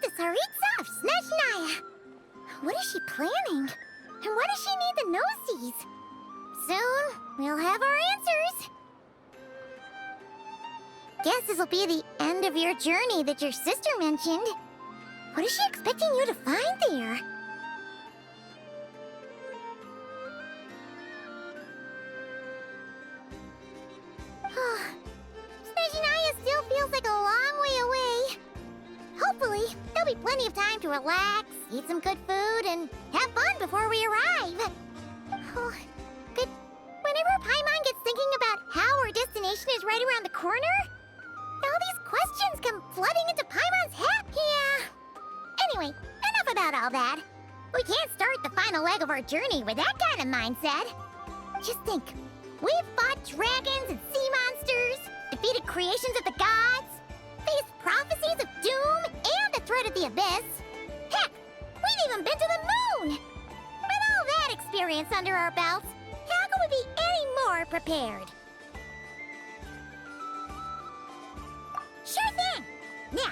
the Tsaritsa of Snezhnaya. What is she planning? And why does she need the gnosies? Soon, we'll have our answers. Guess this'll be the end of your journey that your sister mentioned. What is she expecting you to find there? Snezhnaya still feels like a long way away. Hopefully, there'll be plenty of time to relax, eat some good food, and have fun before we arrive. Oh, but whenever Paimon gets thinking about how our destination is right around the corner, all these questions come flooding into Paimon's head. Yeah. Anyway, enough about all that. We can't start the final leg of our journey with that kind of mindset. Just think, we've fought dragons and sea monsters, defeated creations of the gods, faced prophecies of doom and the threat of the abyss. Heck, we've even been to the moon! With all that experience under our belts, how can we be any more prepared? Sure thing! Now,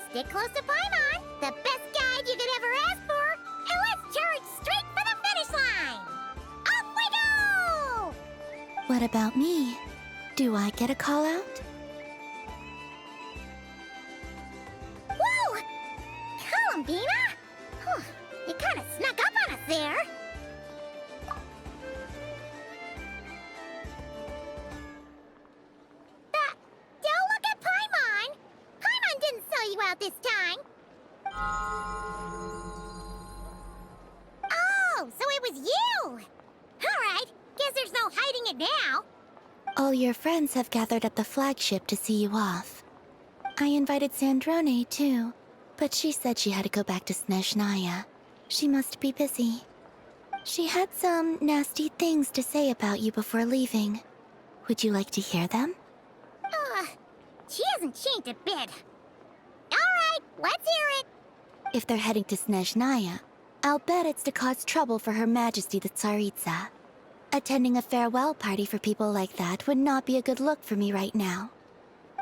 stick close to Paimon, the best guide you could ever ask for, and let's charge straight for the finish line! Off we go! What about me? Do I get a call out? Whoa! Columbina? Whew, you kinda snuck up on us there. Don't look at Paimon! Paimon didn't sell you out this time. Oh, so it was you! Alright, guess there's no hiding it now. All your friends have gathered at the flagship to see you off. I invited Sandrone too, but she said she had to go back to Snezhnaya. She must be busy. She had some nasty things to say about you before leaving. Would you like to hear them? She hasn't changed a bit. Alright, let's hear it. If they're heading to Snezhnaya, I'll bet it's to cause trouble for Her Majesty the Tsaritsa. Attending a farewell party for people like that would not be a good look for me right now.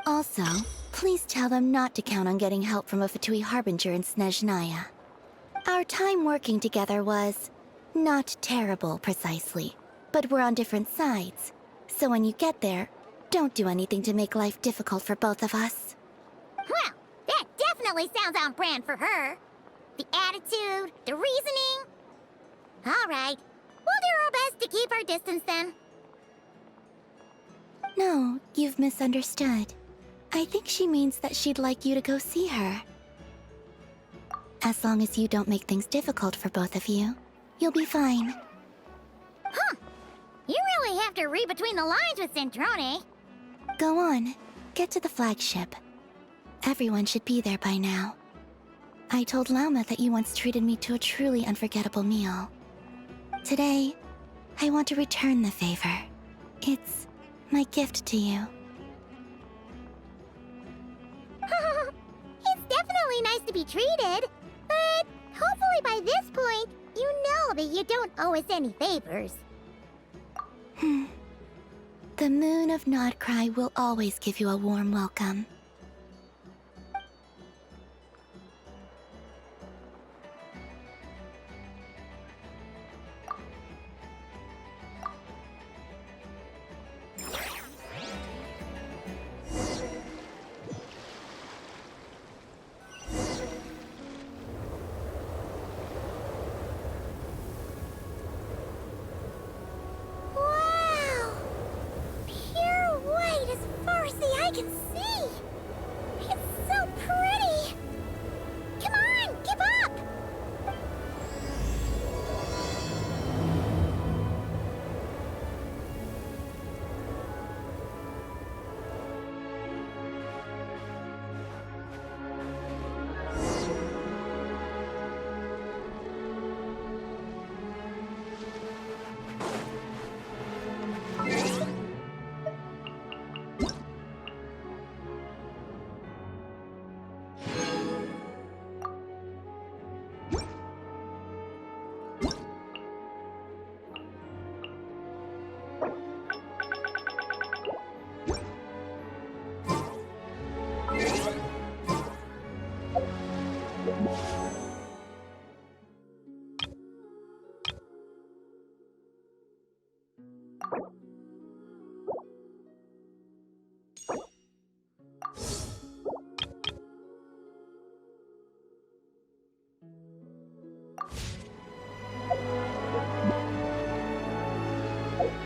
Also, please tell them not to count on getting help from a Fatui Harbinger in Snezhnaya. Our time working together was not terrible, precisely, but we're on different sides. So when you get there, don't do anything to make life difficult for both of us. Well, that definitely sounds on brand for her. The attitude, the reasoning. Alright, we'll do our best to keep our distance then. No, you've misunderstood. I think she means that she'd like you to go see her. As long as you don't make things difficult for both of you, you'll be fine. Huh. You really have to read between the lines with Sandrone. Go on, get to the flagship. Everyone should be there by now. I told Lauma that you once treated me to a truly unforgettable meal. Today, I want to return the favor. It's my gift to you. It's definitely nice to be treated, but hopefully by this point, you know that you don't owe us any favors. The moon of Nodcry will always give you a warm welcome. Wow! Pure white as far as the eye can see! It's so pretty! Come on, give up!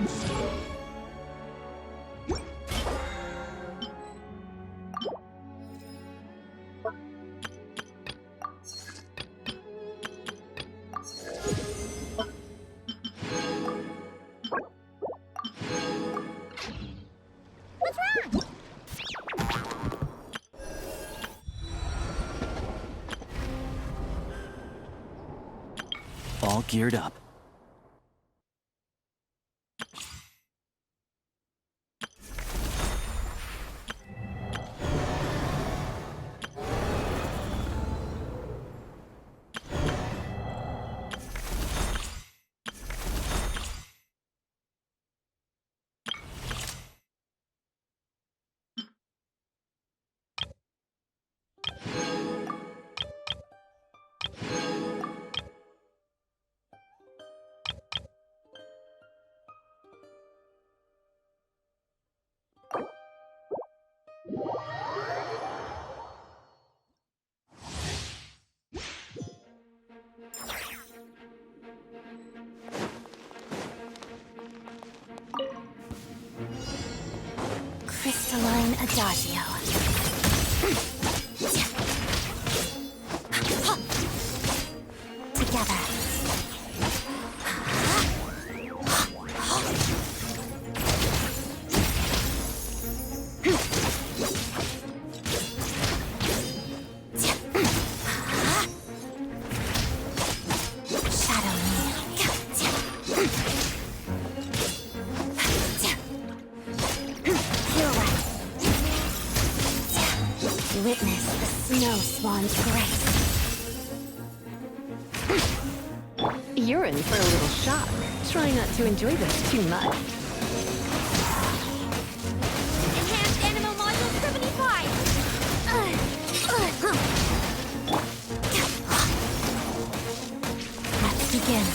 What's wrong? All geared up. Crystalline Adagio. Together. Shadow me. Witness the snow swan's grace. You're in for a little shock. Try not to enjoy this too much. Enhanced Animal Module 75! Let's begin.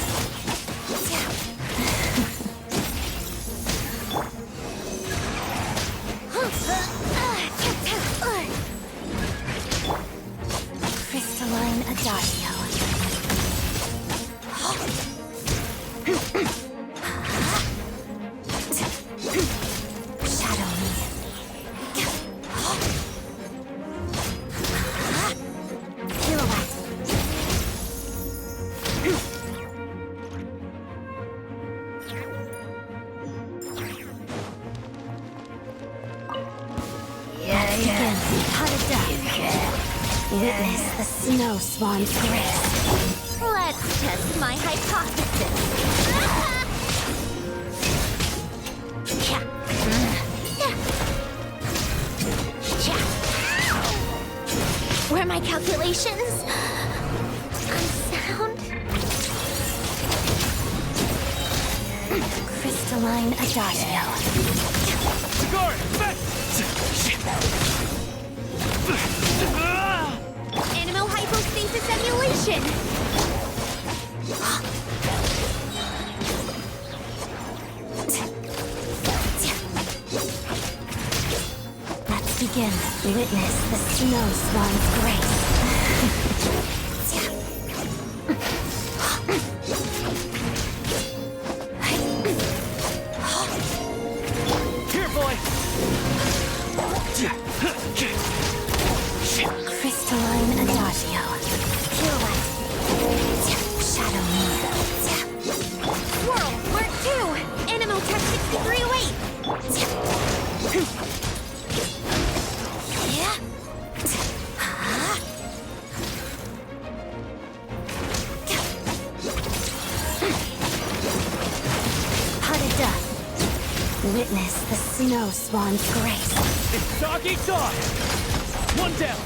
Crystalline Adagio. Shadow me. Pirouette. Let's begin. Pot of death. Witness the snow swan's grace. Let's test my hypothesis. Were my calculations unsound? Crystalline Adagio. Guard! Back! Animal hypostasis emulation! Let's begin. Witness the snow swan's grace. Here, boy! Crystalline Adagio. Pirouette. Shadow me. Swirl, Mark 2! Animal test 6308! Witness the snow swan's grace. It's dog eat dog! One down!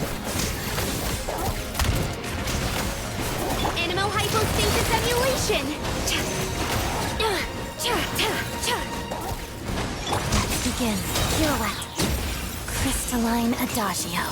Animal hypostasis emulation! Let's begin. Pirouette. Crystalline Adagio.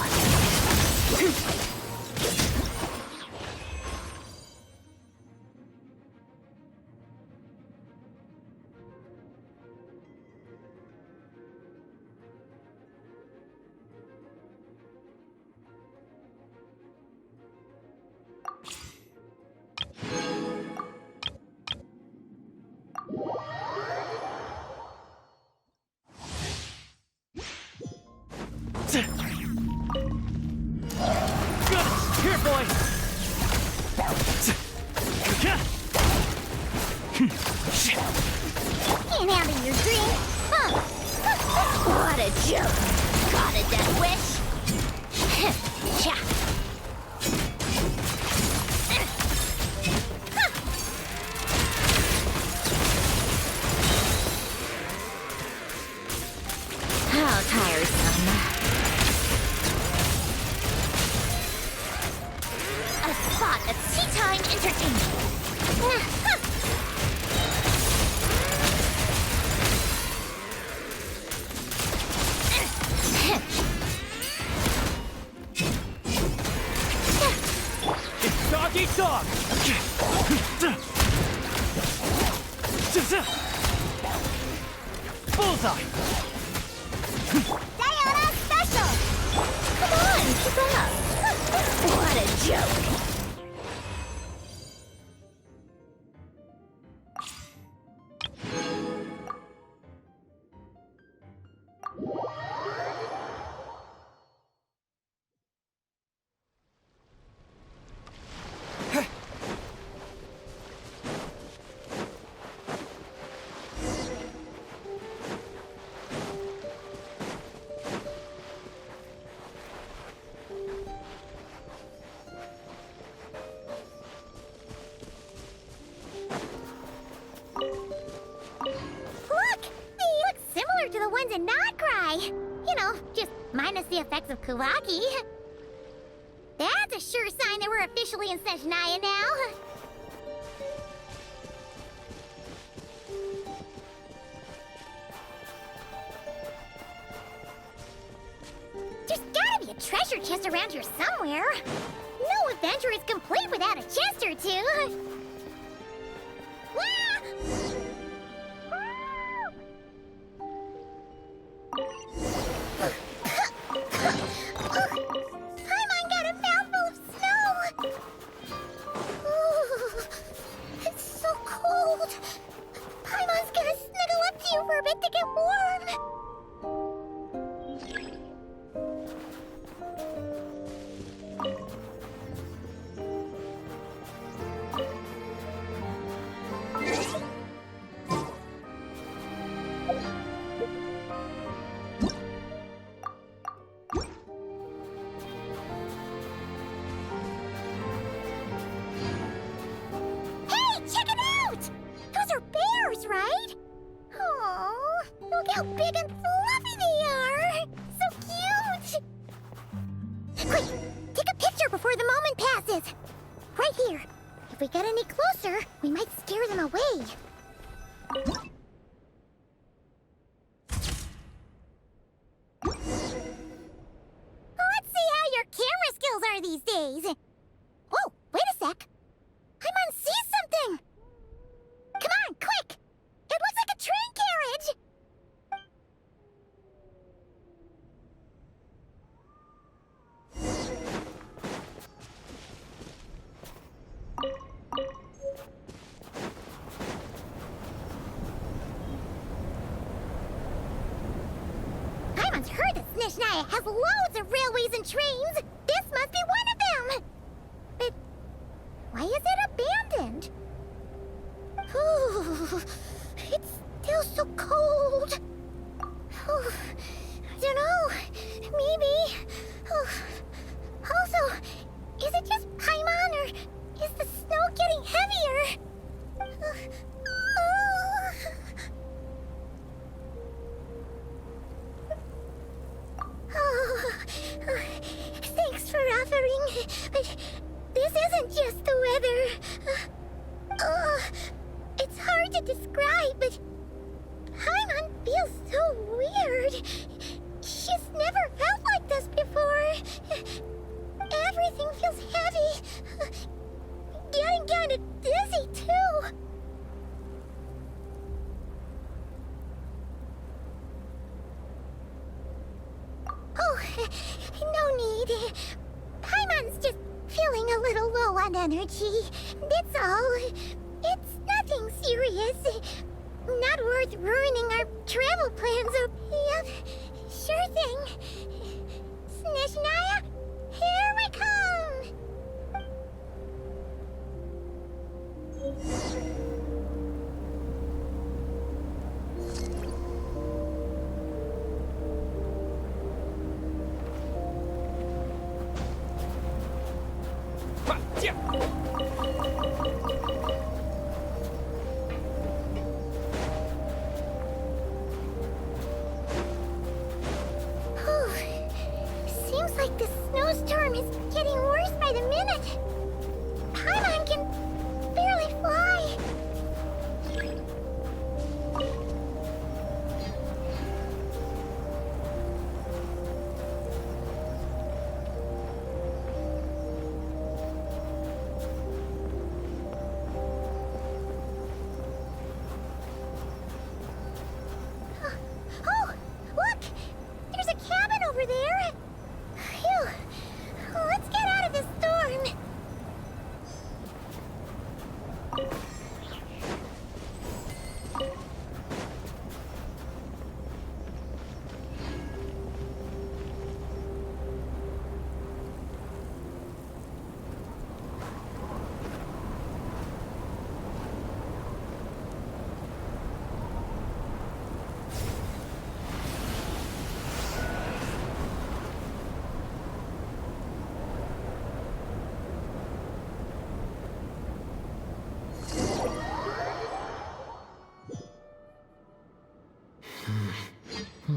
Got it! Here, boy! Can't handle your drink. Huh. What a joke. Got a death wish? Cha. How tiresome. A spot of tea time entertainment. It's dog eat dog! Bullseye! Diana special! Come on, keep up! What a joke! Look! They look similar to the ones in Notcry. You know, just minus the effects of Kuvaki. That's a sure sign that we're officially in Snezhnaya now. There's gotta be a treasure chest around here somewhere. No adventure is complete without a chest or two. Wah! Paimon got a mouthful of snow! Ooh, it's so cold. Paimon's gonna snuggle up to you for a bit to get warm. Hey, check it out! Those are bears, right? Oh, look how big and fluffy they are! So cute! Quick, take a picture before the moment passes. Right here. If we get any closer, we might scare them away. Let's see how your camera skills are these days. Oh, wait a sec. Paimon sees something. Come on, quick! It looks like a train carriage! Paimon's heard that Snezhnaya has loads of railways and trains. This must be one of them. But why is it abandoned? Ooh, it's still so cold. Ooh, I don't know. Maybe. Also, is it just Paimon or is the snow getting heavier? Thanks for offering, but this isn't just the weather. It's hard to describe, but Paimon feels so weird. She's never felt like this before. Everything feels heavy. Getting kind of dizzy, too. Oh, no need. Paimon's just feeling a little low on energy. That's all. It's nothing serious. Not worth ruining our travel plans, yep. Sure thing. Nishnaya, here we come! Whew. Seems like this snowstorm is getting worse by the minute. Paimon can barely fly. Oh, look! There's a cabin over there. Phew. Let's get out of this storm.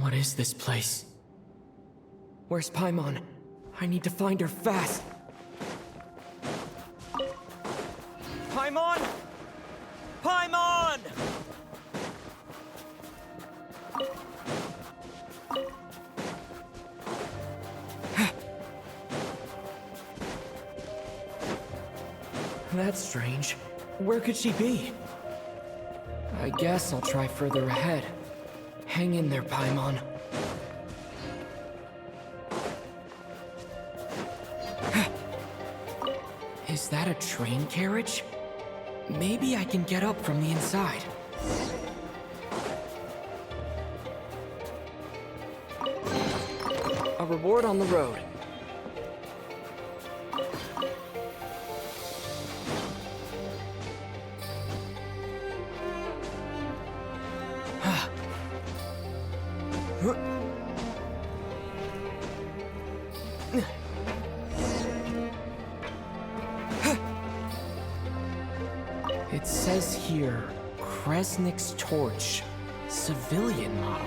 What is this place? Where's Paimon? I need to find her fast. Paimon! Paimon! That's strange. Where could she be? I guess I'll try further ahead. Hang in there, Paimon. Is that a train carriage? Maybe I can get up from the inside. A reward on the road. It says here, Kresnik's torch, civilian model.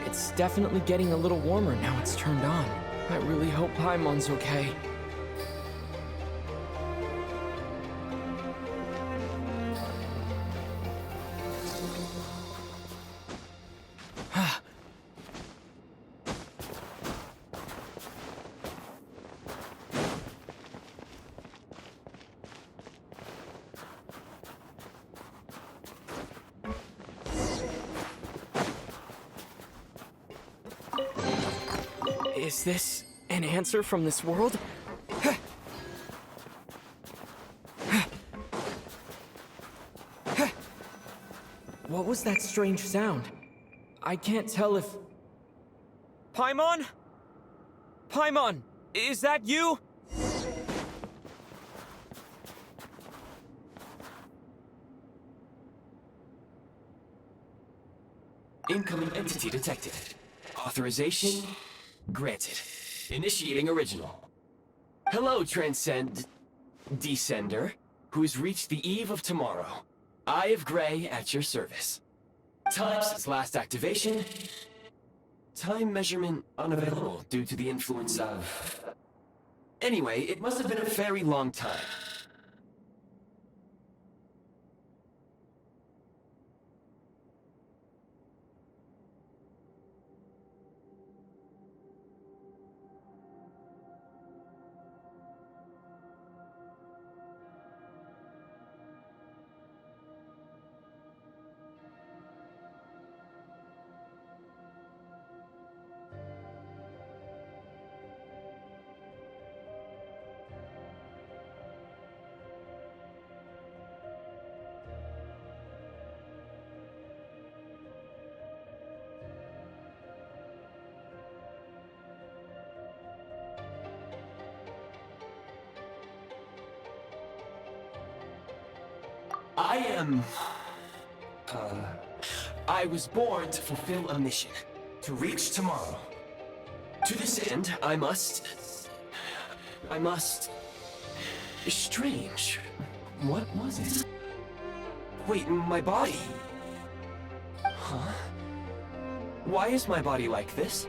It's definitely getting a little warmer now it's turned on. I really hope Paimon's okay. Is this an answer from this world? What was that strange sound? I can't tell if... Paimon? Paimon, is that you? Incoming entity detected. Authorization granted. Initiating original. Hello, Descender, who's reached the eve of tomorrow. Eye of Grey at your service. Time since last activation. Time measurement unavailable due to the influence of... Anyway, it must have been a very long time. I am... I was born to fulfill a mission. To reach tomorrow. To this end, I must... Strange. What was it? Wait, my body... Huh? Why is my body like this?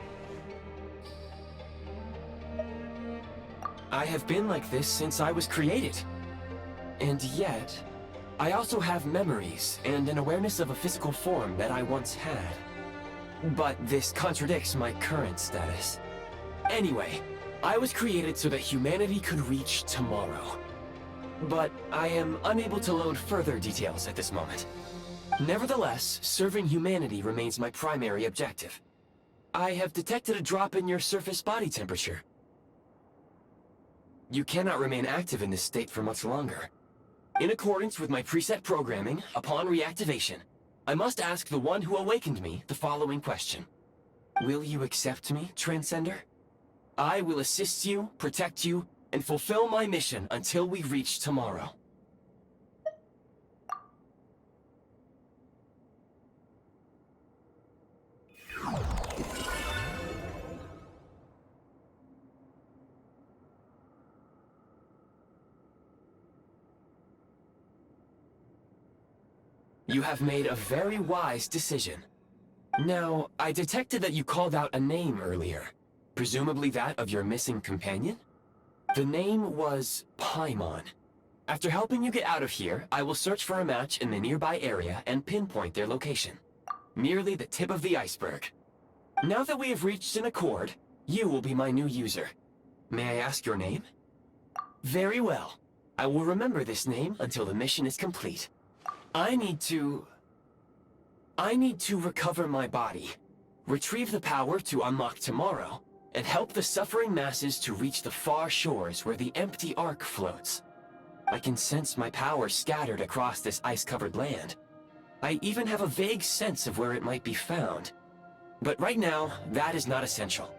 I have been like this since I was created. And yet, I also have memories and an awareness of a physical form that I once had. But this contradicts my current status. Anyway, I was created so that humanity could reach tomorrow. But I am unable to load further details at this moment. Nevertheless, serving humanity remains my primary objective. I have detected a drop in your surface body temperature. You cannot remain active in this state for much longer. In accordance with my preset programming, upon reactivation, I must ask the one who awakened me the following question. Will you accept me, Transcender? I will assist you, protect you, and fulfill my mission until we reach tomorrow. You have made a very wise decision. Now, I detected that you called out a name earlier. Presumably that of your missing companion? The name was Paimon. After helping you get out of here, I will search for a match in the nearby area and pinpoint their location. Merely the tip of the iceberg. Now that we have reached an accord, you will be my new user. May I ask your name? Very well. I will remember this name until the mission is complete. I need to recover my body, retrieve the power to unlock tomorrow, and help the suffering masses to reach the far shores where the empty Ark floats. I can sense my power scattered across this ice-covered land. I even have a vague sense of where it might be found. But right now, that is not essential.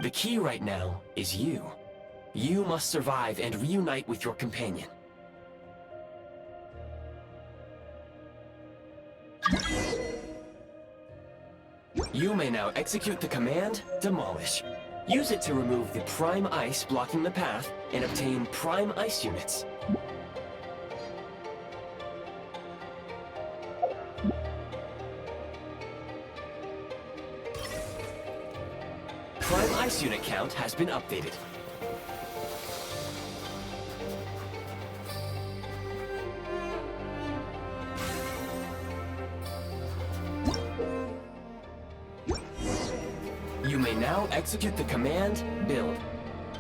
The key right now is you. You must survive and reunite with your companion. You may now execute the command, Demolish. Use it to remove the Prime Ice blocking the path and obtain Prime Ice units. Prime Ice unit count has been updated. You may now execute the command, Build.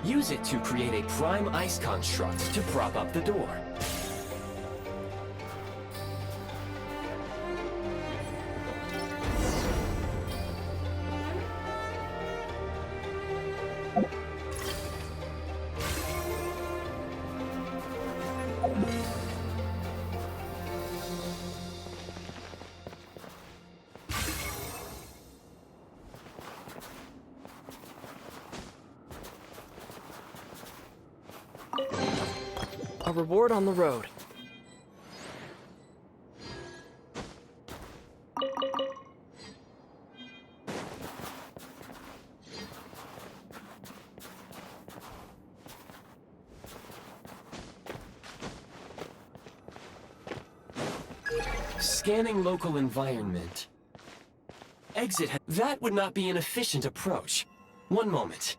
Use it to create a Prime Ice construct to prop up the door. A reward on the road. Scanning local environment. Exit. That would not be an efficient approach. One moment.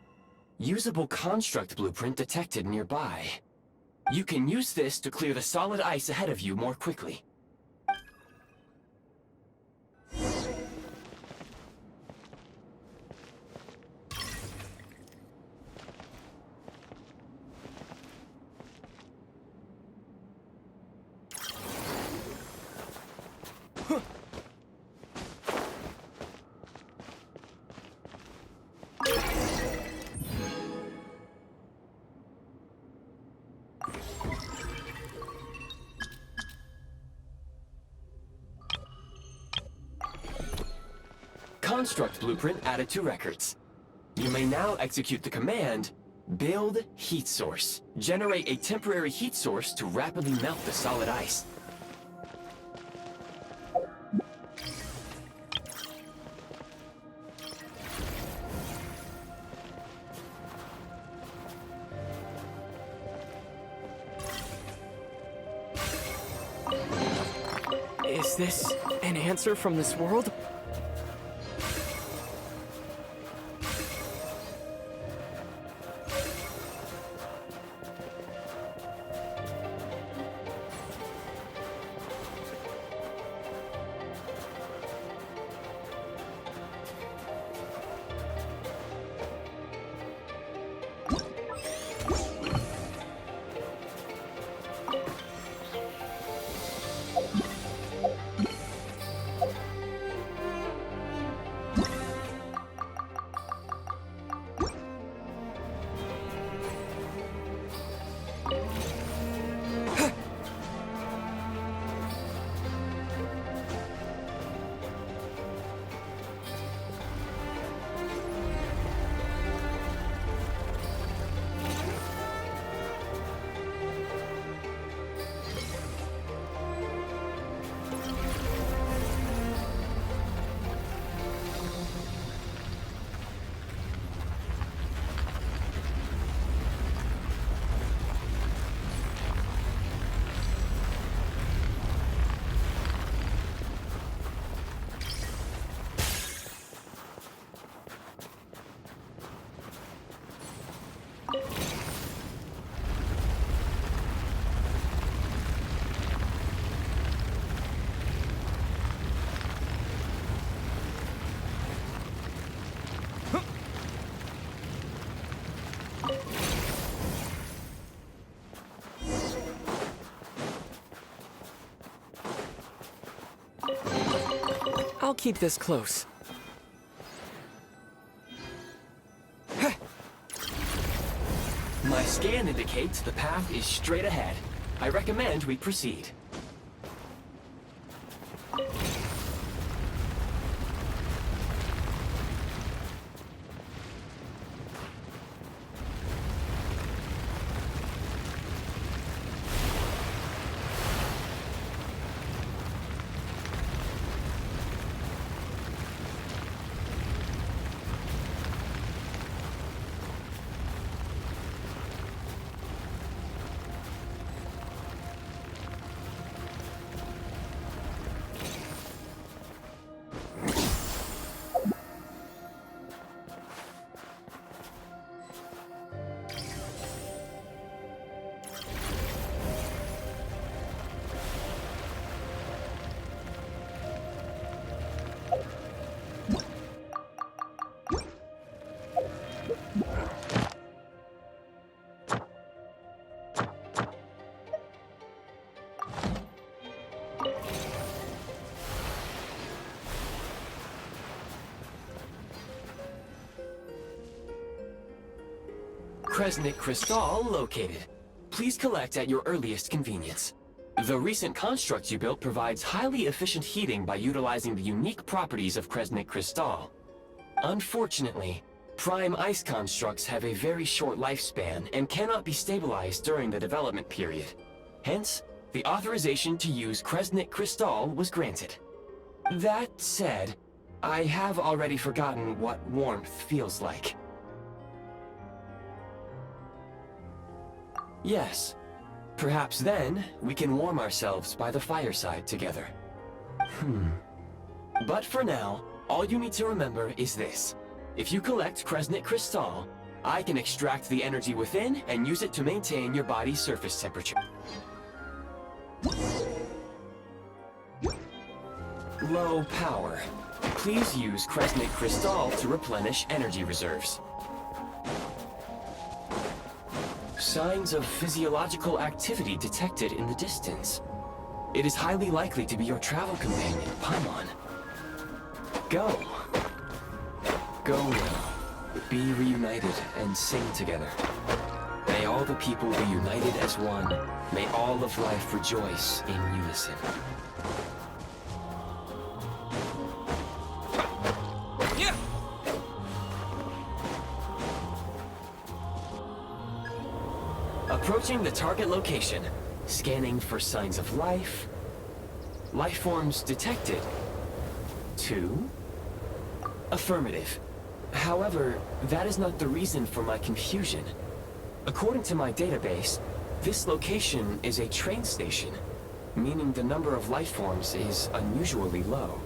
Usable construct blueprint detected nearby. You can use this to clear the solid ice ahead of you more quickly. Construct blueprint added to records. You may now execute the command, Build Heat Source. Generate a temporary heat source to rapidly melt the solid ice. this an answer from this world? I'll keep this close. My scan indicates the path is straight ahead. I recommend we proceed. Kresnik Crystal located. Please collect at your earliest convenience. The recent construct you built provides highly efficient heating by utilizing the unique properties of Kresnik Crystal. Unfortunately, prime ice constructs have a very short lifespan and cannot be stabilized during the development period. Hence, the authorization to use Kresnik Crystal was granted. That said, I have already forgotten what warmth feels like. Yes. Perhaps then, we can warm ourselves by the fireside together. But for now, all you need to remember is this. If you collect Kresnik Crystal, I can extract the energy within and use it to maintain your body's surface temperature. Low power. Please use Kresnik Crystal to replenish energy reserves. Signs of physiological activity detected in the distance. It is highly likely to be your travel companion, Paimon. Go. Go now. Be reunited and sing together. May all the people be united as one. May all of life rejoice in unison. Approaching the target location, scanning for signs of life. Life forms detected. 2. Affirmative. However, that is not the reason for my confusion. According to my database, this location is a train station. meaning the number of life forms is unusually low.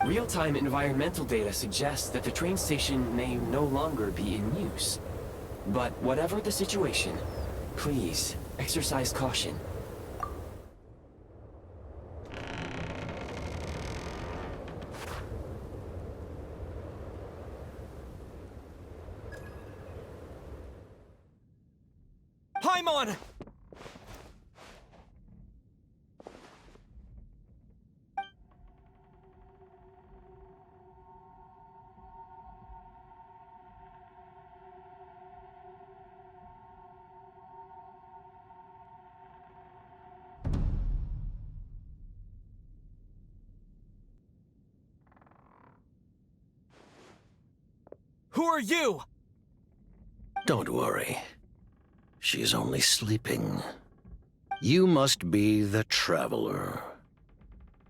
Real-time environmental data suggests that the train station may no longer be in use. But whatever the situation, please exercise caution. Paimon! Who are you? Don't worry. She's only sleeping. You must be the Traveler.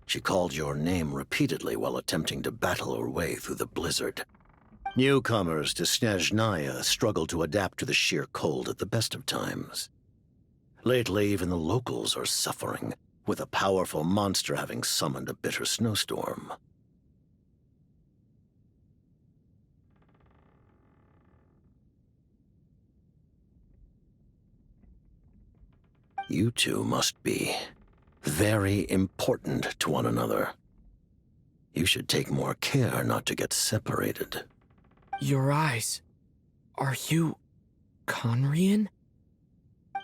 She called your name repeatedly while attempting to battle her way through the blizzard. Newcomers to Snezhnaya struggle to adapt to the sheer cold at the best of times. Lately, even the locals are suffering, with a powerful monster having summoned a bitter snowstorm. You two must be very important to one another. You should take more care not to get separated. Your eyes. Are you... Conrian?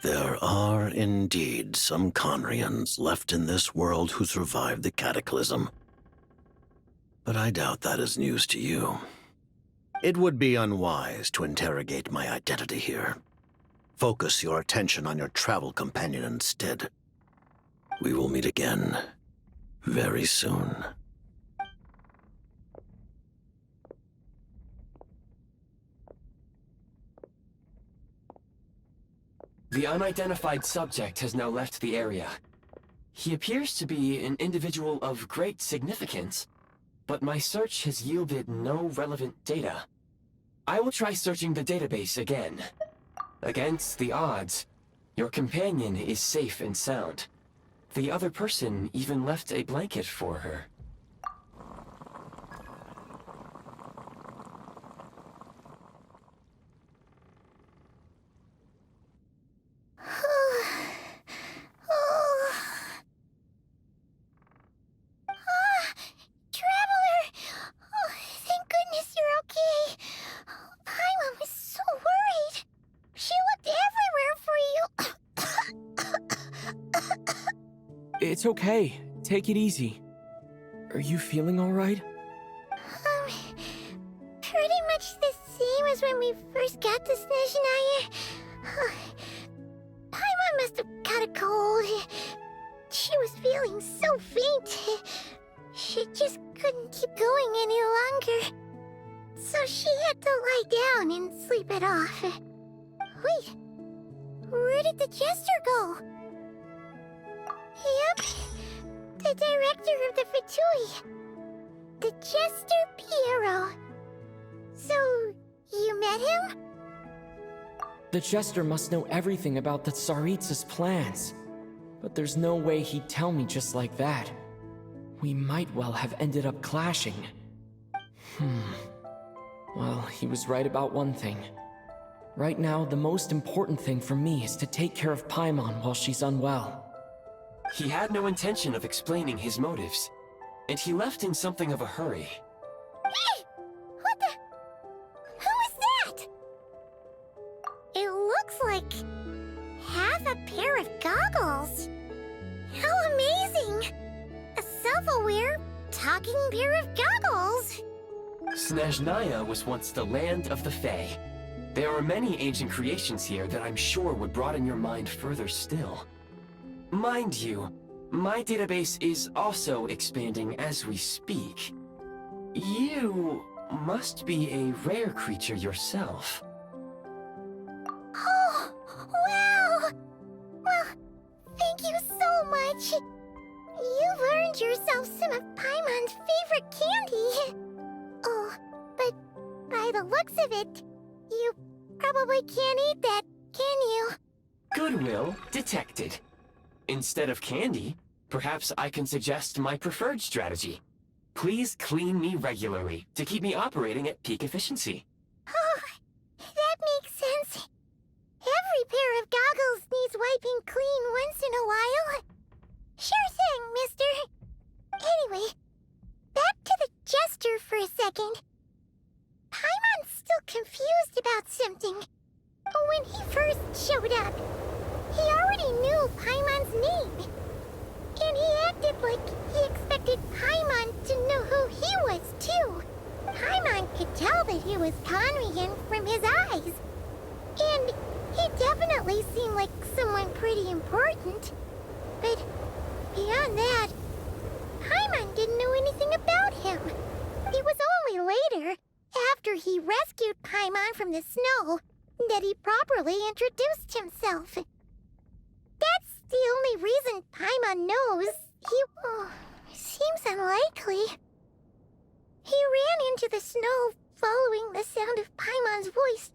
There are indeed some Conrians left in this world who survived the cataclysm. But I doubt that is news to you. It would be unwise to interrogate my identity here. Focus your attention on your travel companion instead. We will meet again very soon. The unidentified subject has now left the area. He appears to be an individual of great significance, but my search has yielded no relevant data. I will try searching the database again. Against the odds, your companion is safe and sound. The other person even left a blanket for her. Traveler! Oh, thank goodness you're okay. Paimon was so worried. She looked everywhere for you. It's okay. Take it easy. Are you feeling alright? Pretty much the same as when we first got to Snezhnaya. Paimon must have caught a cold. She was feeling so faint. She just couldn't keep going any longer. So she had to lie down and sleep it off. Wait, where did the jester go? Yep, the director of the Fatui. The Jester Piero. So, you met him? The Jester must know everything about the Tsaritsa's plans. But there's no way he'd tell me just like that. We might well have ended up clashing. Well, he was right about one thing. Right now, the most important thing for me is to take care of Paimon while she's unwell. He had no intention of explaining his motives, and he left in something of a hurry. Hey! What the... Who is that? It looks like... half a pair of goggles. How amazing! A self-aware, talking pair of goggles. Snezhnaya was once the land of the Fae. There are many ancient creations here that I'm sure would broaden your mind further still. Mind you, my database is also expanding as we speak. You must be a rare creature yourself. Oh, wow! Well, thank you so much. You've earned yourself some of Paimon's favorite candy. Oh, but by the looks of it, you probably can't eat that, can you? Goodwill detected. Instead of candy, Perhaps I can suggest my preferred strategy. Please clean me regularly to keep me operating at peak efficiency. Oh, that makes sense. Every pair of goggles needs wiping clean once in a while. Sure thing, mister. Anyway, back to the jester for a second. Paimon's still confused about something. When he first showed up, he already knew Paimon's name. And he acted like he expected Paimon to know who he was, too. Paimon could tell that he was Conrian from his eyes. And he definitely seemed like someone pretty important. But beyond that, Paimon didn't know anything about him. It was only later, after he rescued Paimon from the snow, that he properly introduced himself. That's the only reason Paimon knows. Seems unlikely. He ran into the snow following the sound of Paimon's voice,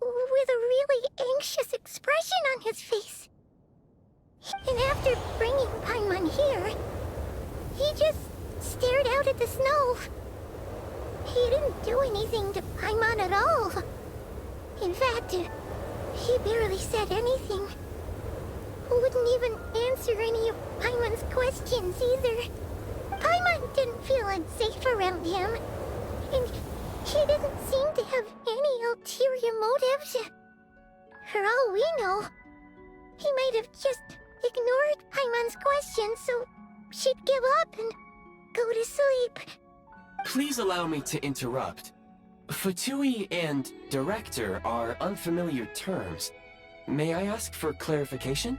with a really anxious expression on his face. And after bringing Paimon here, he just stared out at the snow. He didn't do anything to Paimon at all. In fact, he barely said anything. Wouldn't even answer any of Paimon's questions either. Paimon didn't feel unsafe around him, and he didn't seem to have any ulterior motives. For all we know, he might have just ignored Paimon's questions so she'd give up and go to sleep. Please allow me to interrupt. Fatui and director are unfamiliar terms. May I ask for clarification?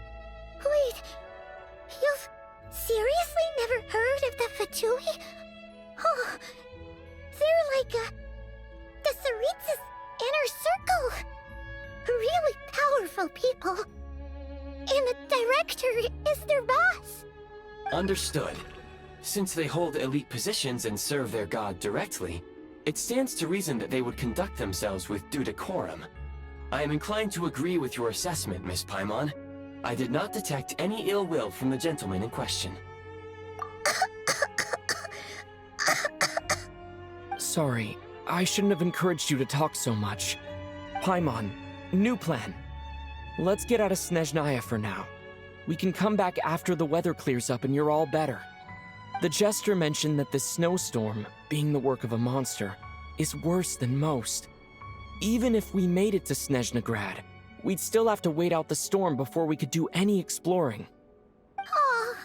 Wait, you've seriously never heard of the Fatui? Oh, they're like the Tsaritsa's inner circle. Really powerful people. And the director is their boss. Understood. Since they hold elite positions and serve their god directly, it stands to reason that they would conduct themselves with due decorum. I am inclined to agree with your assessment, Miss Paimon. I did not detect any ill will from the gentleman in question. Sorry, I shouldn't have encouraged you to talk so much. Paimon, new plan. Let's get out of Snezhnaya for now. We can come back after the weather clears up and you're all better. The jester mentioned that this snowstorm, being the work of a monster, is worse than most. Even if we made it to Snezhnegrad, we'd still have to wait out the storm before we could do any exploring. Oh,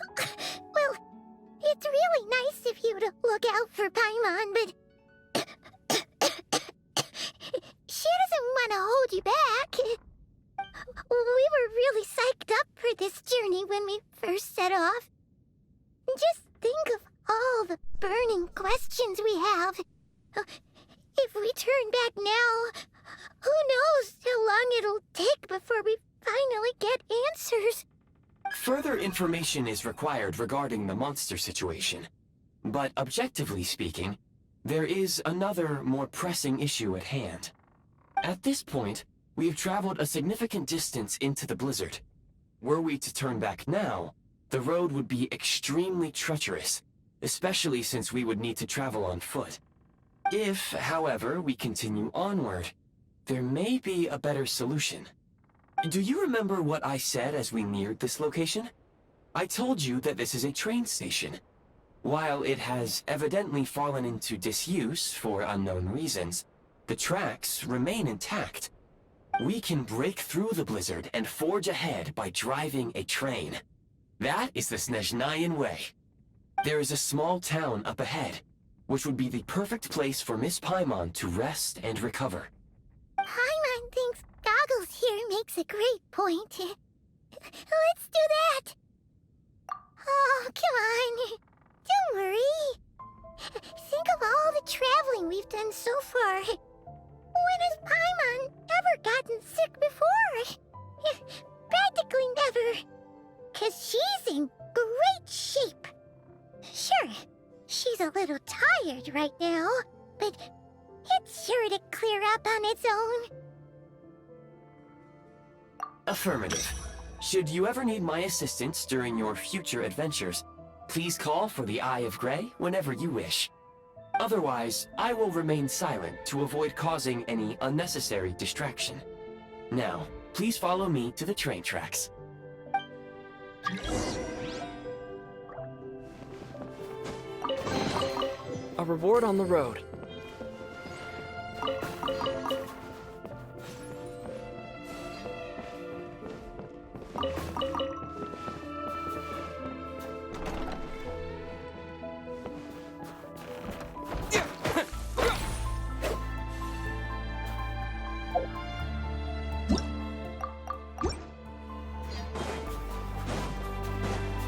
well, it's really nice of you to look out for Paimon, but she doesn't want to hold you back. We were really psyched up for this journey when we first set off. Just think of all the burning questions we have. If we turn back now, who knows how long it'll take before we finally get answers. Further information is required regarding the monster situation. But objectively speaking, there is another, more pressing issue at hand. At this point, we have traveled a significant distance into the blizzard. Were we to turn back now, the road would be extremely treacherous, especially since we would need to travel on foot. If, however, we continue onward, there may be a better solution. Do you remember what I said as we neared this location? I told you that this is a train station. While it has evidently fallen into disuse for unknown reasons, the tracks remain intact. We can break through the blizzard and forge ahead by driving a train. That is the Snezhnayan way. There is a small town up ahead, which would be the perfect place for Miss Paimon to rest and recover. Paimon thinks Goggles here makes a great point. Let's do that. Oh, come on. Don't worry. Think of all the traveling we've done so far. When has Paimon ever gotten sick before? Practically never. 'Cause she's in great shape. Sure, she's a little tired right now, but it's sure to clear up on its own. Affirmative. Should you ever need my assistance during your future adventures, please call for the Eye of Grey whenever you wish. Otherwise, I will remain silent to avoid causing any unnecessary distraction. Now, please follow me to the train tracks. A reward on the road.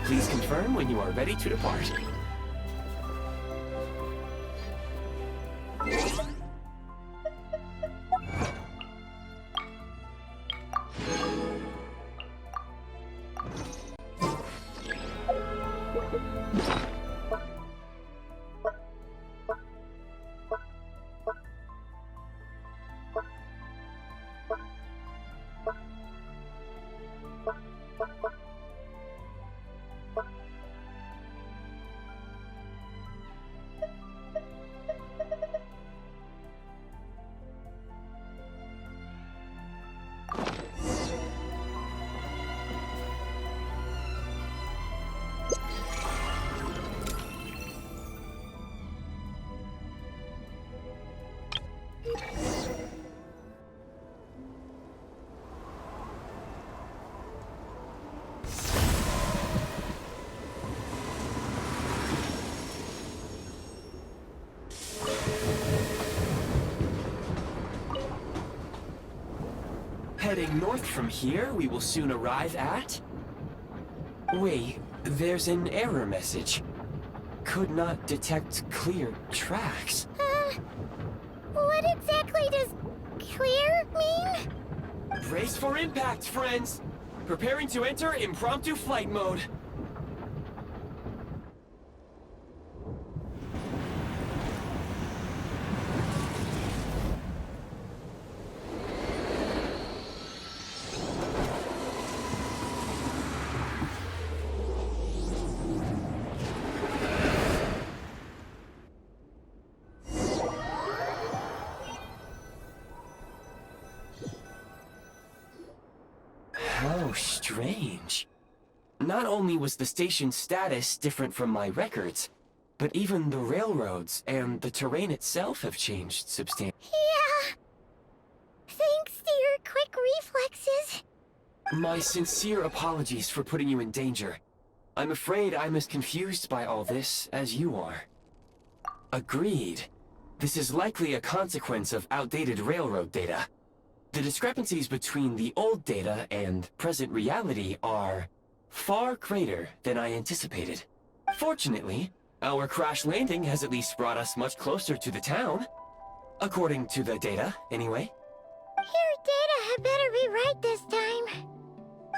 Please confirm when you are ready to depart. Heading north from here, we will soon arrive at... Wait, there's an error message. Could not detect clear tracks. What exactly does clear mean? Brace for impact, friends! Preparing to enter impromptu flight mode. How strange. Not only was the station's status different from my records, but even the railroads and the terrain itself have changed substantially. Yeah. Thanks to your quick reflexes. My sincere apologies for putting you in danger. I'm afraid I'm as confused by all this as you are. Agreed. This is likely a consequence of outdated railroad data. The discrepancies between the old data and present reality are far greater than I anticipated. Fortunately, our crash landing has at least brought us much closer to the town. According to the data, anyway. Your data had better be right this time.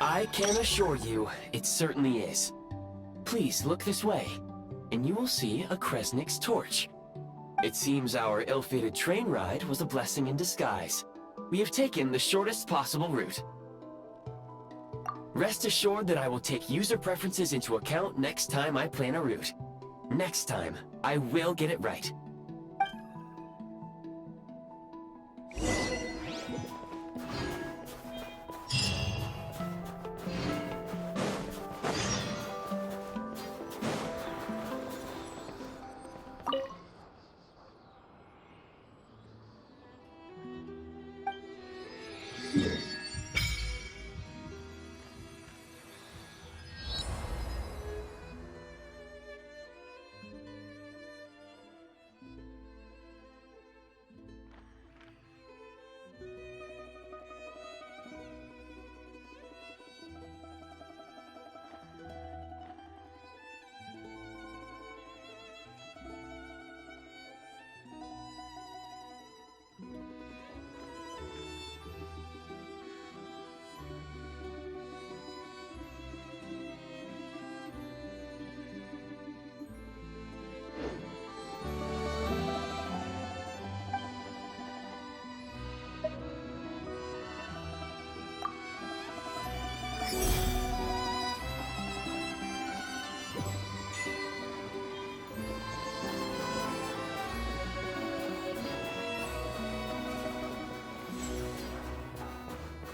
I can assure you, it certainly is. Please look this way, and you will see a Kresnik's torch. It seems our ill-fated train ride was a blessing in disguise. We have taken the shortest possible route. Rest assured that I will take user preferences into account next time I plan a route. Next time, I will get it right.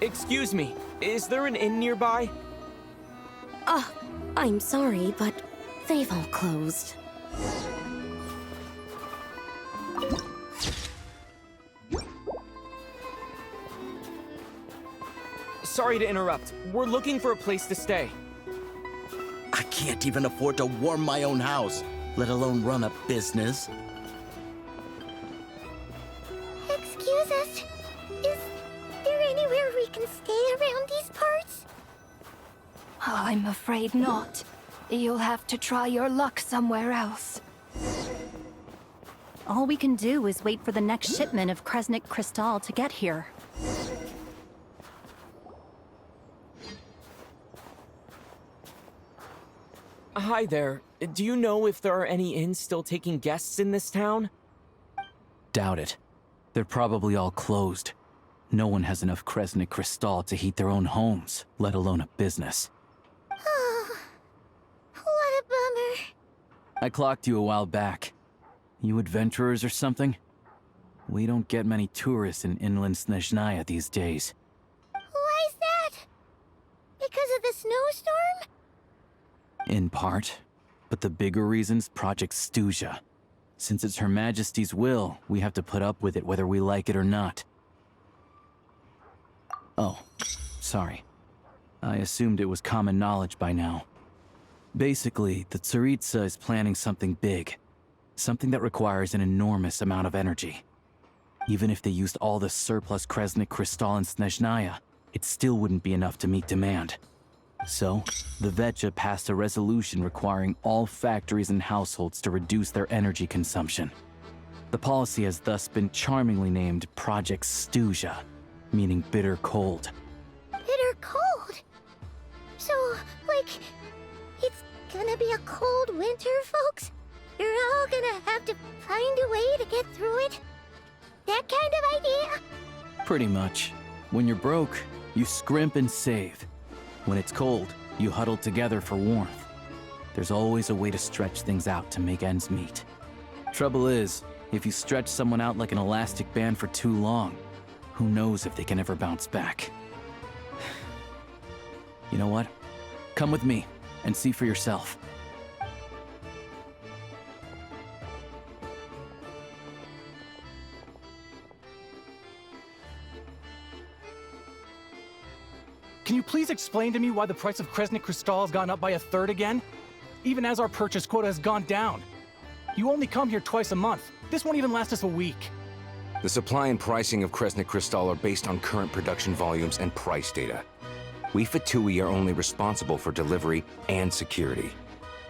Excuse me, is there an inn nearby? I'm sorry, but they've all closed. Sorry to interrupt. We're looking for a place to stay. I can't even afford to warm my own house, let alone run a business. Excuse us. Is there anywhere we can stay around these parts? I'm afraid not. You'll have to try your luck somewhere else. All we can do is wait for the next shipment of Kresnik Crystal to get here. Hi there. Do you know if there are any inns still taking guests in this town? Doubt it. They're probably all closed. No one has enough Kresnik Crystal to heat their own homes, let alone a business. Oh, what a bummer. I clocked you a while back. You adventurers or something? We don't get many tourists in inland Snezhnaya these days. Why is that? Because of the snowstorm? In part. But the bigger reason's Project Stuja. Since it's Her Majesty's will, we have to put up with it whether we like it or not. Oh, sorry. I assumed it was common knowledge by now. Basically, the Tsaritsa is planning something big. Something that requires an enormous amount of energy. Even if they used all the surplus Kresnik Crystal in Snezhnaya, it still wouldn't be enough to meet demand. So, the Vetja passed a resolution requiring all factories and households to reduce their energy consumption. The policy has thus been charmingly named Project Stuja, meaning bitter cold. Bitter cold? So, like, it's gonna be a cold winter, folks? You're all gonna have to find a way to get through it? That kind of idea? Pretty much. When you're broke, you scrimp and save. When it's cold, you huddle together for warmth. There's always a way to stretch things out to make ends meet. Trouble is, if you stretch someone out like an elastic band for too long, who knows if they can ever bounce back. You know what? Come with me and see for yourself. Can you please explain to me why the price of Kresnik Crystal has gone up by 1/3 again? Even as our purchase quota has gone down. You only come here twice a month. This won't even last us a week. The supply and pricing of Kresnik Crystal are based on current production volumes and price data. We Fatui are only responsible for delivery and security.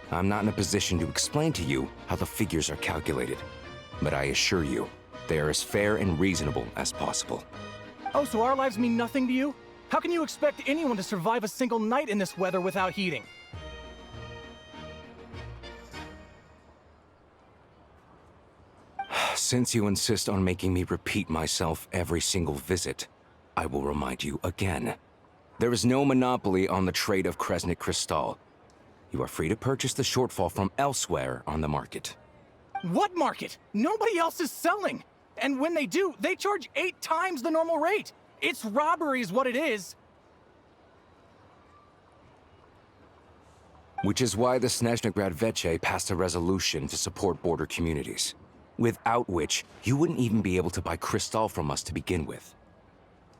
I'm not in a position to explain to you how the figures are calculated, but I assure you, they are as fair and reasonable as possible. Oh, so our lives mean nothing to you? How can you expect anyone to survive a single night in this weather without heating? Since you insist on making me repeat myself every single visit, I will remind you again. There is no monopoly on the trade of Kresnik Crystal. You are free to purchase the shortfall from elsewhere on the market. What market? Nobody else is selling! And when they do, they charge 8 times the normal rate! It's robbery is what it is! Which is why the Snezhnegrad Veche passed a resolution to support border communities, without which you wouldn't even be able to buy crystal from us to begin with.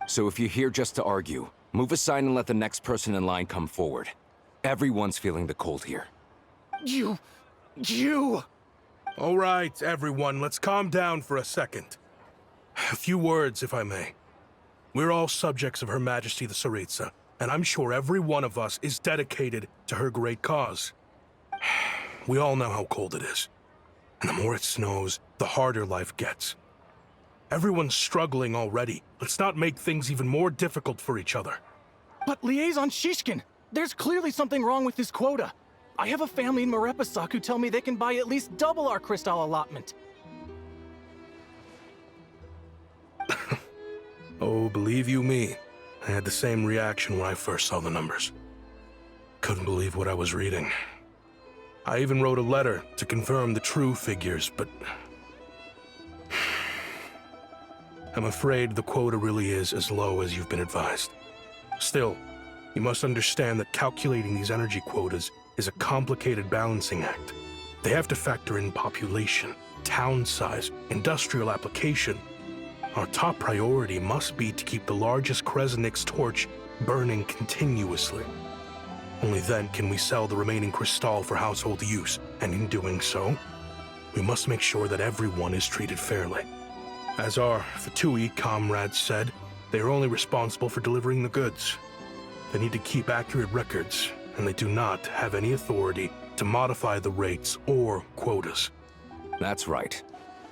So if you're here just to argue, move aside and let the next person in line come forward. Everyone's feeling the cold here. You... All right, everyone, let's calm down for a second. A few words, if I may. We're all subjects of Her Majesty the Tsaritsa, and I'm sure every one of us is dedicated to her great cause. We all know how cold it is. And the more it snows, the harder life gets. Everyone's struggling already. Let's not make things even more difficult for each other. But Liaison Shishkin, there's clearly something wrong with this quota. I have a family in Marepasak who tell me they can buy at least double our crystal allotment. Oh, believe you me, I had the same reaction when I first saw the numbers. Couldn't believe what I was reading. I even wrote a letter to confirm the true figures, but... I'm afraid the quota really is as low as you've been advised. Still, you must understand that calculating these energy quotas is a complicated balancing act. They have to factor in population, town size, industrial application. Our top priority must be to keep the largest Kresnik's torch burning continuously. Only then can we sell the remaining crystal for household use, and in doing so, we must make sure that everyone is treated fairly. As our Fatui comrades said, they are only responsible for delivering the goods. They need to keep accurate records, and they do not have any authority to modify the rates or quotas. That's right.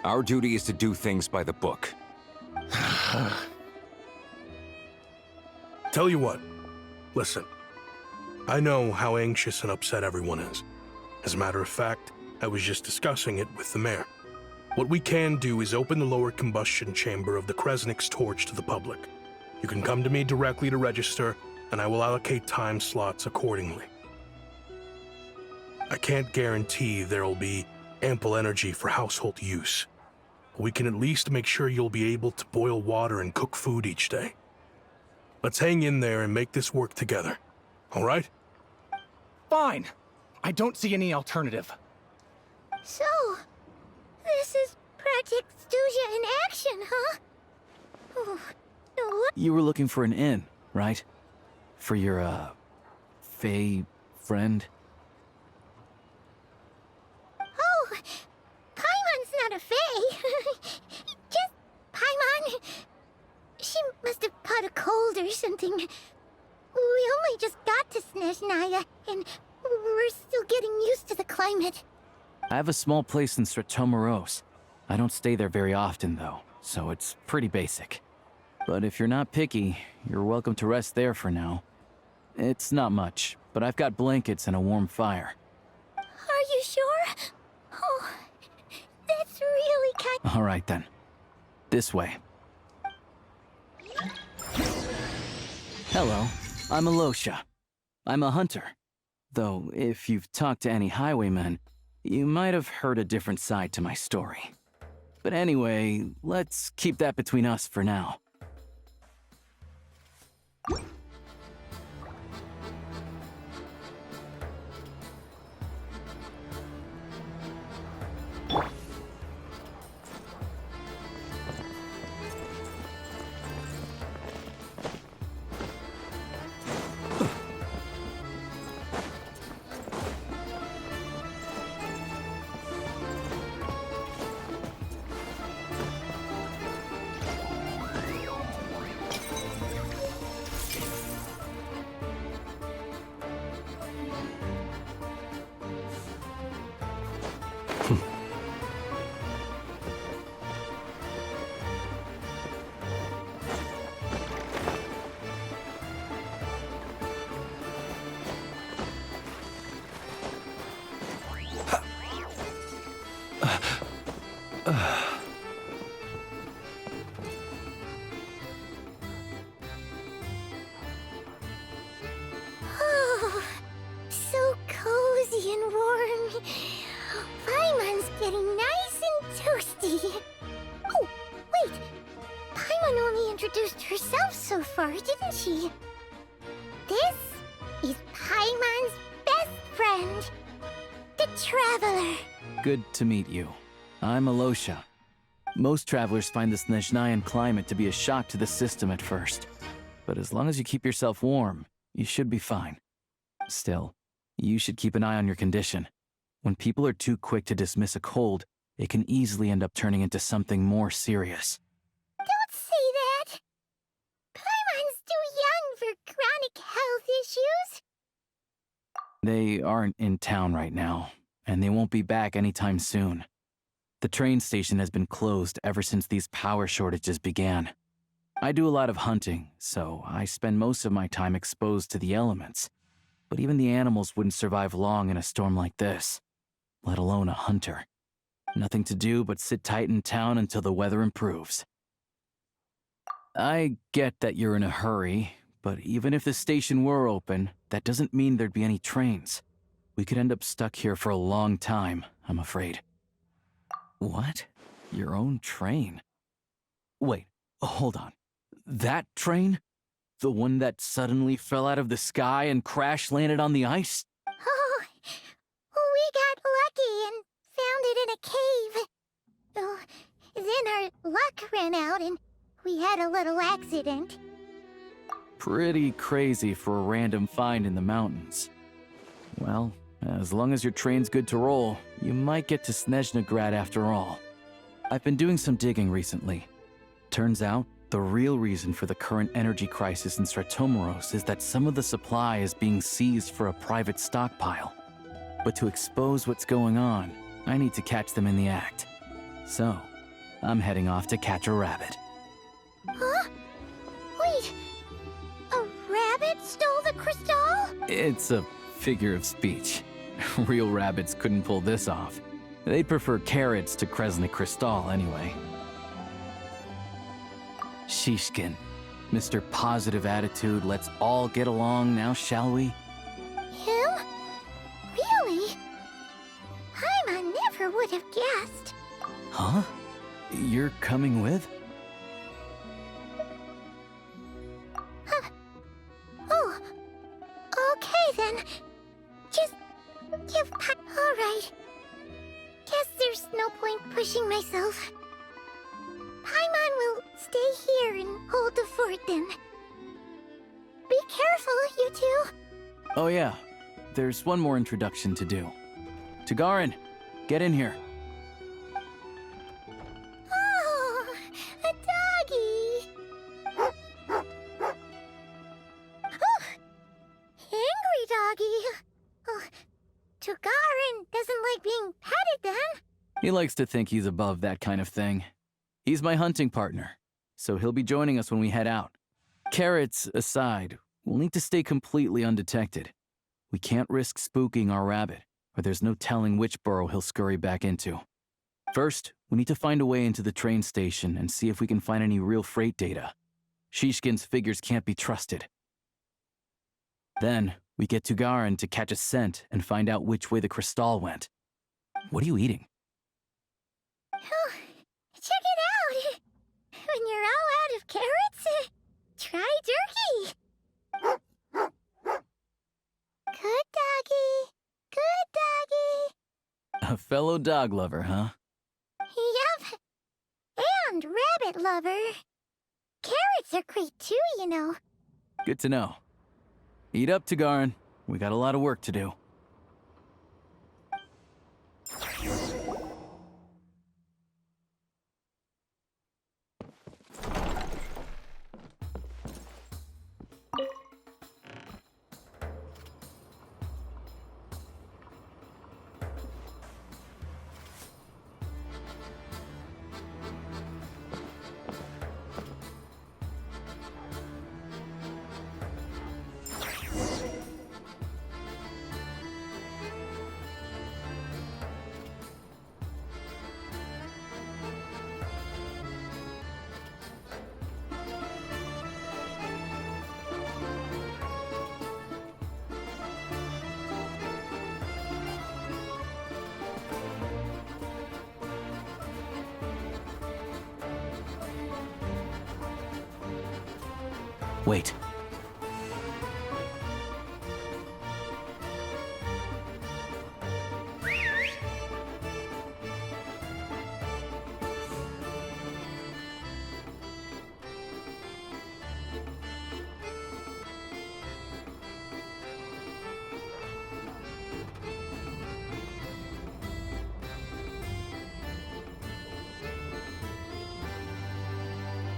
Our duty is to do things by the book. Tell you what, listen. I know how anxious and upset everyone is. As a matter of fact, I was just discussing it with the mayor. What we can do is open the lower combustion chamber of the Kresnik's torch to the public. You can come to me directly to register, and I will allocate time slots accordingly. I can't guarantee there will be ample energy for household use. But we can at least make sure you'll be able to boil water and cook food each day. Let's hang in there and make this work together. All right? Fine. I don't see any alternative. So, this is Project Studia in action, huh? Oh, no. You were looking for an inn, right? For your, Fae friend? Oh, Paimon's not a fae. Just Paimon. She must have caught a cold or something. We only just got to Snezhnaya, and we're still getting used to the climate. I have a small place in Stratomaros. I don't stay there very often, though, so it's pretty basic. But if you're not picky, you're welcome to rest there for now. It's not much, but I've got blankets and a warm fire. Are you sure? Oh, that's really kind. All right, then. This way. Hello, I'm Alosha. I'm a hunter. Though, if you've talked to any highwaymen, you might have heard a different side to my story. But anyway, let's keep that between us for now. Oh, so cozy and warm. Paimon's getting nice and toasty. Oh, wait. Paimon only introduced herself so far, didn't she? This is Paimon's best friend, the Traveler. Good to meet you. I'm Alosha. Most travelers find the Snezhnayan climate to be a shock to the system at first. But as long as you keep yourself warm, you should be fine. Still, you should keep an eye on your condition. When people are too quick to dismiss a cold, it can easily end up turning into something more serious. Don't say that! Paimon's too young for chronic health issues. They aren't in town right now, and they won't be back anytime soon. The train station has been closed ever since these power shortages began. I do a lot of hunting, so I spend most of my time exposed to the elements. But even the animals wouldn't survive long in a storm like this, let alone a hunter. Nothing to do but sit tight in town until the weather improves. I get that you're in a hurry, but even if the station were open, that doesn't mean there'd be any trains. We could end up stuck here for a long time, I'm afraid. What? Your own train? Wait, Hold on. That train? The one that suddenly fell out of the sky and crash landed on the ice? Oh, we got lucky and found it in a cave. Oh, then our luck ran out and we had a little accident. Pretty crazy for a random find in the mountains. Well, as long as your train's good to roll, you might get to Snezhnograd after all. I've been doing some digging recently. Turns out, the real reason for the current energy crisis in Stratomaros is that some of the supply is being seized for a private stockpile. But to expose what's going on, I need to catch them in the act. So, I'm heading off to catch a rabbit. Huh? Wait, a rabbit stole the crystal? It's a figure of speech. Real rabbits couldn't pull this off. They'd prefer carrots to Kresnik Crystal anyway. Shishkin, Mr. Positive Attitude, let's all get along now, shall we? Him? Really? I never would have guessed. Huh? You're coming with? Oh, okay then. Just give all right. Guess there's no point pushing myself. Paimon will stay here and hold the fort then. Be careful, you two. Oh yeah, there's one more introduction to do. Tagarin, get in here. Oh, a doggy. Oh, angry doggy. Oh, Tagarin doesn't like being petted then. He likes to think he's above that kind of thing. He's my hunting partner, so he'll be joining us when we head out. Carrots aside, we'll need to stay completely undetected. We can't risk spooking our rabbit, or there's no telling which burrow he'll scurry back into. First, we need to find a way into the train station and see if we can find any real freight data. Shishkin's figures can't be trusted. Then, we get Tugarin to catch a scent and find out which way the crystal went. What are you eating? Oh, check it out. When you're all out of carrots, try jerky. Good doggy. Good doggy. A fellow dog lover, huh? Yup. And rabbit lover. Carrots are great too, you know. Good to know. Eat up, Tugarin. We got a lot of work to do. Wait.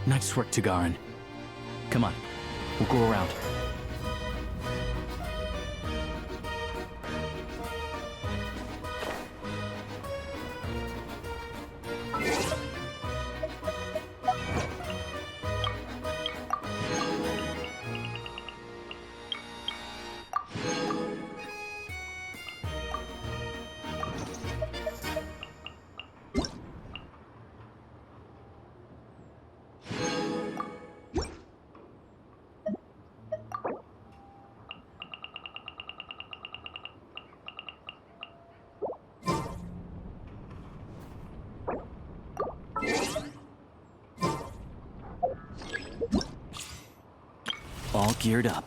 Nice work, Tugarin. Come on, we'll go around. geared up.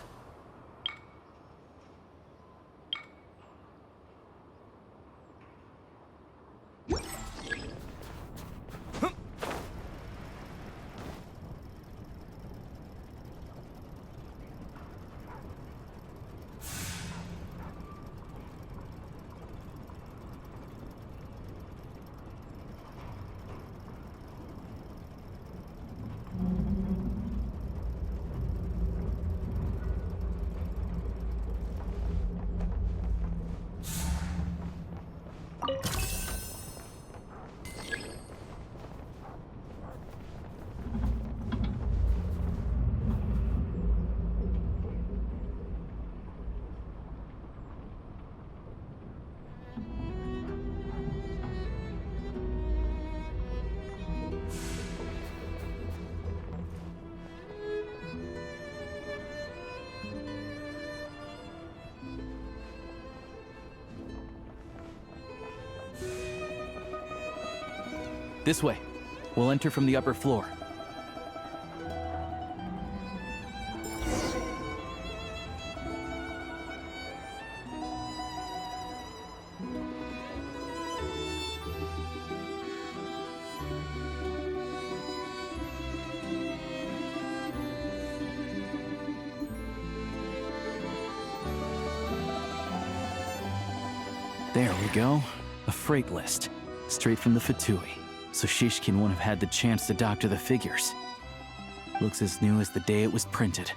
This way. We'll enter from the upper floor. There we go. A freight list. Straight from the Fatui. So Shishkin won't have had the chance to doctor the figures. Looks as new as the day it was printed.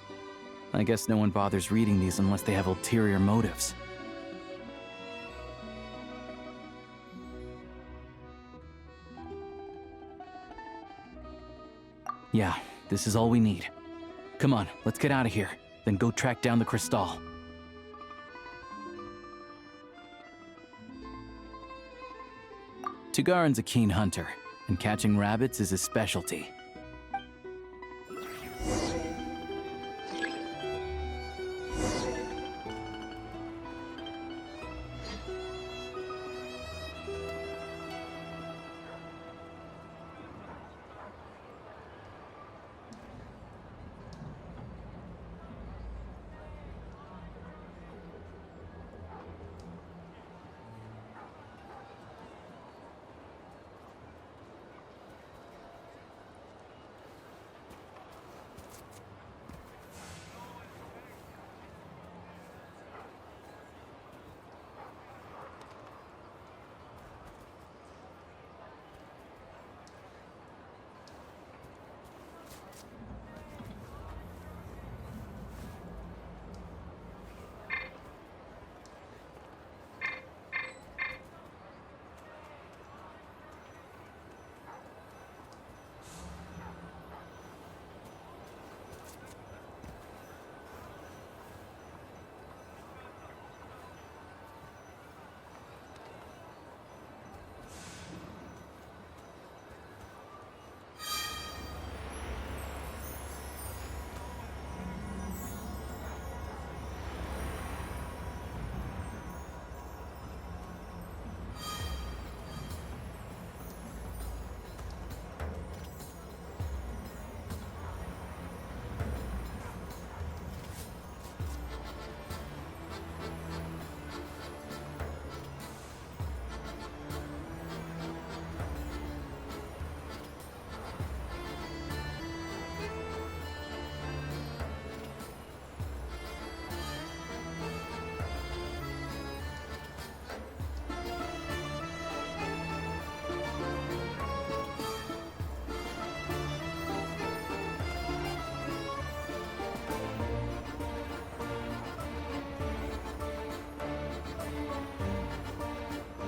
I guess no one bothers reading these unless they have ulterior motives. Yeah, this is all we need. Come on, let's get out of here. Then go track down the Crystal. Tugarin's a keen hunter, and catching rabbits is his specialty.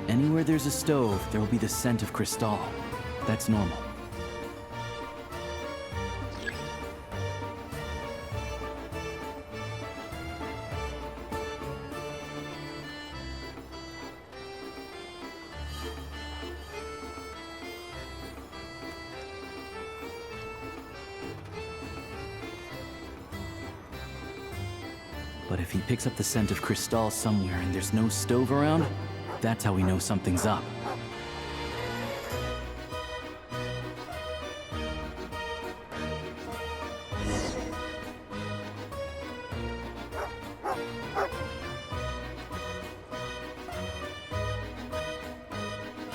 Anywhere there's a stove, there will be the scent of Crystal. That's normal. But if he picks up the scent of Crystal somewhere and there's no stove around, that's how we know something's up.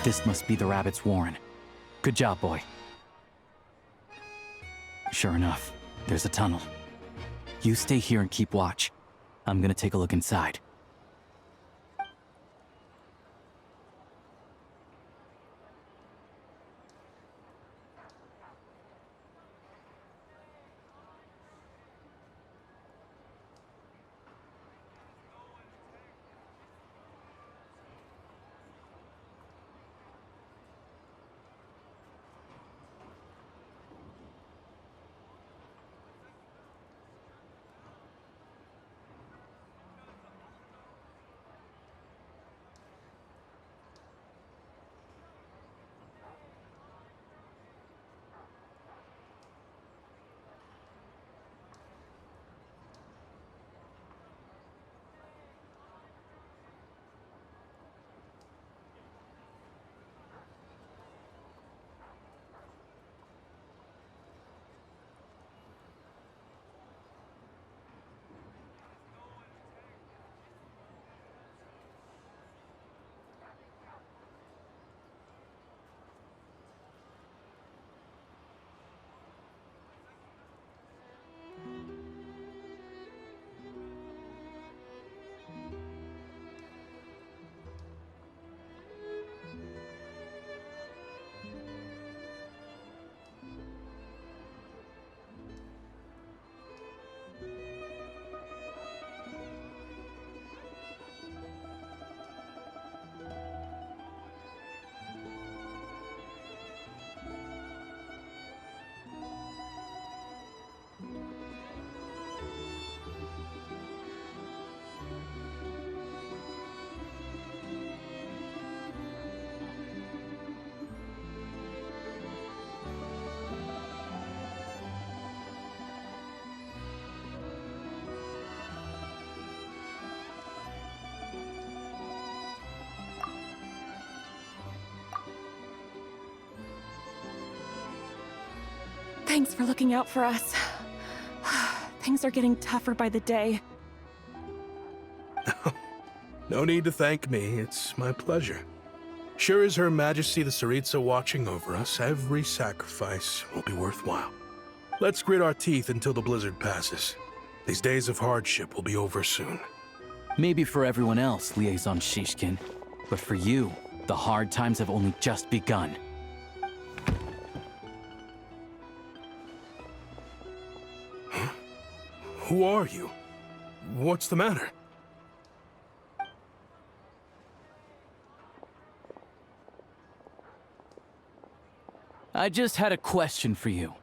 This must be the rabbit's warren. Good job, boy. Sure enough, there's a tunnel. You stay here and keep watch. I'm gonna take a look inside. Thanks for looking out for us. Things are getting tougher by the day. No need to thank me. It's my pleasure. Sure as Her Majesty the Tsaritsa watching over us, every sacrifice will be worthwhile. Let's grit our teeth until the blizzard passes. These days of hardship will be over soon. Maybe for everyone else, Liaison Shishkin, but for you, the hard times have only just begun. Who are you? What's the matter? I just had a question for you.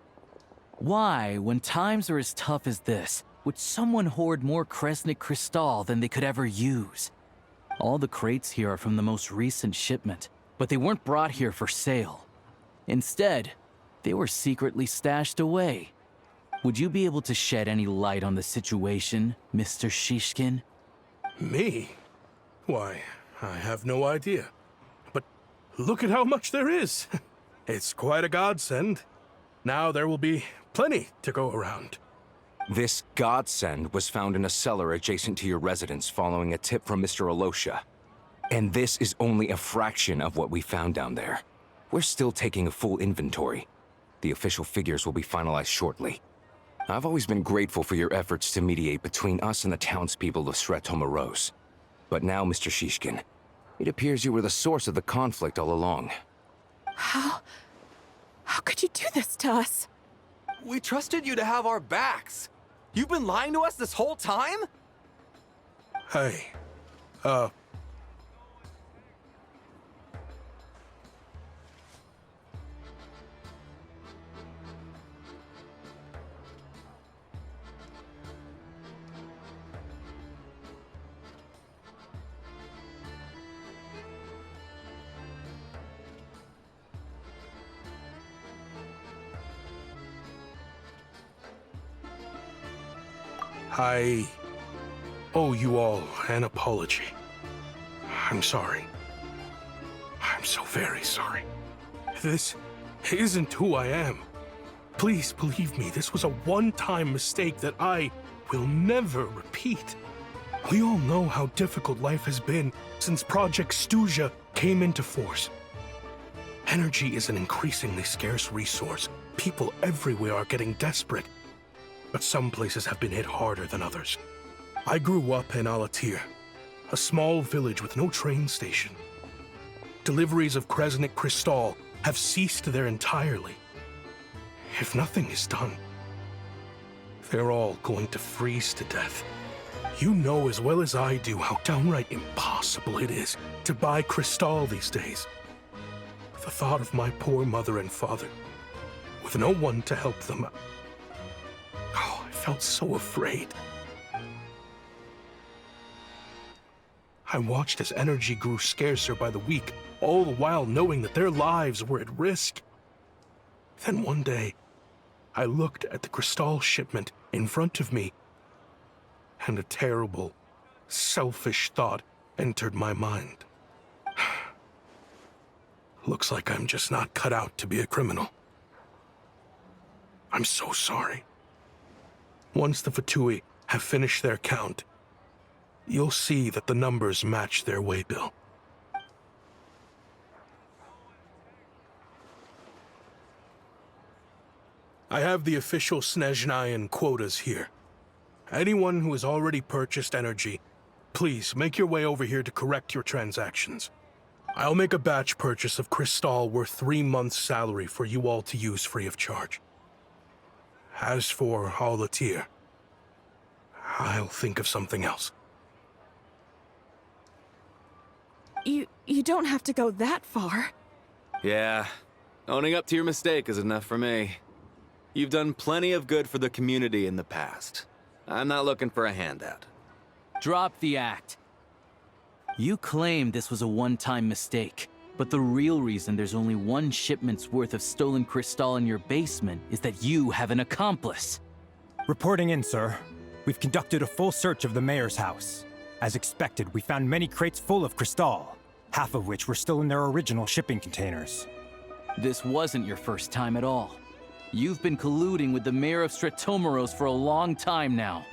Why, when times are as tough as this, would someone hoard more Kresnik Crystal than they could ever use? All the crates here are from the most recent shipment, but they weren't brought here for sale. Instead, they were secretly stashed away. Would you be able to shed any light on the situation, Mr. Shishkin? Me? Why, I have no idea. But look at how much there is. It's quite a godsend. Now there will be plenty to go around. This godsend was found in a cellar adjacent to your residence following a tip from Mr. Alosha. And this is only a fraction of what we found down there. We're still taking a full inventory. The official figures will be finalized shortly. I've always been grateful for your efforts to mediate between us and the townspeople of Sretomaros. But now, Mr. Shishkin, it appears you were the source of the conflict all along. How could you do this to us? We trusted you to have our backs. You've been lying to us this whole time? Hey, I owe you all an apology. I'm sorry. I'm so very sorry. This isn't who I am. Please believe me, this was a one-time mistake that I will never repeat. We all know how difficult life has been since Project Stuja came into force. Energy is an increasingly scarce resource. People everywhere are getting desperate. But some places have been hit harder than others. I grew up in Alatir, a small village with no train station. Deliveries of Kresnik Crystal have ceased there entirely. If nothing is done, they're all going to freeze to death. You know as well as I do how downright impossible it is to buy Crystal these days. The thought of my poor mother and father, with no one to help them, I felt so afraid. I watched as energy grew scarcer by the week, all the while knowing that their lives were at risk. Then one day, I looked at the Crystal shipment in front of me, and a terrible, selfish thought entered my mind. Looks like I'm just not cut out to be a criminal. I'm so sorry. Once the Fatui have finished their count, you'll see that the numbers match their waybill. I have the official Snezhnayan quotas here. Anyone who has already purchased energy, please make your way over here to correct your transactions. I'll make a batch purchase of Crystal worth 3 months' salary for you all to use free of charge. As for Alatir, I'll think of something else. You don't have to go that far. Yeah, owning up to your mistake is enough for me. You've done plenty of good for the community in the past. I'm not looking for a handout. Drop the act. You claim this was a one-time mistake, but the real reason there's only 1 shipment's worth of stolen Crystal in your basement is that you have an accomplice. Reporting in, sir. We've conducted a full search of the mayor's house. As expected, we found many crates full of Crystal, half of which were still in their original shipping containers. This wasn't your first time at all. You've been colluding with the mayor of Stratomeros for a long time now.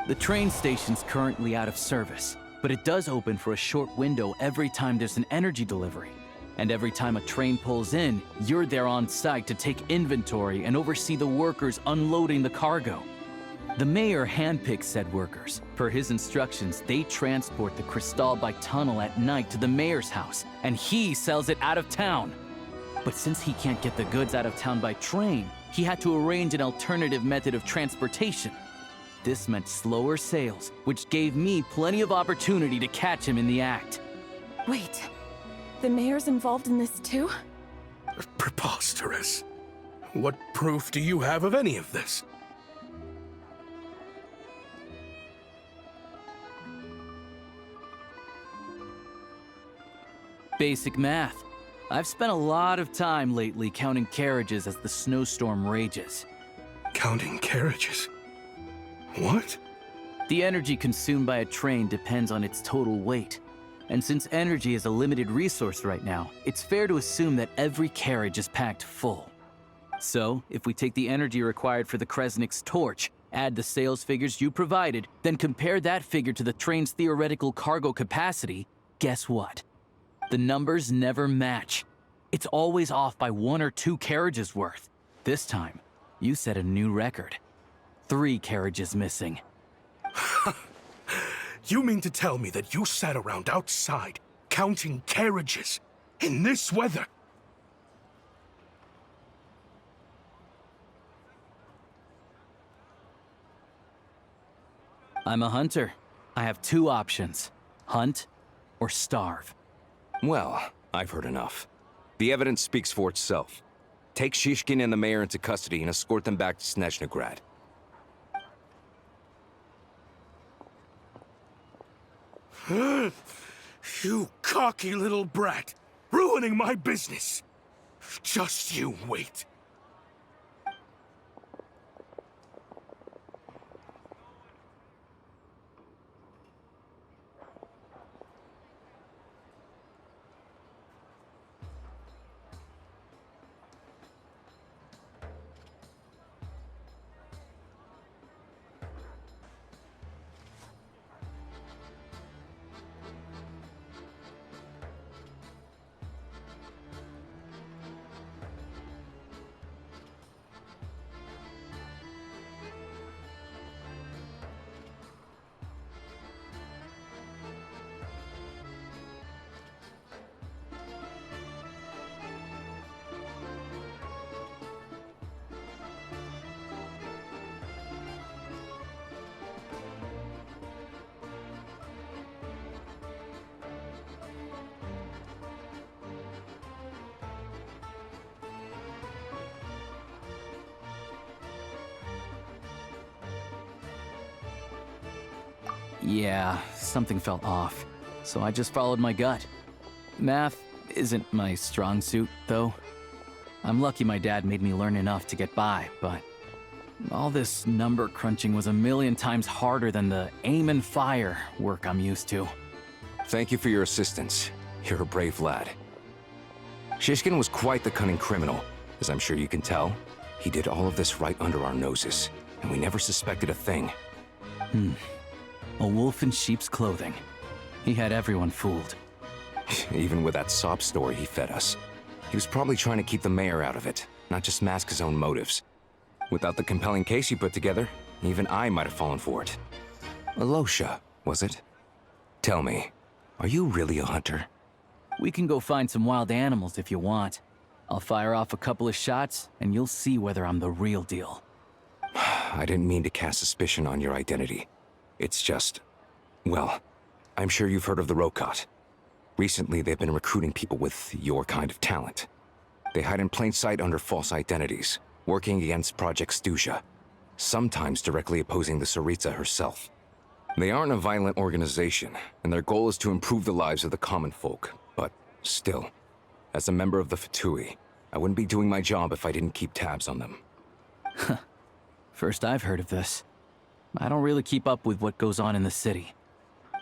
The train station's currently out of service, but it does open for a short window every time there's an energy delivery. And every time a train pulls in, you're there on site to take inventory and oversee the workers unloading the cargo. The mayor handpicks said workers. Per his instructions, they transport the Crystal by tunnel at night to the mayor's house, and he sells it out of town. But since he can't get the goods out of town by train, he had to arrange an alternative method of transportation. This meant slower sales, which gave me plenty of opportunity to catch him in the act. Wait, the mayor's involved in this too? Preposterous. What proof do you have of any of this? Basic math. I've spent a lot of time lately counting carriages as the snowstorm rages. Counting carriages? What? The energy consumed by a train depends on its total weight. And since energy is a limited resource right now, it's fair to assume that every carriage is packed full. So, if we take the energy required for the Kresnik's torch, add the sales figures you provided, then compare that figure to the train's theoretical cargo capacity, guess what? The numbers never match. It's always off by 1 or 2 carriages worth. This time, you set a new record. 3 carriages missing. You mean to tell me that you sat around outside, counting carriages, in this weather? I'm a hunter. I have 2 options. Hunt or starve. Well, I've heard enough. The evidence speaks for itself. Take Shishkin and the mayor into custody and escort them back to Snezhnegrad. You cocky little brat! Ruining my business! Just you wait. Yeah, something felt off, so I just followed my gut. Math isn't my strong suit, though. I'm lucky my dad made me learn enough to get by, but all this number crunching was a million times harder than the aim and fire work I'm used to. Thank you for your assistance. You're a brave lad. Shishkin was quite the cunning criminal, as I'm sure you can tell. He did all of this right under our noses, and we never suspected a thing. A wolf in sheep's clothing. He had everyone fooled. Even with that sob story he fed us. He was probably trying to keep the mayor out of it, not just mask his own motives. Without the compelling case he put together, even I might have fallen for it. Alosha, was it? Tell me, are you really a hunter? We can go find some wild animals if you want. I'll fire off a couple of shots, and you'll see whether I'm the real deal. I didn't mean to cast suspicion on your identity. It's just... well, I'm sure you've heard of the Rokot. Recently, they've been recruiting people with your kind of talent. They hide in plain sight under false identities, working against Project Stuja, sometimes directly opposing the Tsaritsa herself. They aren't a violent organization, and their goal is to improve the lives of the common folk, but still, as a member of the Fatui, I wouldn't be doing my job if I didn't keep tabs on them. First I've heard of this. I don't really keep up with what goes on in the city.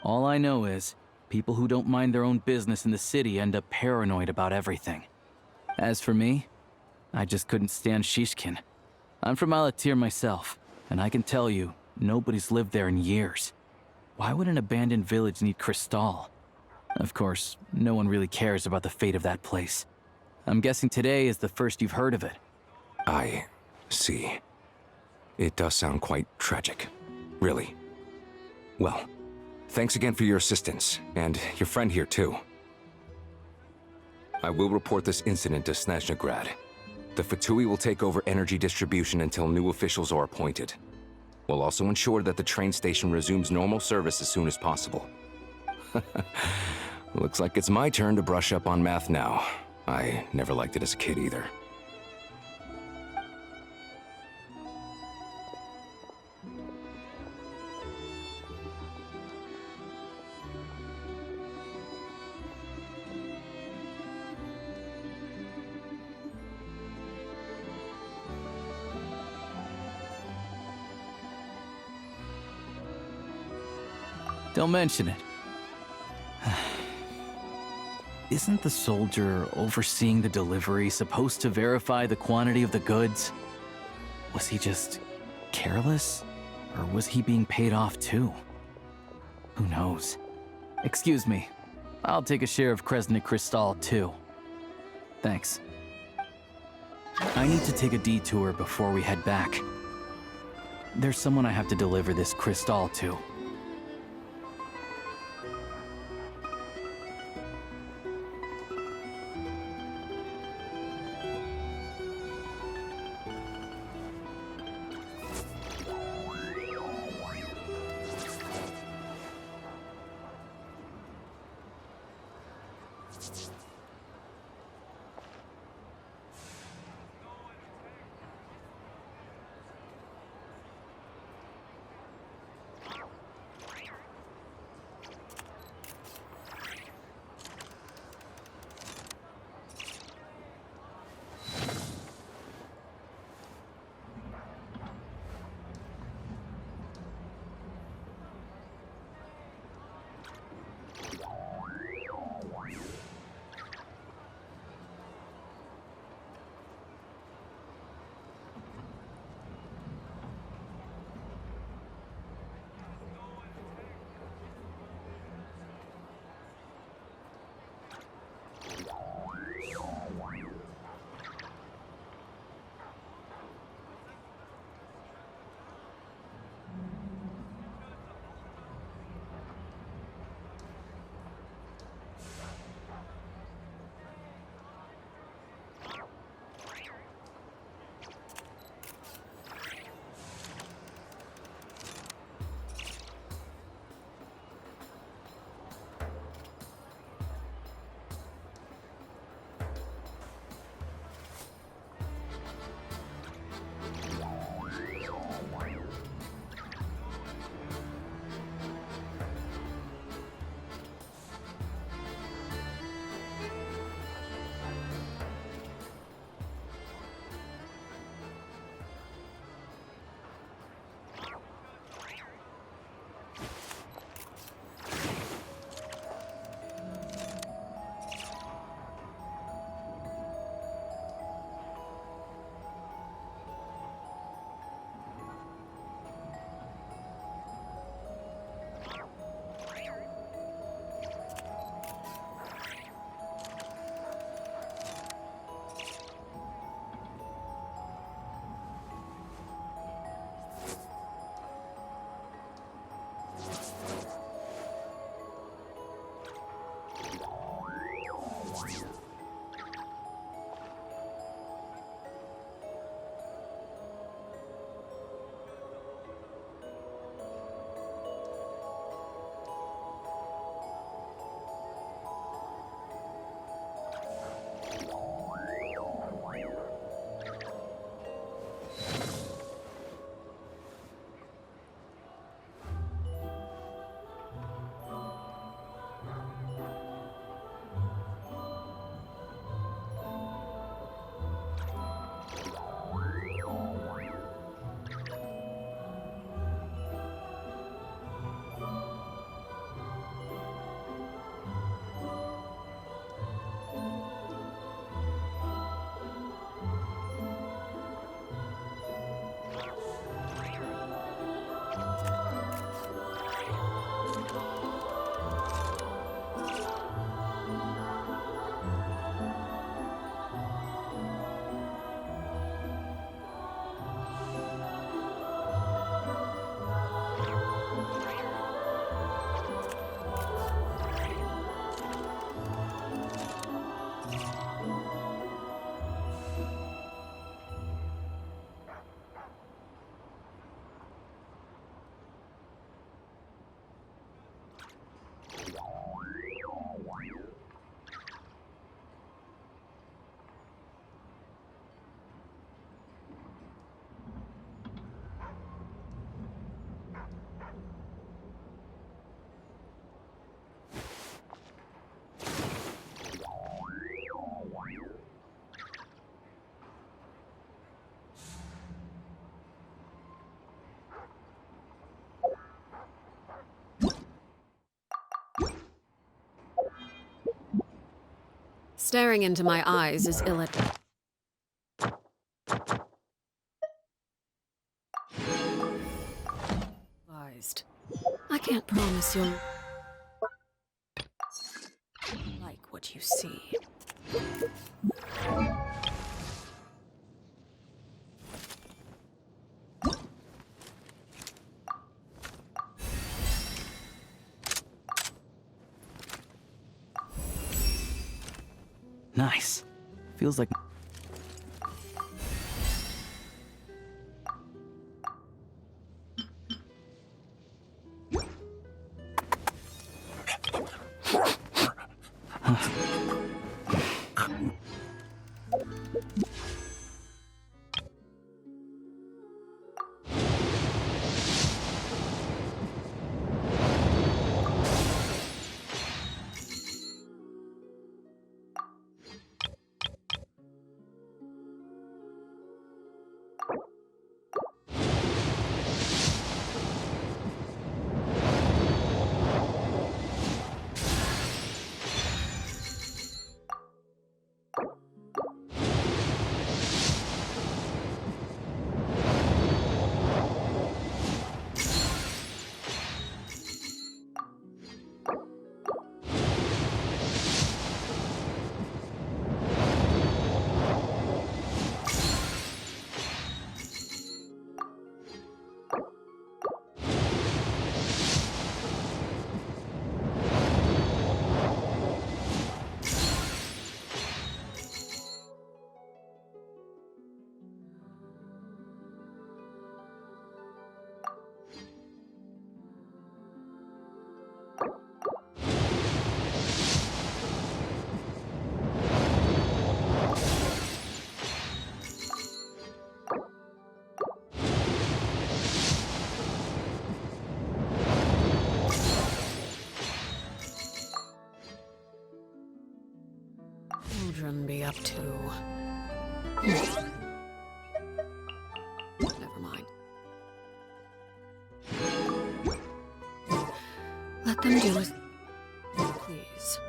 All I know is, people who don't mind their own business in the city end up paranoid about everything. As for me, I just couldn't stand Shishkin. I'm from Alatir myself, and I can tell you, nobody's lived there in years. Why would an abandoned village need Crystal? Of course, no one really cares about the fate of that place. I'm guessing today is the first you've heard of it. I see. It does sound quite tragic. Really. Well, thanks again for your assistance, and your friend here too. I will report this incident to Snezhnegrad. The Fatui will take over energy distribution until new officials are appointed. We'll also ensure that the train station resumes normal service as soon as possible. Looks like it's my turn to brush up on math now. I never liked it as a kid either. Don't mention it. Isn't the soldier overseeing the delivery supposed to verify the quantity of the goods? Was he just careless? Or was he being paid off too? Who knows? Excuse me. I'll take a share of Kresnik Crystal too. Thanks. I need to take a detour before we head back. There's someone I have to deliver this crystal to. Staring into my eyes is ill-advised. I can't promise you'll like what you see. Nice. Feels like... Children be up to? Never mind. Let them do as... please.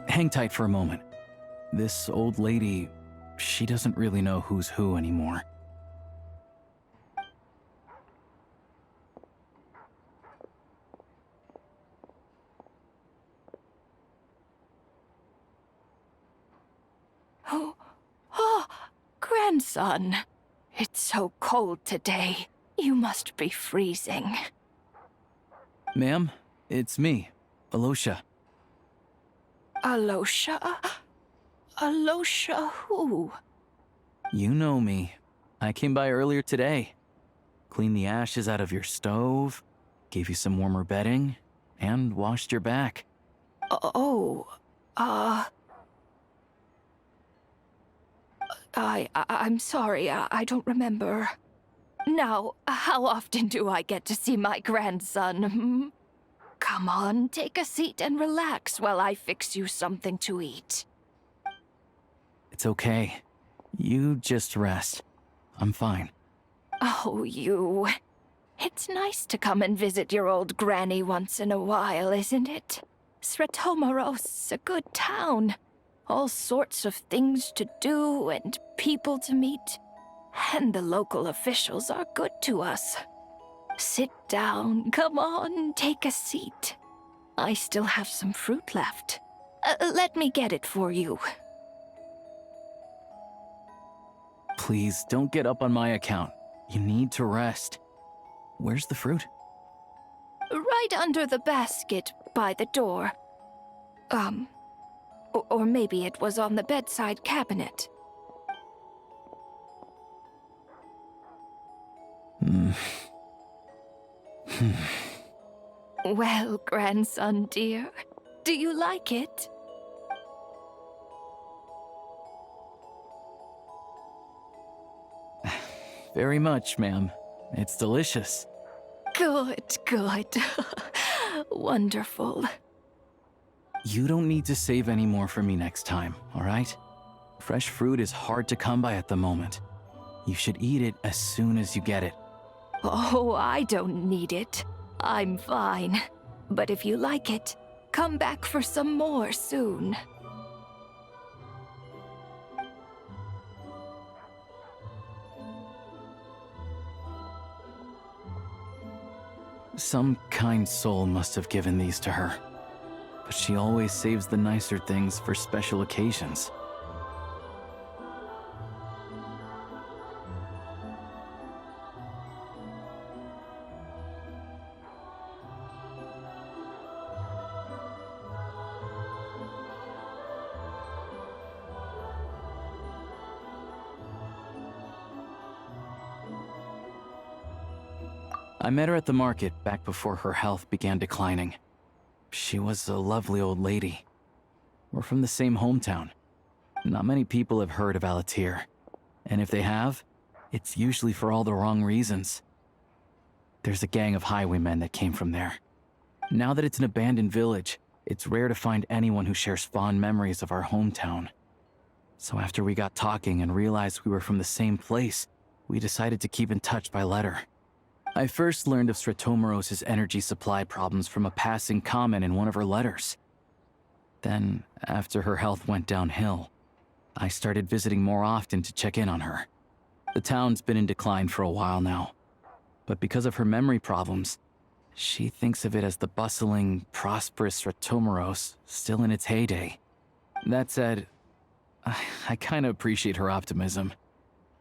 Hang tight for a moment. This old lady, she doesn't really know who's who anymore. Oh, grandson. It's so cold today. You must be freezing. Ma'am, it's me, Alosha. Alosha? Alosha who? You know me. I came by earlier today. Cleaned the ashes out of your stove, gave you some warmer bedding, and washed your back. I'm sorry, I don't remember. Now, how often do I get to see my grandson, hmm? Come on, take a seat and relax while I fix you something to eat. It's okay. You just rest. I'm fine. Oh, you. It's nice to come and visit your old granny once in a while, isn't it? Sretomaros, a good town. All sorts of things to do and people to meet. And the local officials are good to us. Sit down, come on, take a seat. I still have some fruit left. Let me get it for you. Please, don't get up on my account. You need to rest. Where's the fruit? Right under the basket by the door. Or maybe it was on the bedside cabinet. Well, grandson dear, do you like it? Very much, ma'am. It's delicious. Good, good. Wonderful. You don't need to save any more for me next time, all right? Fresh fruit is hard to come by at the moment. You should eat it as soon as you get it. Oh, I don't need it. I'm fine. But if you like it, come back for some more soon. Some kind soul must have given these to her. But she always saves the nicer things for special occasions. I met her at the market back before her health began declining. She was a lovely old lady. We're from the same hometown. Not many people have heard of Alatir. And if they have, it's usually for all the wrong reasons. There's a gang of highwaymen that came from there. Now that it's an abandoned village, it's rare to find anyone who shares fond memories of our hometown. So after we got talking and realized we were from the same place, we decided to keep in touch by letter. I first learned of Stratomoros's energy supply problems from a passing comment in one of her letters. Then, after her health went downhill, I started visiting more often to check in on her. The town's been in decline for a while now, but because of her memory problems, she thinks of it as the bustling, prosperous Stratomoros still in its heyday. That said, I kinda appreciate her optimism.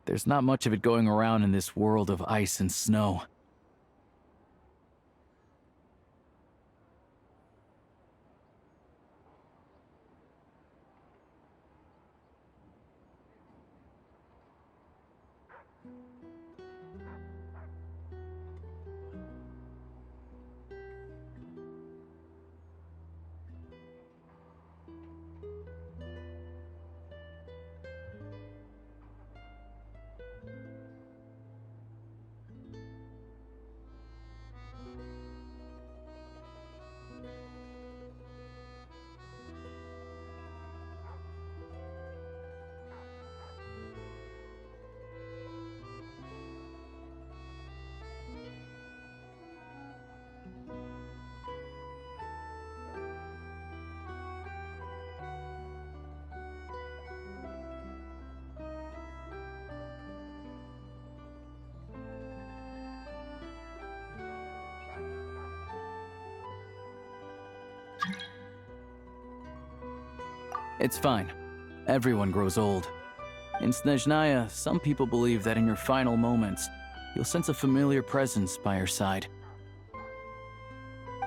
There's not much of it going around in this world of ice and snow. It's fine. Everyone grows old. In Snezhnaya, some people believe that in your final moments, you'll sense a familiar presence by your side.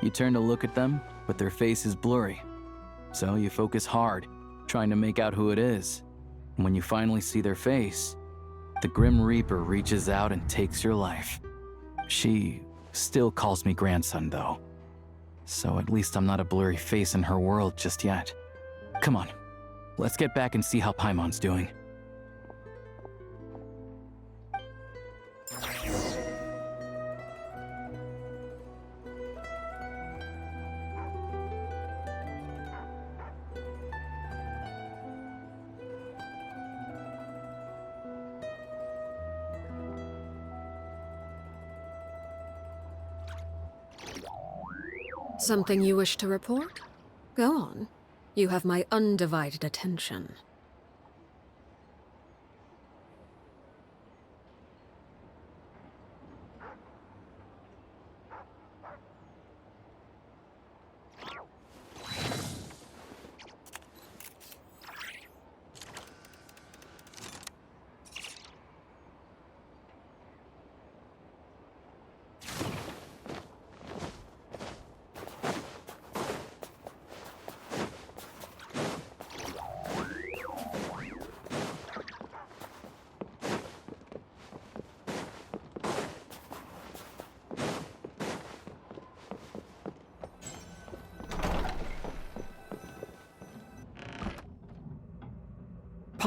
You turn to look at them, but their face is blurry. So you focus hard, trying to make out who it is. And when you finally see their face, the Grim Reaper reaches out and takes your life. She still calls me grandson, though. So at least I'm not a blurry face in her world just yet. Come on, let's get back and see how Paimon's doing. Something you wish to report? Go on. You have my undivided attention.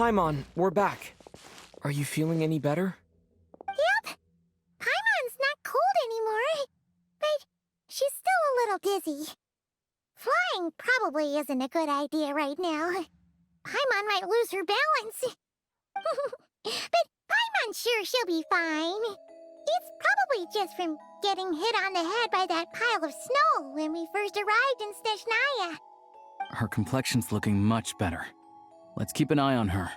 Paimon, we're back. Are you feeling any better? Yep. Paimon's not cold anymore. But she's still a little dizzy. Flying probably isn't a good idea right now. Paimon might lose her balance. But Paimon's sure she'll be fine. It's probably just from getting hit on the head by that pile of snow when we first arrived in Snezhnaya. Her complexion's looking much better. Let's keep an eye on her.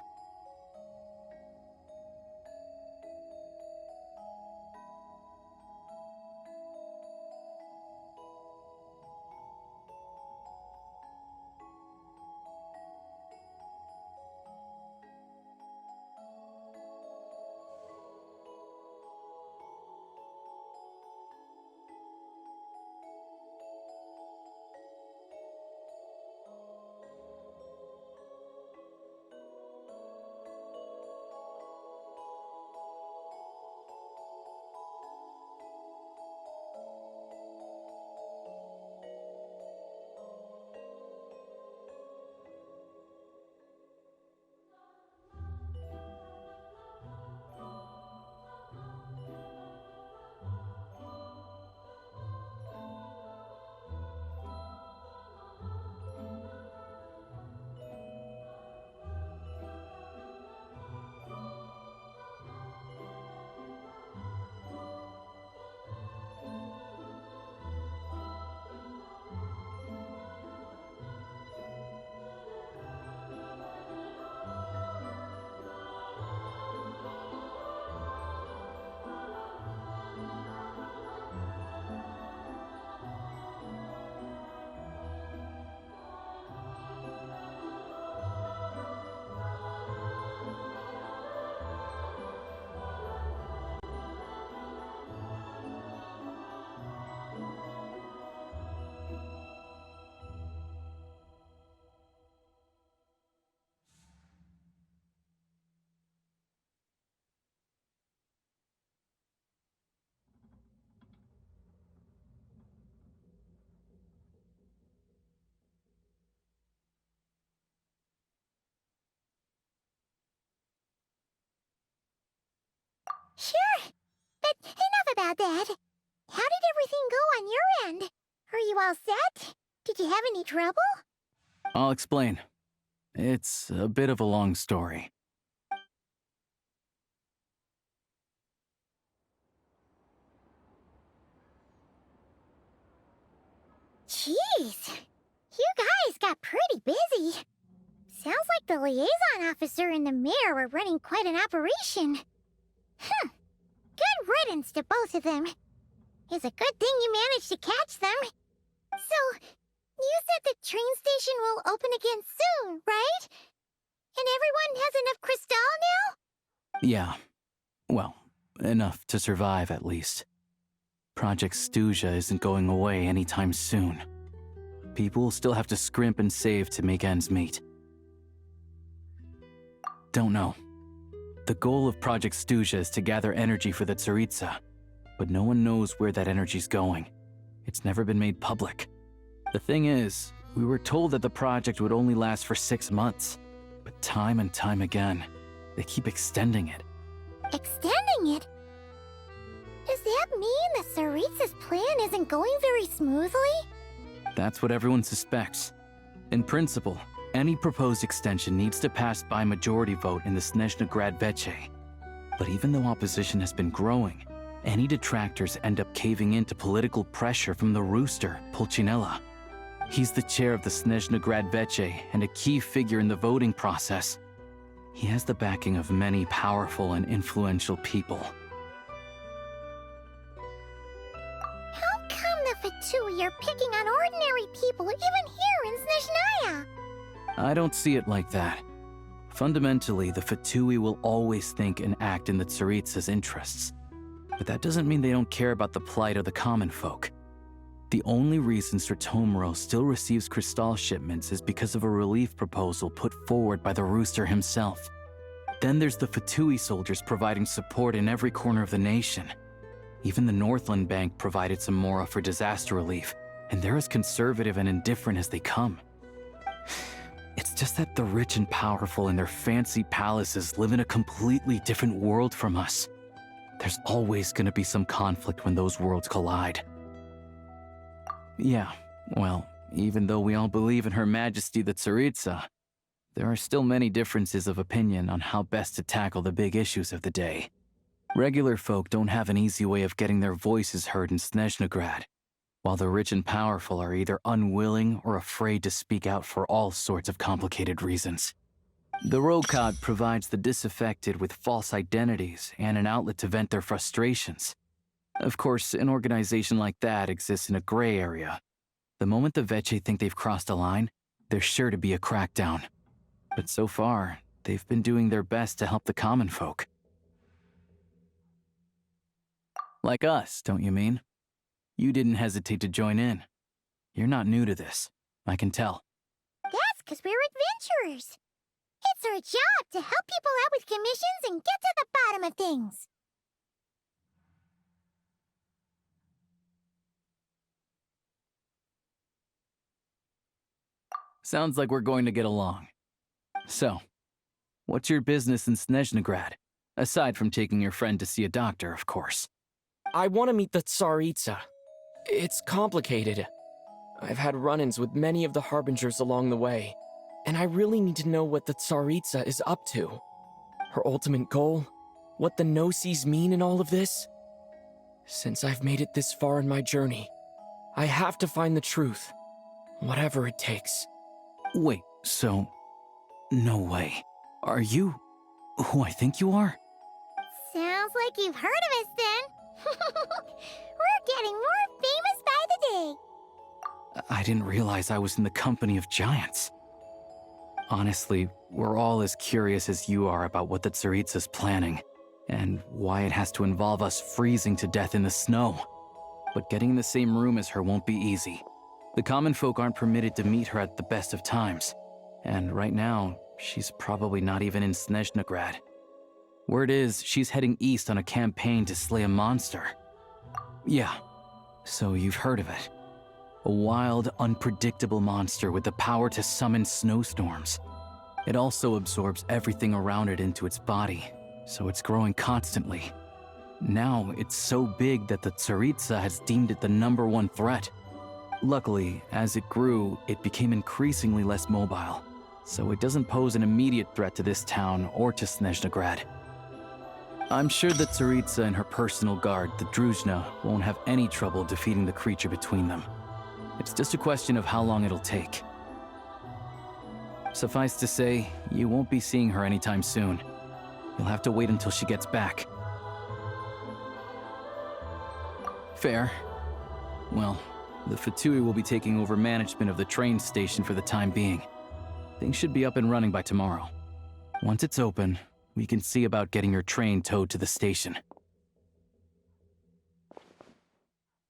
Sure. But enough about that. How did everything go on your end? Are you all set? Did you have any trouble? I'll explain. It's a bit of a long story. Jeez. You guys got pretty busy. Sounds like the liaison officer and the mayor were running quite an operation. Good riddance to both of them. It's a good thing you managed to catch them. So, you said the train station will open again soon, right? And everyone has enough crystal now? Yeah. Well, enough to survive at least. Project Stuja isn't going away anytime soon. People will still have to scrimp and save to make ends meet. Don't know. The goal of Project Stuja is to gather energy for the Tsaritsa, but no one knows where that energy's going. It's never been made public. The thing is, we were told that the project would only last for 6 months, but time and time again, they keep extending it. Extending it? Does that mean the Tsaritsa's plan isn't going very smoothly? That's what everyone suspects. In principle, any proposed extension needs to pass by majority vote in the Snezhna Grad Veche. But even though opposition has been growing, any detractors end up caving in to political pressure from the rooster, Pulcinella. He's the chair of the Snezhna Grad Veche and a key figure in the voting process. He has the backing of many powerful and influential people. How come the Fatui are picking on ordinary people even here in Snezhnaya? I don't see it like that. Fundamentally, the Fatui will always think and act in the Tsaritsa's interests. But that doesn't mean they don't care about the plight of the common folk. The only reason Stratomiro still receives crystal shipments is because of a relief proposal put forward by the Rooster himself. Then there's the Fatui soldiers providing support in every corner of the nation. Even the Northland Bank provided some mora for disaster relief, and they're as conservative and indifferent as they come. It's just that the rich and powerful in their fancy palaces live in a completely different world from us. There's always gonna be some conflict when those worlds collide. Yeah, well, even though we all believe in Her Majesty the Tsaritsa, there are still many differences of opinion on how best to tackle the big issues of the day. Regular folk don't have an easy way of getting their voices heard in Snezhnograd, while the rich and powerful are either unwilling or afraid to speak out for all sorts of complicated reasons. The Rokad provides the disaffected with false identities and an outlet to vent their frustrations. Of course, an organization like that exists in a gray area. The moment the Veche think they've crossed a line, there's sure to be a crackdown. But so far, they've been doing their best to help the common folk. Like us, don't you mean? You didn't hesitate to join in. You're not new to this, I can tell. That's 'cause we're adventurers. It's our job to help people out with commissions and get to the bottom of things. Sounds like we're going to get along. So, what's your business in Snezhnograd? Aside from taking your friend to see a doctor, of course. I want to meet the Tsaritsa. It's complicated. I've had run-ins with many of the Harbingers along the way, and I really need to know what the Tsaritsa is up to. Her ultimate goal, what the Gnosis mean in all of this. Since I've made it this far in my journey, I have to find the truth, whatever it takes. Wait, so... No way. Are you who I think you are? Sounds like you've heard of us then. We're getting more famous by the day. I didn't realize I was in the company of giants. Honestly, we're all as curious as you are about what the Tsaritsa's planning, and why it has to involve us freezing to death in the snow. But getting in the same room as her won't be easy. The common folk aren't permitted to meet her at the best of times, and right now, she's probably not even in Snezhnograd. Word is, she's heading east on a campaign to slay a monster. Yeah, so you've heard of it. A wild, unpredictable monster with the power to summon snowstorms. It also absorbs everything around it into its body, so it's growing constantly. Now, it's so big that the Tsaritsa has deemed it the #1 threat. Luckily, as it grew, it became increasingly less mobile, so it doesn't pose an immediate threat to this town or to Snezhnograd. I'm sure the Tsaritsa and her personal guard, the Druzhna, won't have any trouble defeating the creature between them. It's just a question of how long it'll take. Suffice to say, you won't be seeing her anytime soon. You'll have to wait until she gets back. Fair. Well, the Fatui will be taking over management of the train station for the time being. Things should be up and running by tomorrow. Once it's open, we can see about getting your train towed to the station.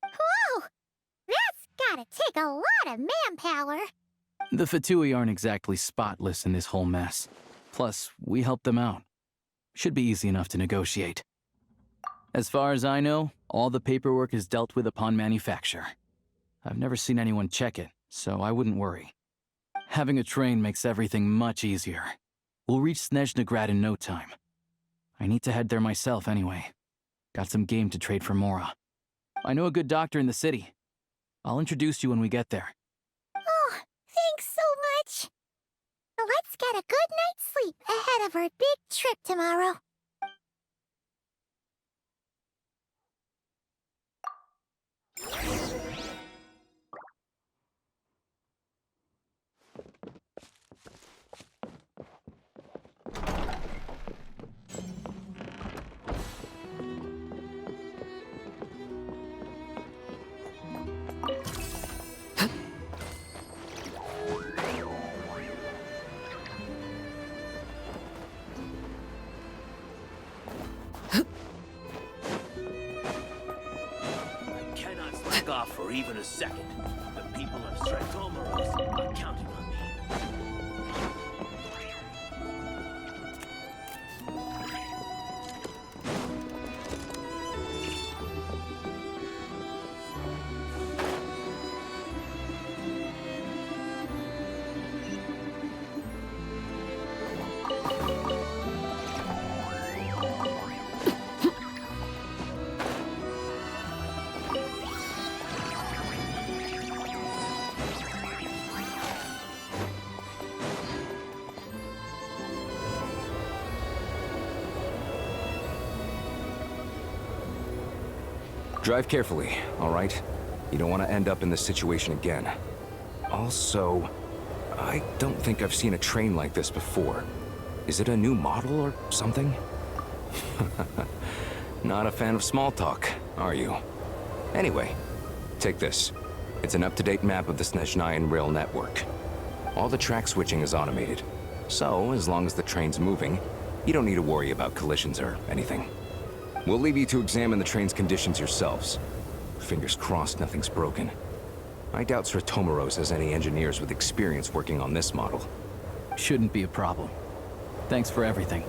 Whoa! That's gotta take a lot of manpower. The Fatui aren't exactly spotless in this whole mess. Plus, we helped them out. Should be easy enough to negotiate. As far as I know, all the paperwork is dealt with upon manufacture. I've never seen anyone check it, so I wouldn't worry. Having a train makes everything much easier. We'll reach Snezhnograd in no time. I need to head there myself anyway. Got some game to trade for Mora. I know a good doctor in the city. I'll introduce you when we get there. Oh, thanks so much. Let's get a good night's sleep ahead of our big trip tomorrow. Off for even a second. The people of Stratomaros are counting on me. Drive carefully, all right? You don't want to end up in this situation again. Also, I don't think I've seen a train like this before. Is it a new model or something? Not a fan of small talk, are you? Anyway, take this. It's an up-to-date map of the Snezhnayan rail network. All the track switching is automated, so as long as the train's moving, you don't need to worry about collisions or anything. We'll leave you to examine the train's conditions yourselves. Fingers crossed nothing's broken. I doubt Sratomaros has any engineers with experience working on this model. Shouldn't be a problem. Thanks for everything.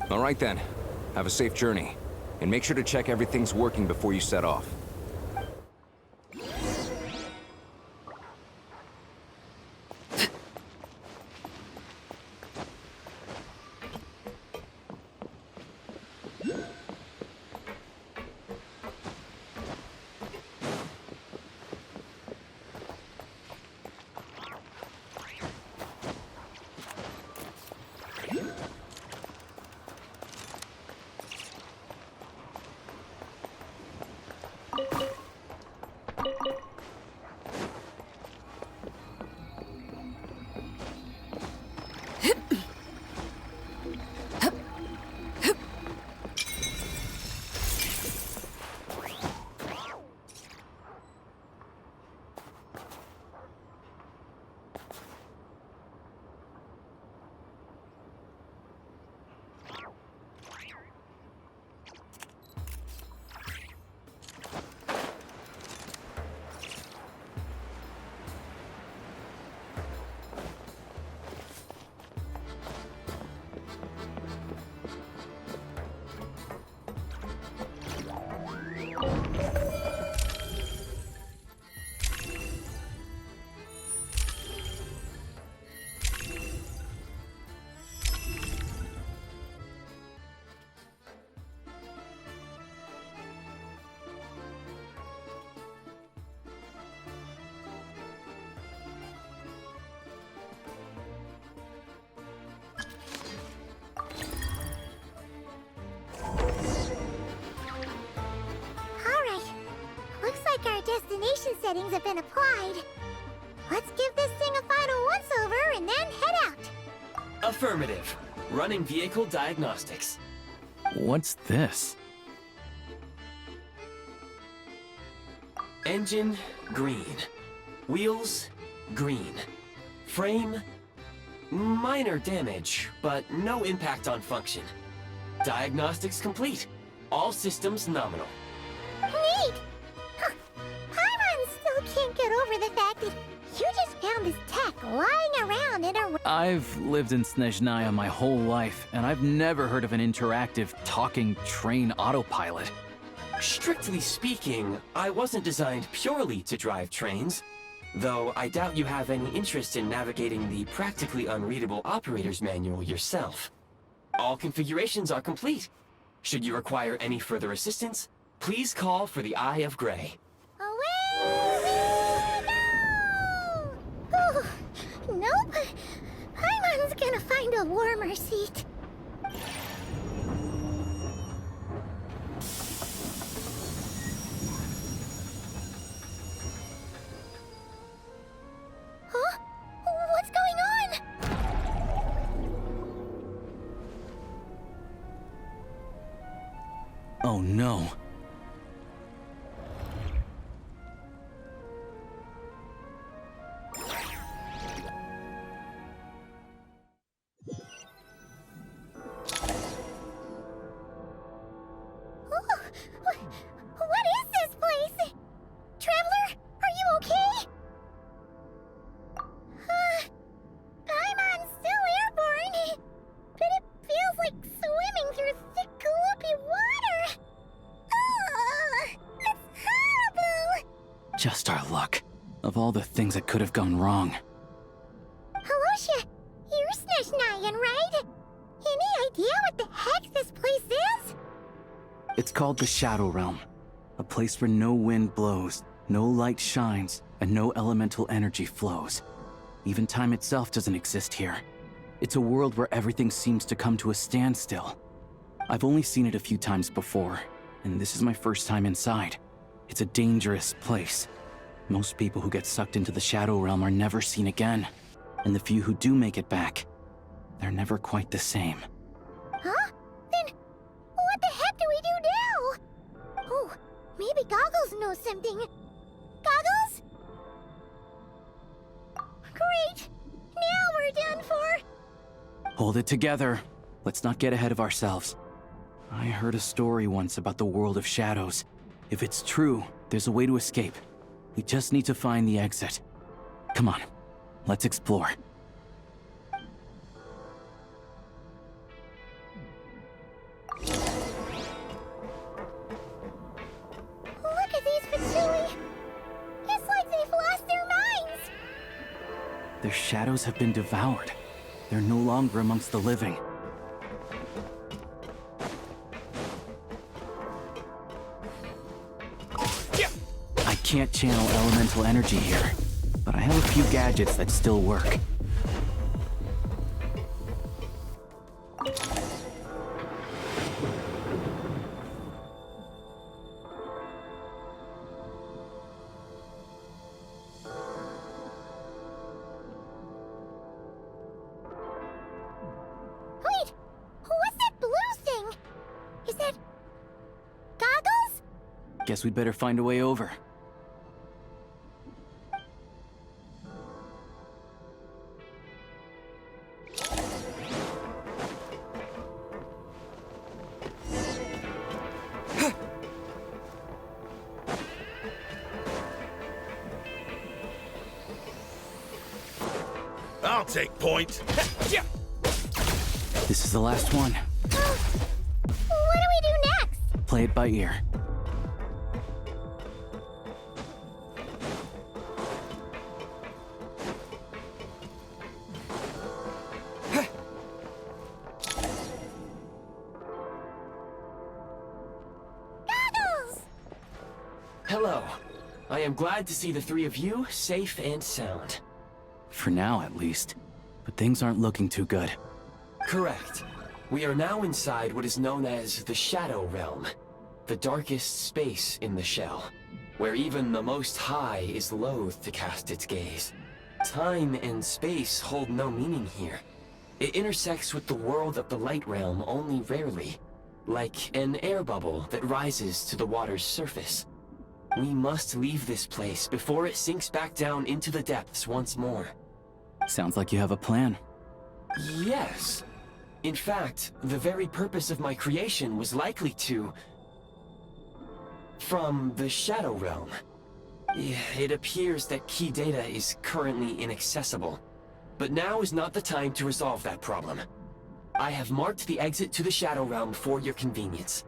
All right then. Have a safe journey. And make sure to check everything's working before you set off. Destination settings have been applied. Let's give this thing a final once-over and then head out. Affirmative. Running vehicle diagnostics. What's this? Engine, green. Wheels, green. Frame, minor damage, but no impact on function. Diagnostics complete. All systems nominal. Neat! Huh. Paimon still can't get over the fact that you just found this tech lying around in a... I've lived in Snezhnaya my whole life, and I've never heard of an interactive, talking train autopilot. Strictly speaking, I wasn't designed purely to drive trains, though I doubt you have any interest in navigating the practically unreadable operator's manual yourself. All configurations are complete. Should you require any further assistance, please call for the Eye of Grey. Away we go! Oh, nope. Paimon's gonna find a warmer seat. Huh? What's going on? Oh no. What is this place? Traveler, are you okay? Paimon's still airborne, but it feels like swimming through thick, gloopy water. It's horrible! Just our luck. Of all the things that could have gone wrong. Halosha, you're Snezhnayan, right? Any idea what the heck this place is? It's called the Shadow Realm. A place where no wind blows, no light shines, and no elemental energy flows. Even time itself doesn't exist here. It's a world where everything seems to come to a standstill. I've only seen it a few times before, and this is my first time inside. It's a dangerous place. Most people who get sucked into the Shadow Realm are never seen again. And the few who do make it back, they're never quite the same. Huh? Then what the heck do we do now? Oh, maybe Goggles knows something. Goggles? Great! Now we're done for! Hold it together. Let's not get ahead of ourselves. I heard a story once about the world of shadows. If it's true, there's a way to escape. We just need to find the exit. Come on, let's explore. Look at these Patchouli! It's like they've lost their minds! Their shadows have been devoured. They're no longer amongst the living. I can't channel elemental energy here, but I have a few gadgets that still work. Wait! What's that blue thing? Is that... Goggles? Guess we'd better find a way over. I'll take point. This is the last one. What do we do next? Play it by ear. Goggles! Hello. I am glad to see the three of you safe and sound. For now, at least. But things aren't looking too good. Correct. We are now inside what is known as the Shadow Realm, the darkest space in the shell, where even the Most High is loath to cast its gaze. Time and space hold no meaning here. It intersects with the world of the Light Realm only rarely, like an air bubble that rises to the water's surface. We must leave this place before it sinks back down into the depths once more. Sounds like you have a plan. Yes. In fact, the very purpose of my creation was likely to... from the Shadow Realm. It appears that key data is currently inaccessible, but now is not the time to resolve that problem. I have marked the exit to the Shadow Realm for your convenience.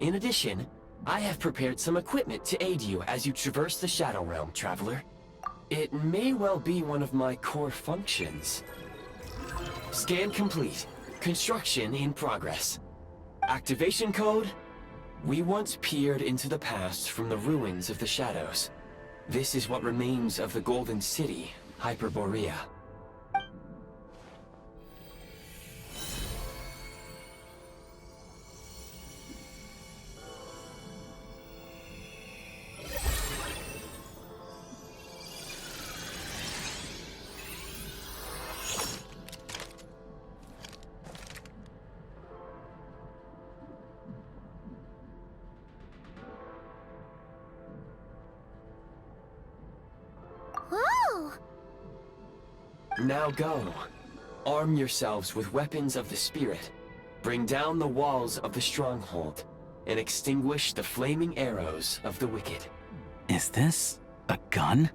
In addition, I have prepared some equipment to aid you as you traverse the Shadow Realm, Traveler. It may well be one of my core functions. Scan complete. Construction in progress. Activation code? We once peered into the past from the ruins of the shadows. This is what remains of the Golden City, Hyperborea. Whoa! Now go. Arm yourselves with weapons of the spirit. Bring down the walls of the stronghold, and extinguish the flaming arrows of the wicked. Is this a gun?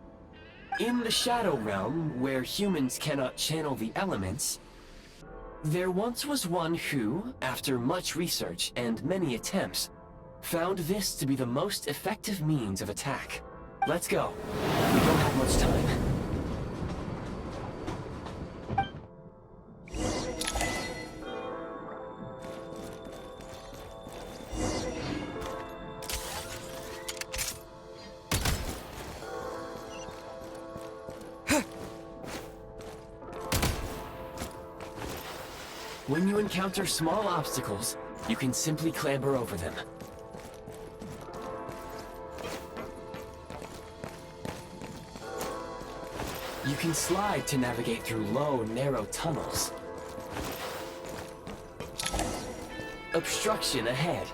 In the Shadow Realm, where humans cannot channel the elements, there once was one who, after much research and many attempts, found this to be the most effective means of attack. Let's go. We don't have much time. When you encounter small obstacles, you can simply clamber over them. You can slide to navigate through low, narrow tunnels. Obstruction ahead.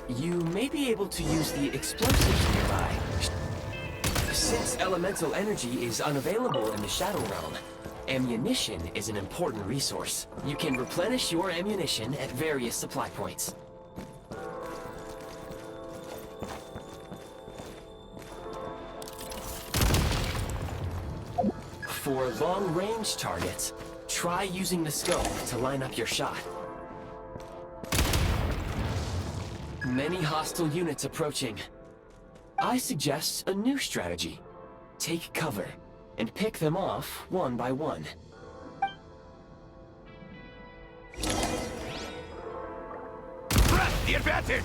You may be able to use the explosives nearby. Since elemental energy is unavailable in the Shadow Realm, ammunition is an important resource. You can replenish your ammunition at various supply points. For long-range targets, try using the scope to line up your shot. Many hostile units approaching. I suggest a new strategy. Take cover, and pick them off one by one. Press the advantage!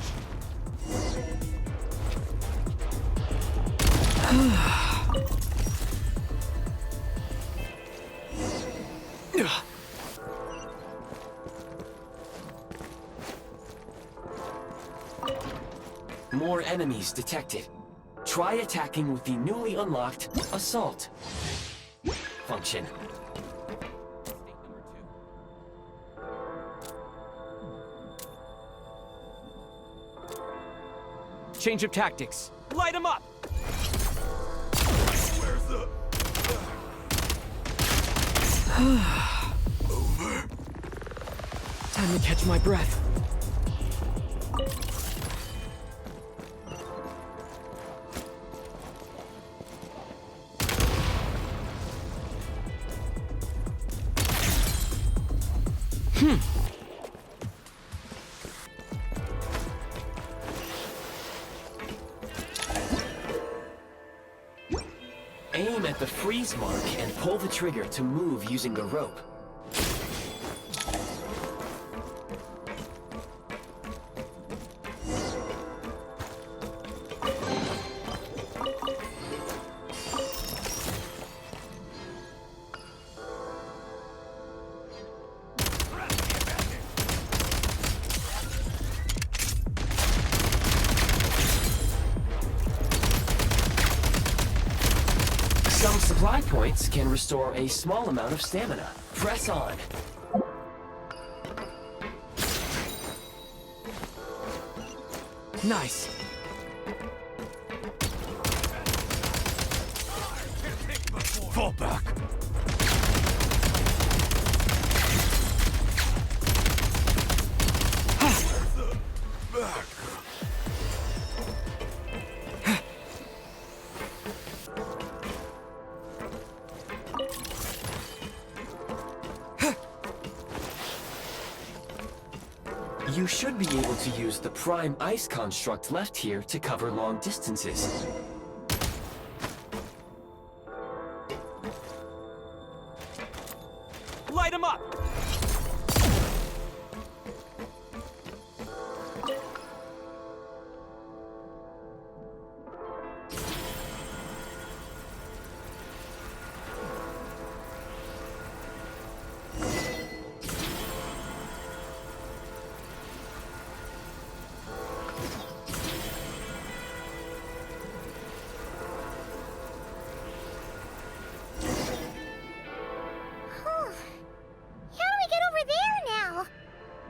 More enemies detected. Try attacking with the newly unlocked Assault function. Change of tactics. Light them up! Where's the... Over. Time to catch my breath. Aim at the freeze mark and pull the trigger to move using the rope. Some supply points can restore a small amount of stamina. Press on. Nice. Fall back. Back. You should be able to use the prime ice construct left here to cover long distances. Light them up!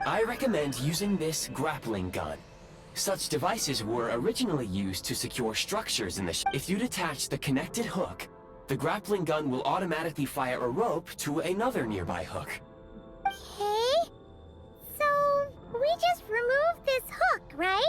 I recommend using this grappling gun. Such devices were originally used to secure structures in the ship. If you detach the connected hook, the grappling gun will automatically fire a rope to another nearby hook. Okay. So, we just remove this hook, right?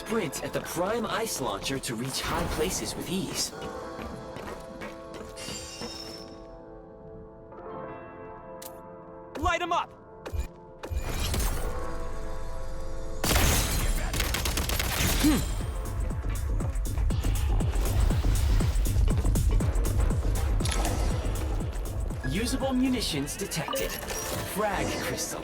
sprint at the prime ice launcher to reach high places with ease. Light him up! Usable munitions detected. Frag crystal.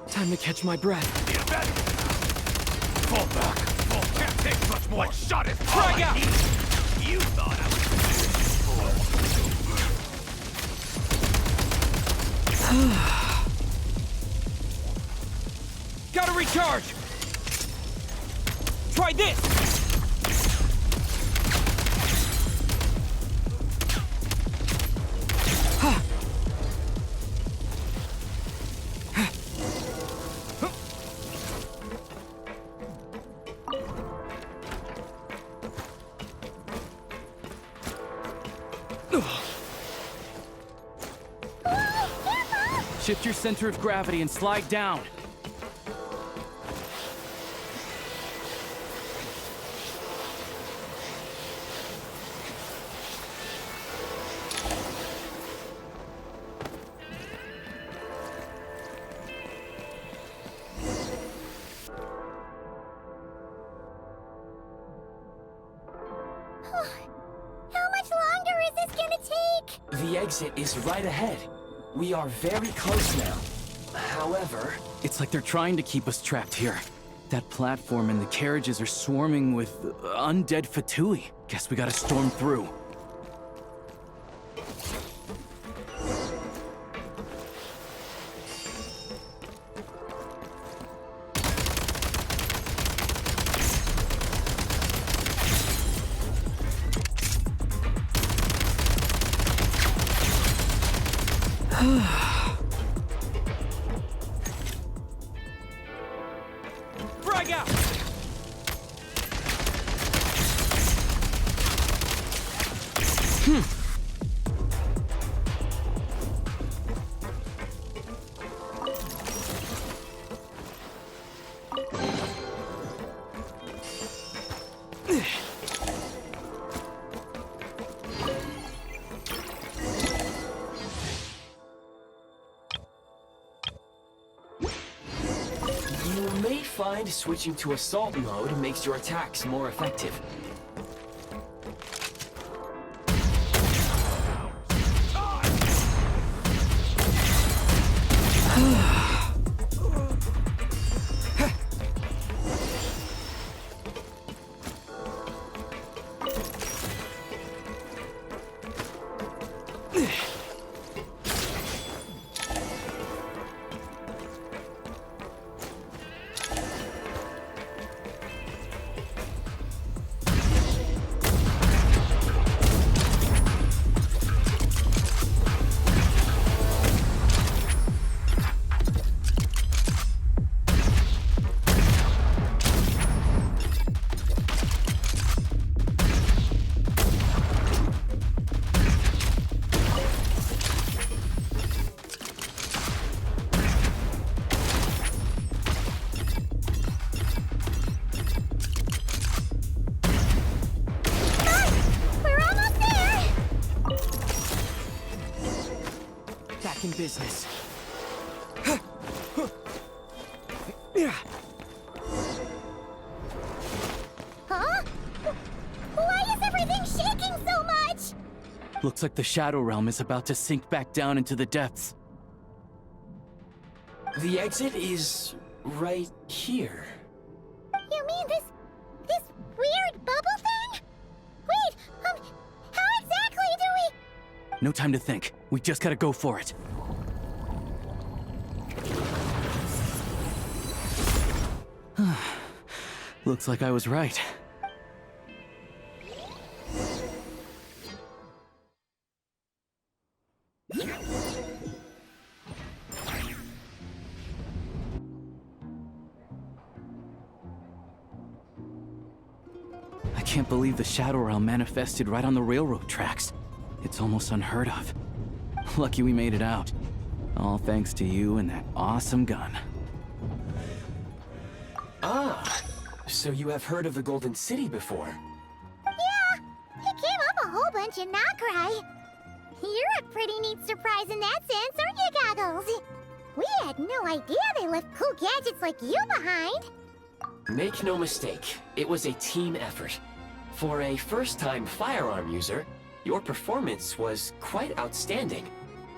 Time to catch my breath. Fall back. Can't take much more. Shot it. Frag out! You thought I was... Gotta recharge! Try this! Shift your center of gravity and slide down. How much longer is this gonna take? The exit is right ahead. We are very close now. However... It's like they're trying to keep us trapped here. That platform and the carriages are swarming with undead Fatui. Guess we gotta storm through. Frag out! You may find switching to assault mode makes your attacks more effective. Back in business. Huh? Why is everything shaking so much? Looks like the Shadow Realm is about to sink back down into the depths. The exit is right here. You mean this weird bubble thing? Wait, how exactly do we... No time to think. We just gotta go for it. Looks like I was right. I can't believe the Shadow Realm manifested right on the railroad tracks. It's almost unheard of. Lucky we made it out. All thanks to you and that awesome gun. Ah, so you have heard of the Golden City before? Yeah, it came up a whole bunch in Nokrai. You're a pretty neat surprise in that sense, aren't you, Goggles? We had no idea they left cool gadgets like you behind. Make no mistake, it was a team effort. For a first-time firearm user, your performance was quite outstanding,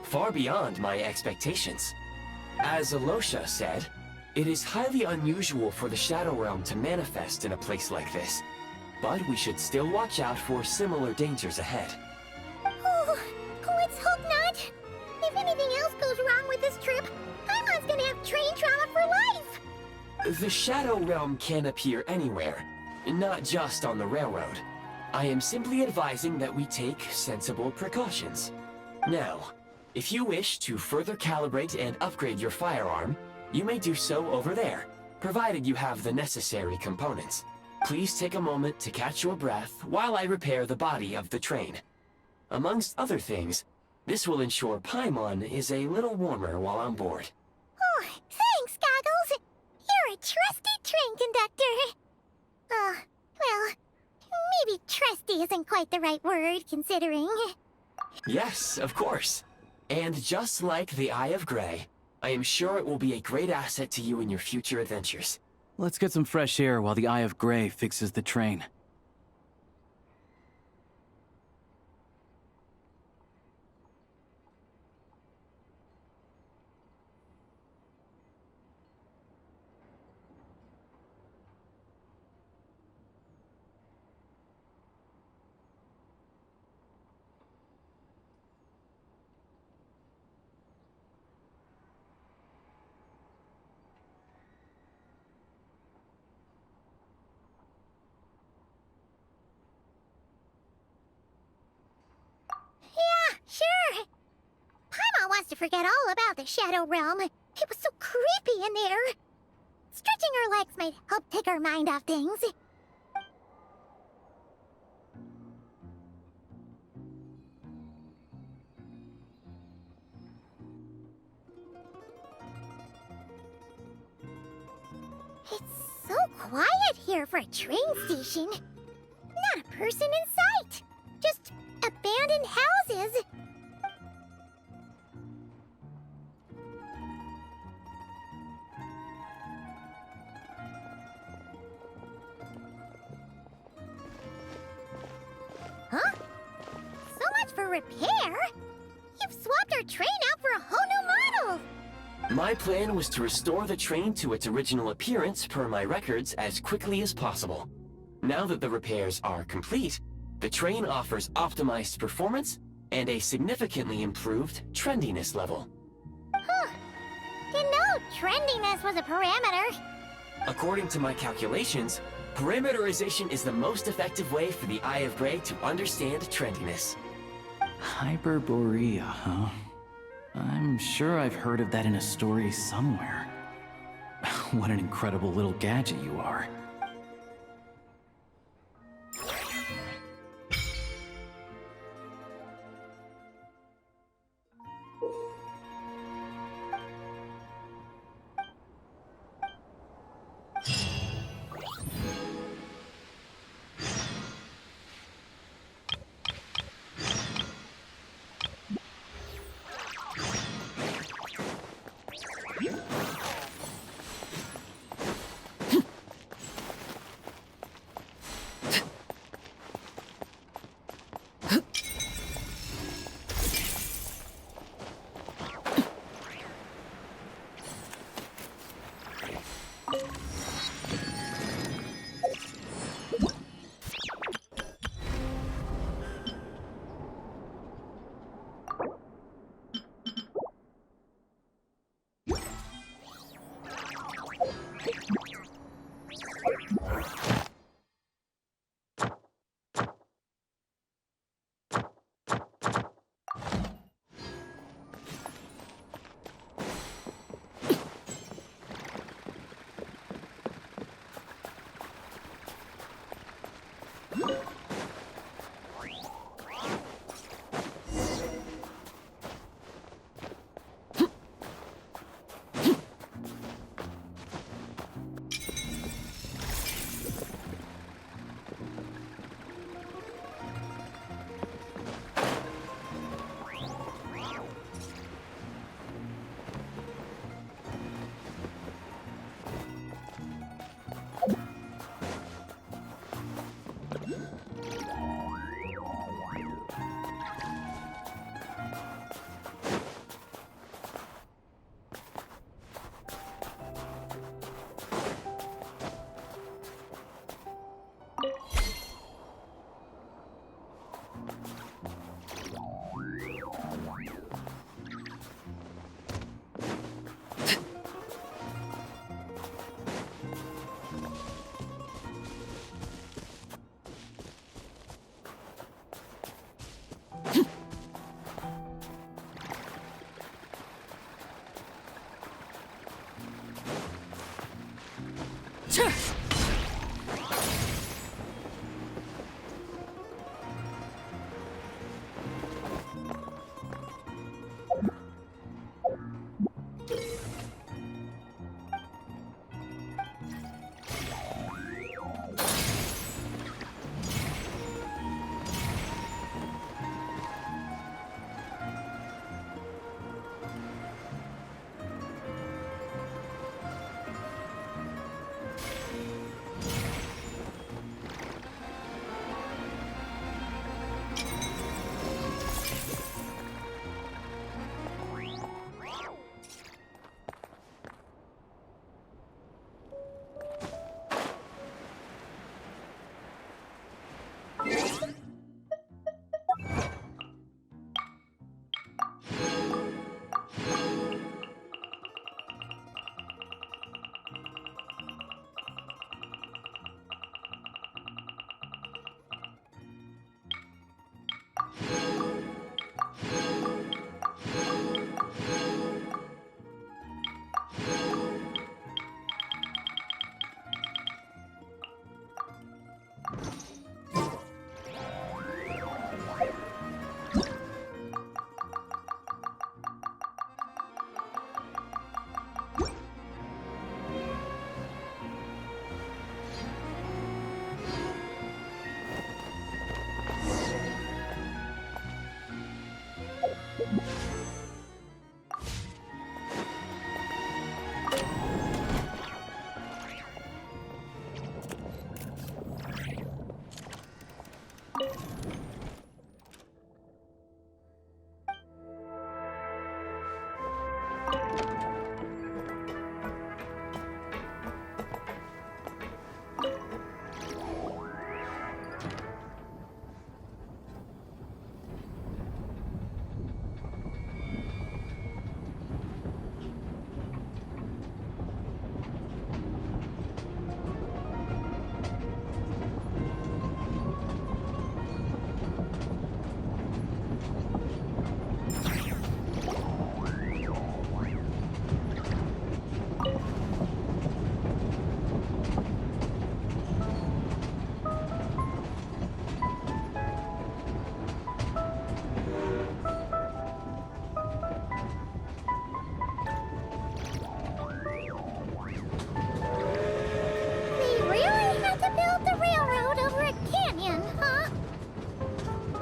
far beyond my expectations. As Alosha said, it is highly unusual for the Shadow Realm to manifest in a place like this, but we should still watch out for similar dangers ahead. Oh, let's hope not. If anything else goes wrong with this trip, Paimon's gonna have train trauma for life. The Shadow Realm can appear anywhere, not just on the railroad. I am simply advising that we take sensible precautions. Now, if you wish to further calibrate and upgrade your firearm, you may do so over there, provided you have the necessary components. Please take a moment to catch your breath while I repair the body of the train. Amongst other things, this will ensure Paimon is a little warmer while on board. Oh, thanks, Goggles. You're a trusty train conductor. Well, maybe trusty isn't quite the right word, considering. Yes, of course. And just like the Eye of Grey, I am sure it will be a great asset to you in your future adventures. Let's get some fresh air while the Eye of Grey fixes the train. Yeah, sure. Paimon wants to forget all about the Shadow Realm. It was so creepy in there. Stretching our legs might help take our mind off things. It's so quiet here for a train station. Not a person in sight. Just abandoned houses. Huh? So much for repair? You've swapped our train out for a whole new model! My plan was to restore the train to its original appearance per my records as quickly as possible. Now that the repairs are complete, the train offers optimized performance and a significantly improved trendiness level. Huh. Didn't know trendiness was a parameter. According to my calculations, parameterization is the most effective way for the Eye of Grey to understand trendiness. Hyperborea, huh? I'm sure I've heard of that in a story somewhere. What an incredible little gadget you are.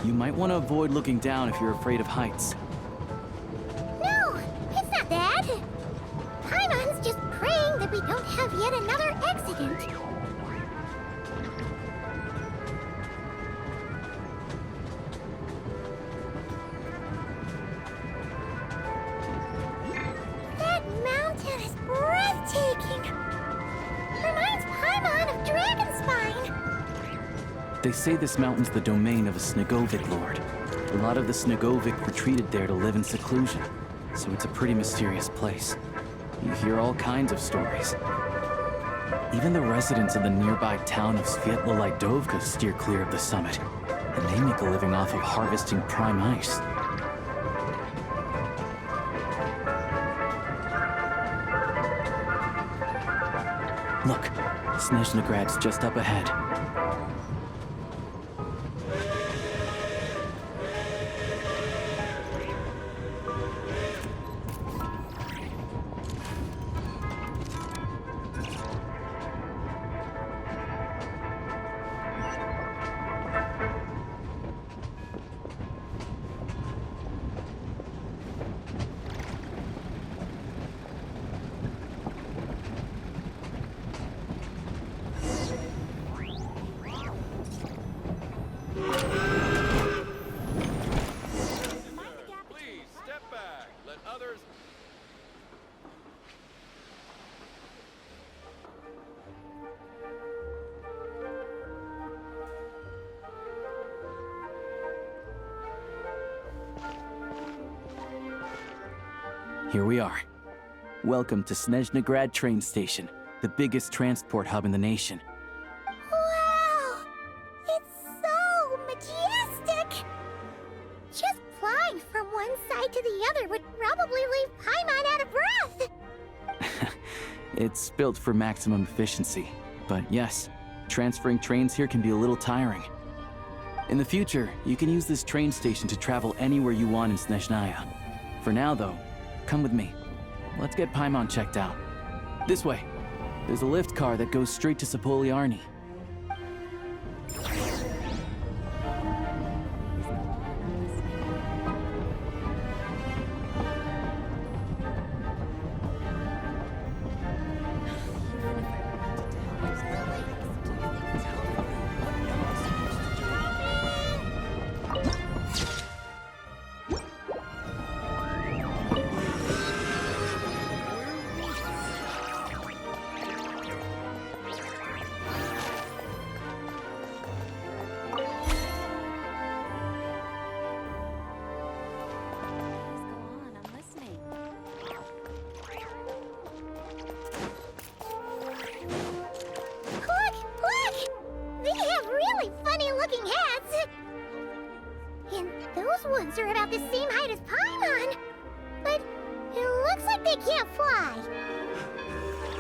You might want to avoid looking down if you're afraid of heights. No, it's not that. Paimon's just praying that we don't have yet another accident. That mountain is breathtaking. Reminds Paimon of Dragonspine. They say this mountain's the domain of a Snegovic lord. A lot of the Snegovic retreated there to live in seclusion, so it's a pretty mysterious place. You hear all kinds of stories. Even the residents of the nearby town of Svietla-Lidovka steer clear of the summit, and they make a living off of harvesting prime ice. Look, Snezhnograd's just up ahead. Here we are. Welcome to Snezhnograd train station, the biggest transport hub in the nation. Wow! It's so majestic! Just flying from one side to the other would probably leave Paimon out of breath! It's built for maximum efficiency. But yes, transferring trains here can be a little tiring. In the future, you can use this train station to travel anywhere you want in Snezhnaya. For now, though, come with me. Let's get Paimon checked out. This way. There's a lift car that goes straight to Sapoliarni. ones are about the same height as Paimon. But it looks like they can't fly.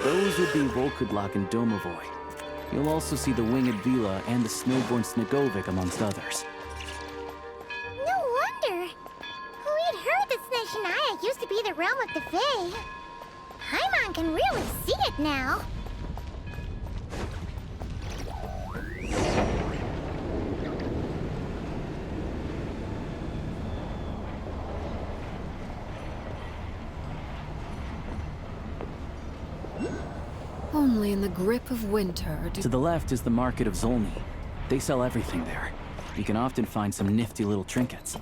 Those would be Volkudlak and Domovoy. You'll also see the Winged Vila and the Snowborn Snegovic amongst others. No wonder. We'd heard that Snezhnaya used to be the realm of the Fae. Paimon can really see it now. Only in the grip of winter To the left is the Market of Zolny. They sell everything there. You can often find some nifty little trinkets.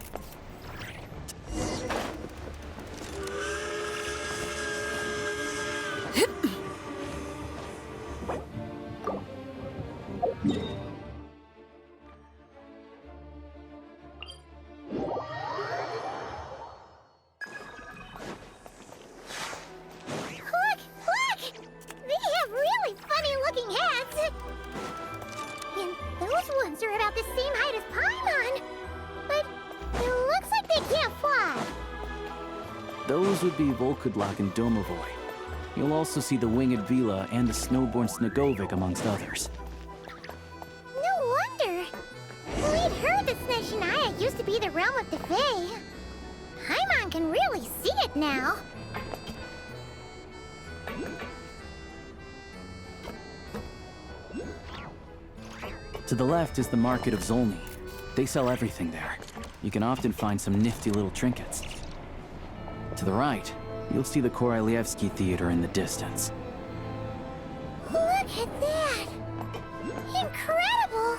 Those would be Volkudlak and Domovoy. You'll also see the Winged Vila and the Snowborn Snegovic amongst others. No wonder. We'd heard that Snezhnaya used to be the realm of the Fae. Paimon can really see it now. To the left is the Market of Zolny. They sell everything there. You can often find some nifty little trinkets. To the right, you'll see the Korolyevsky Theater in the distance. Look at that! Incredible!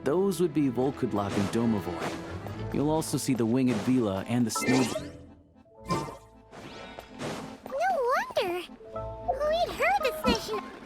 Those would be Volkudlak and Domovoy. You'll also see the Winged Vila and the Snowborn. No wonder. We'd heard that Snezhnaya...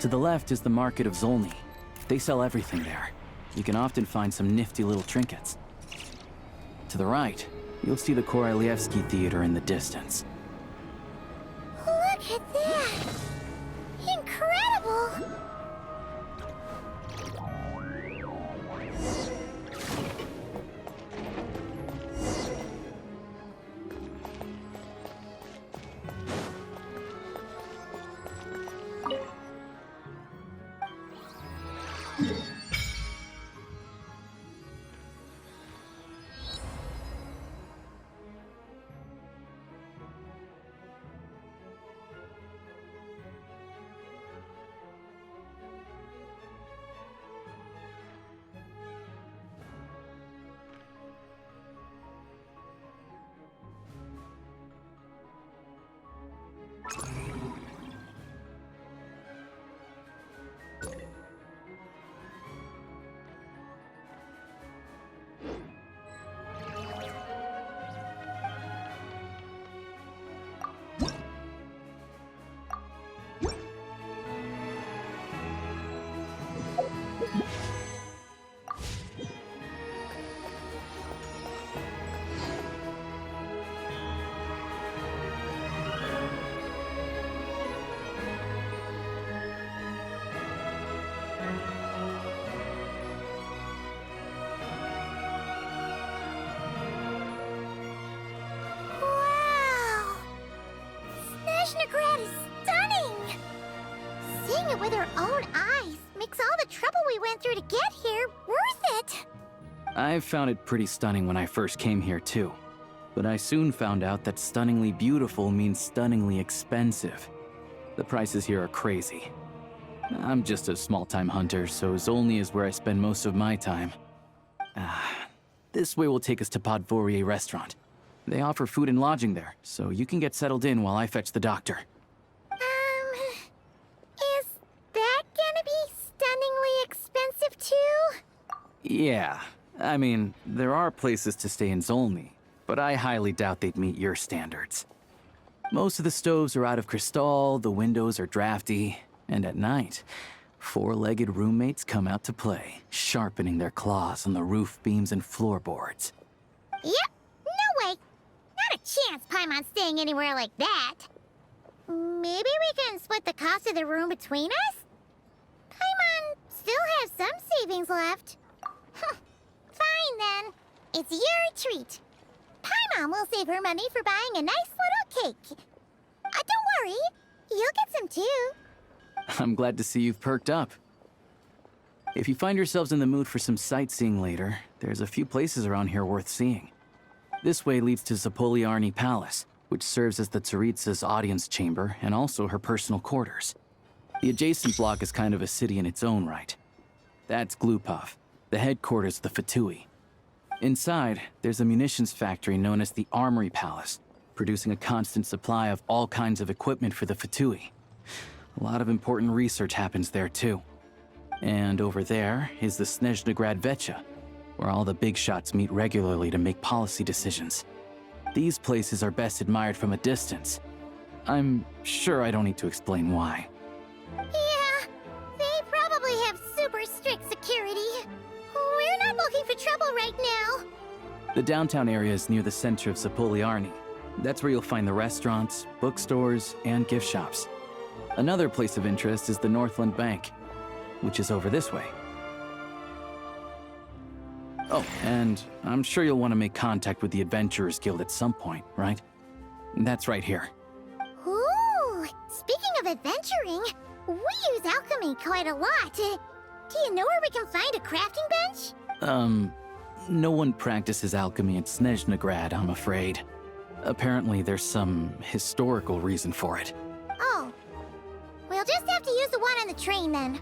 To the left is the Market of Zolny. They sell everything there. You can often find some nifty little trinkets. To the right, you'll see the Korolievsky Theater in the distance. Look at that! Incredible! Snezhnegrad is stunning! Seeing it with our own eyes makes all the trouble we went through to get here worth it! I found it pretty stunning when I first came here too. But I soon found out that stunningly beautiful means stunningly expensive. The prices here are crazy. I'm just a small-time hunter, so Zolny is where I spend most of my time. This way will take us to Podvorier Restaurant. They offer food and lodging there, so you can get settled in while I fetch the doctor. Is that gonna be stunningly expensive too? Yeah, I mean, there are places to stay in Zolny, but I highly doubt they'd meet your standards. Most of the stoves are out of crystal, the windows are drafty, and at night, four-legged roommates come out to play, sharpening their claws on the roof beams and floorboards. Yep, no way! Not a chance Paimon's staying anywhere like that. Maybe we can split the cost of the room between us? Paimon still has some savings left. Fine then. It's your treat. Paimon will save her money for buying a nice little cake. Don't worry, you'll get some too. I'm glad to see you've perked up. If you find yourselves in the mood for some sightseeing later, there's a few places around here worth seeing. This way leads to Zapoliarny Palace, which serves as the Tsaritsa's audience chamber and also her personal quarters. The adjacent block is kind of a city in its own right. That's Glupov, the headquarters of the Fatui. Inside, there's a munitions factory known as the Armory Palace, producing a constant supply of all kinds of equipment for the Fatui. A lot of important research happens there too. And over there is the Snezhnegrad Vecha, where all the big shots meet regularly to make policy decisions. These places are best admired from a distance. I'm sure I don't need to explain why. Yeah, they probably have super strict security. We're not looking for trouble right now. The downtown area is near the center of Zapoliarny. That's where you'll find the restaurants, bookstores, and gift shops. Another place of interest is the Northland Bank, which is over this way. Oh, and I'm sure you'll want to make contact with the Adventurers Guild at some point, right? That's right here. Ooh, speaking of adventuring, we use alchemy quite a lot. Do you know where we can find a crafting bench? No one practices alchemy in Snezhnegrad, I'm afraid. Apparently there's some historical reason for it. Oh, we'll just have to use the one on the train then.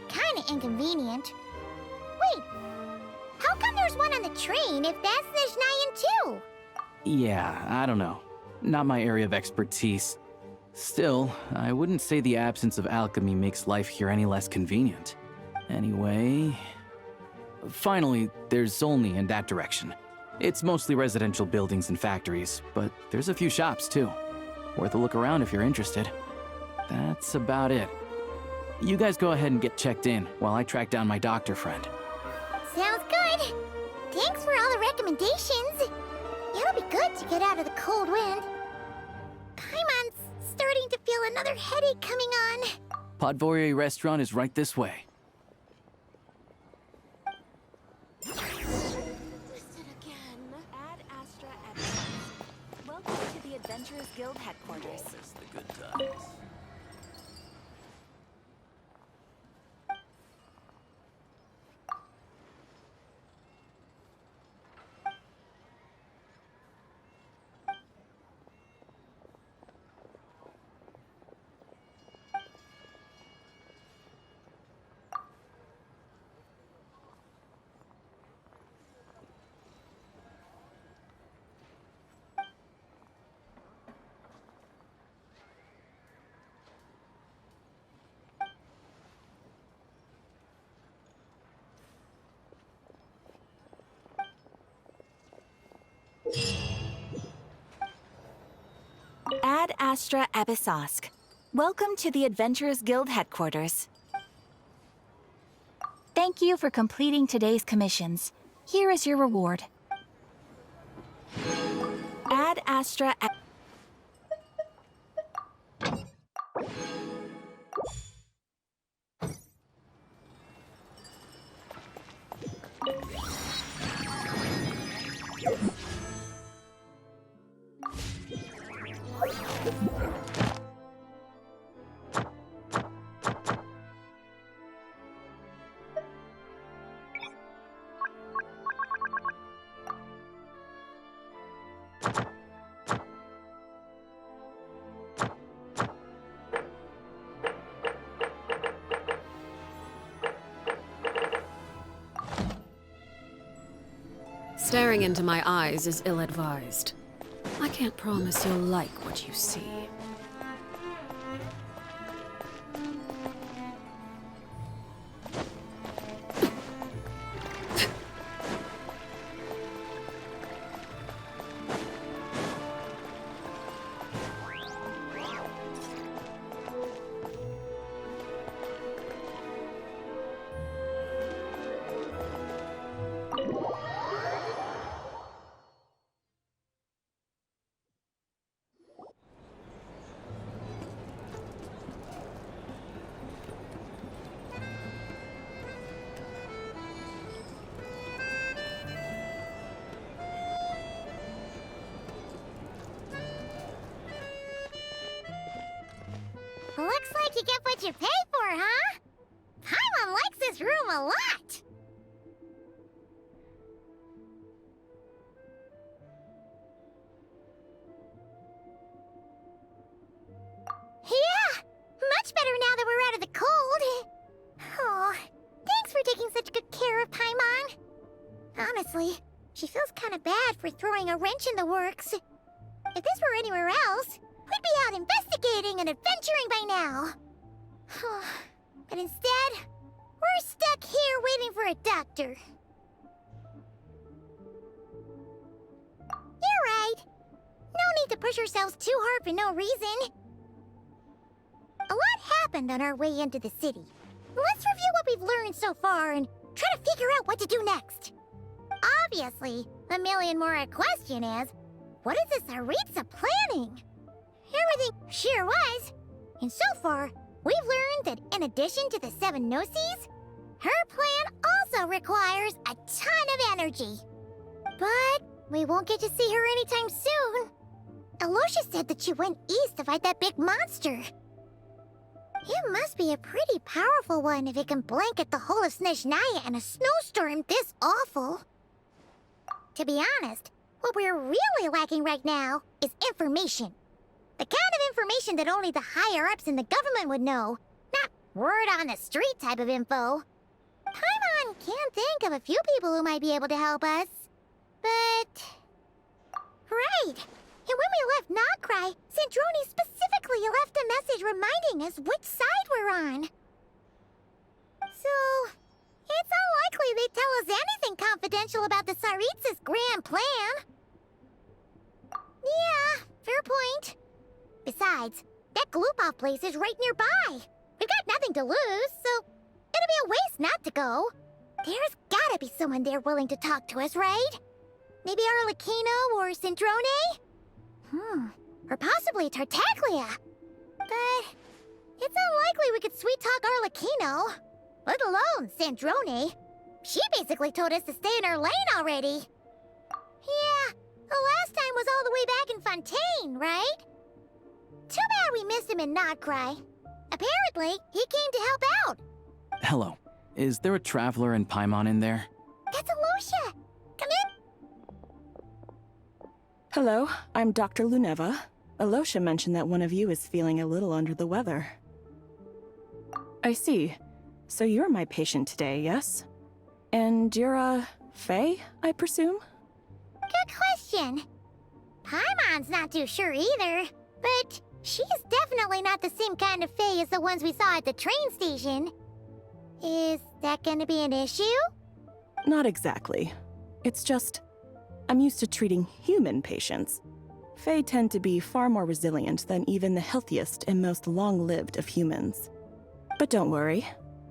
Kinda inconvenient. Wait, how come there's one on the train if that's Snezhnayan too? Yeah, I don't know. Not my area of expertise. Still, I wouldn't say the absence of alchemy makes life here any less convenient. Anyway... Finally, there's Zolny in that direction. It's mostly residential buildings and factories, but there's a few shops too. Worth a look around if you're interested. That's about it. You guys go ahead and get checked in while I track down my doctor friend. Sounds good. Thanks for all the recommendations. It'll be good to get out of the cold wind. Paimon's starting to feel another headache coming on. Podvorye restaurant is right this way. Ad Astra Episode. Welcome to the Adventurers Guild headquarters. Miss the good times. Ad Astra Episosk. Welcome to the Adventurers Guild headquarters. Thank you for completing today's commissions. Here is your reward. Ad Astra Staring into my eyes is ill-advised. I can't promise you'll like what you see. Looks like you get what you pay for, huh? Paimon likes this room a lot. Yeah, much better now that we're out of the cold. Oh, thanks for taking such good care of Paimon. Honestly, she feels kind of bad for throwing a wrench in the works. If this were anywhere else, we'd be out investigating and adventuring by now. But instead, we're stuck here waiting for a doctor. You're right. No need to push ourselves too hard for no reason. A lot happened on our way into the city. Let's review what we've learned so far and try to figure out what to do next. Obviously, the million-more question is, what is this Tsaritsa planning? Everything sure was. And so far, we've learned that in addition to the 7 Gnosis, her plan also requires a ton of energy. But we won't get to see her anytime soon. Aloysia said that she went east to fight that big monster. It must be a pretty powerful one if it can blanket the whole of Snezhnaya in a snowstorm this awful. To be honest, what we're really lacking right now is information. The kind of information that only the higher-ups in the government would know, not word-on-the-street type of info. Paimon can think of a few people who might be able to help us. But... Right! And when we left Nocrai, Sandroni specifically left a message reminding us which side we're on. So, it's unlikely they'd tell us anything confidential about the Tsaritsa's grand plan. Yeah, fair point. Besides, That Gloop-Off place is right nearby. We've got nothing to lose, so it'll be a waste not to go. There's gotta be someone there willing to talk to us, right? Maybe Arlecchino or Cendrone? Or possibly Tartaglia. But it's unlikely we could sweet-talk Arlecchino, let alone Cendrone. She basically told us to stay in her lane already. Yeah, the last time was all the way back in Fontaine, right? Too bad we missed him in Notcry. Apparently, he came to help out. Hello. Is there a traveler in Paimon in there? That's Aloysia. Come in. Hello, I'm Dr. Luneva. Aloysia mentioned that one of you is feeling a little under the weather. I see. So you're my patient today, yes? And you're, Faye, I presume? Good question. Paimon's not too sure either, but she's definitely not the same kind of Faye as the ones we saw at the train station. Is that gonna be an issue? Not exactly. It's just, I'm used to treating human patients. Fae tend to be far more resilient than even the healthiest and most long-lived of humans. But don't worry,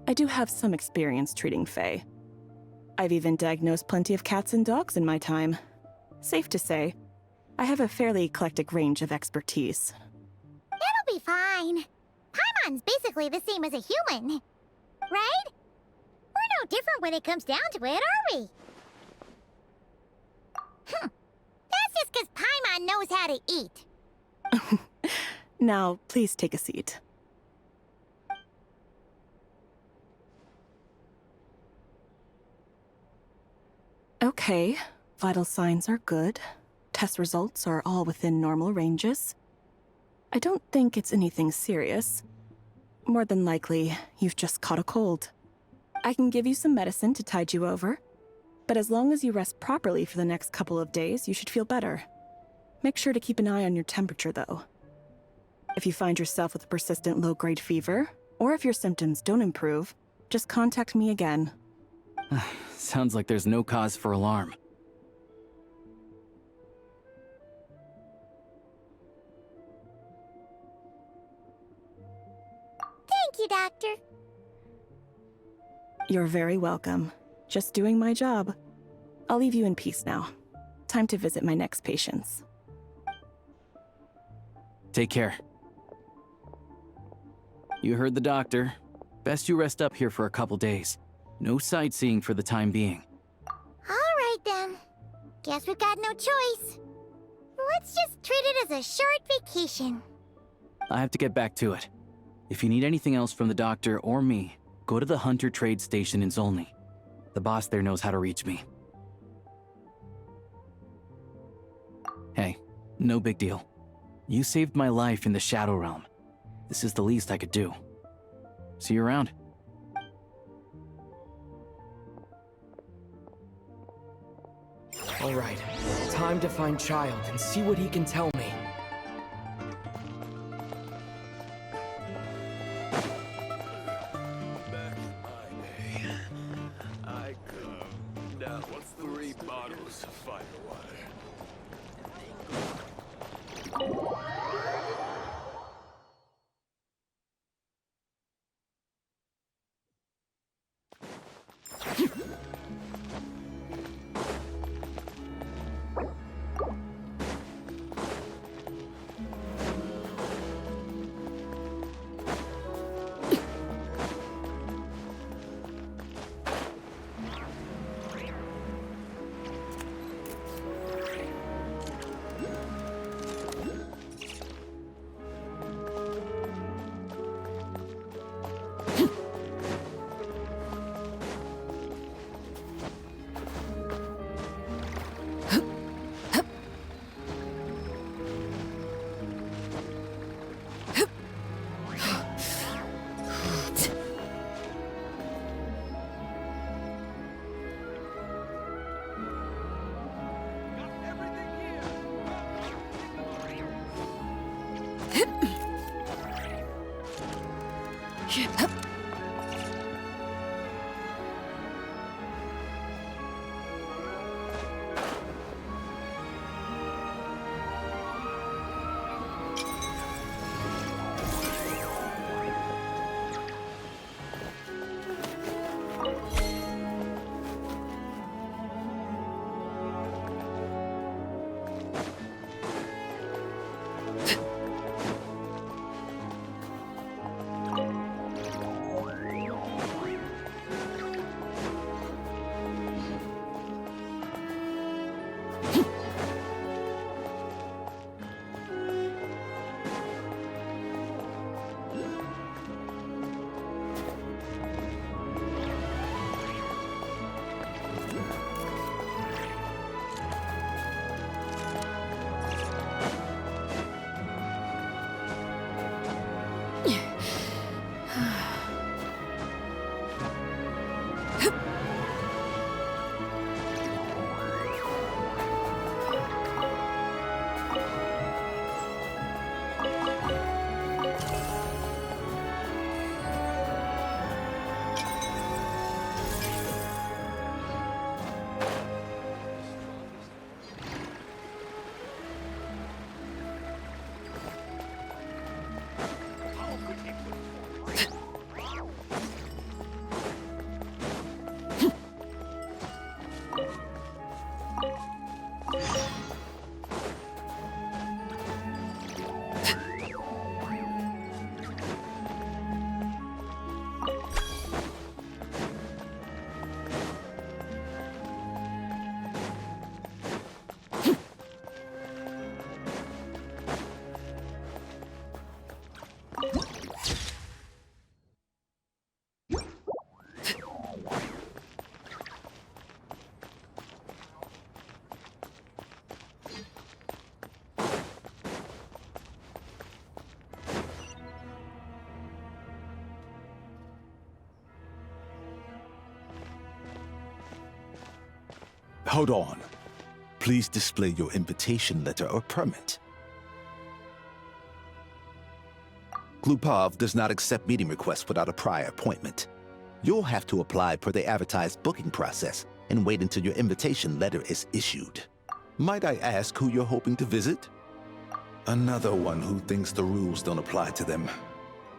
I do have some experience treating Fae. I've even diagnosed plenty of cats and dogs in my time. Safe to say, I have a fairly eclectic range of expertise. It'll be fine. Paimon's basically the same as a human. Right? We're no different when it comes down to it, are we? That's just because Paimon knows how to eat. Now, please take a seat. Okay, vital signs are good. Test results are all within normal ranges. I don't think it's anything serious. More than likely, you've just caught a cold. I can give you some medicine to tide you over, but as long as you rest properly for the next couple of days, you should feel better. Make sure to keep an eye on your temperature, though. If you find yourself with a persistent low-grade fever, or if your symptoms don't improve, just contact me again. Sounds like there's no cause for alarm. Thank you, Doctor. You're very welcome. Just doing my job. I'll leave you in peace now. Time to visit my next patients. Take care. You heard the doctor. Best you rest up here for a couple days. No sightseeing for the time being. All right, then. Guess we've got no choice. Let's just treat it as a short vacation. I have to get back to it. If you need anything else from the doctor or me, go to the Hunter Trade Station in Zolny. The boss there knows how to reach me. Hey, no big deal. You saved my life in the Shadow Realm. This is the least I could do. See you around. All right, time to find Child and see what he can tell me. I come down 3 bottles of fire water. Hold on. Please display your invitation letter or permit. Glupov does not accept meeting requests without a prior appointment. You'll have to apply per the advertised booking process and wait until your invitation letter is issued. Might I ask who you're hoping to visit? Another one who thinks the rules don't apply to them.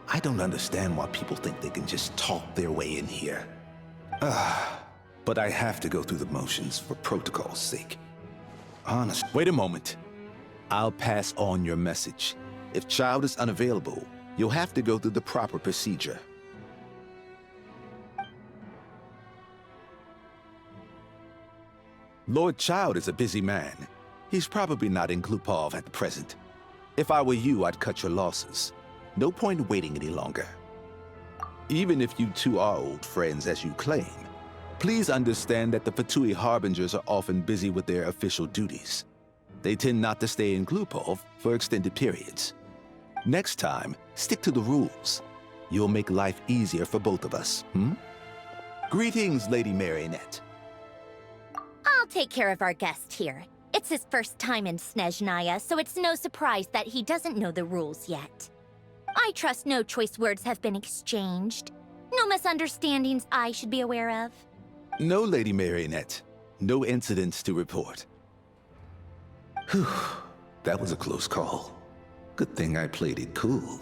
I don't understand why people think they can just talk their way in here. But I have to go through the motions for protocol's sake. Honest. Wait a moment. I'll pass on your message. If Child is unavailable, you'll have to go through the proper procedure. Lord Child is a busy man. He's probably not in Glupov at the present. If I were you, I'd cut your losses. No point waiting any longer. Even if you two are old friends as you claim, please understand that the Fatui Harbingers are often busy with their official duties. They tend not to stay in Glupov for extended periods. Next time, stick to the rules. You'll make life easier for both of us, Greetings, Lady Marionette. I'll take care of our guest here. It's his first time in Snezhnaya, so it's no surprise that he doesn't know the rules yet. I trust no choice words have been exchanged. No misunderstandings I should be aware of. No, Lady Marionette. No incidents to report. Whew, that was a close call. Good thing I played it cool.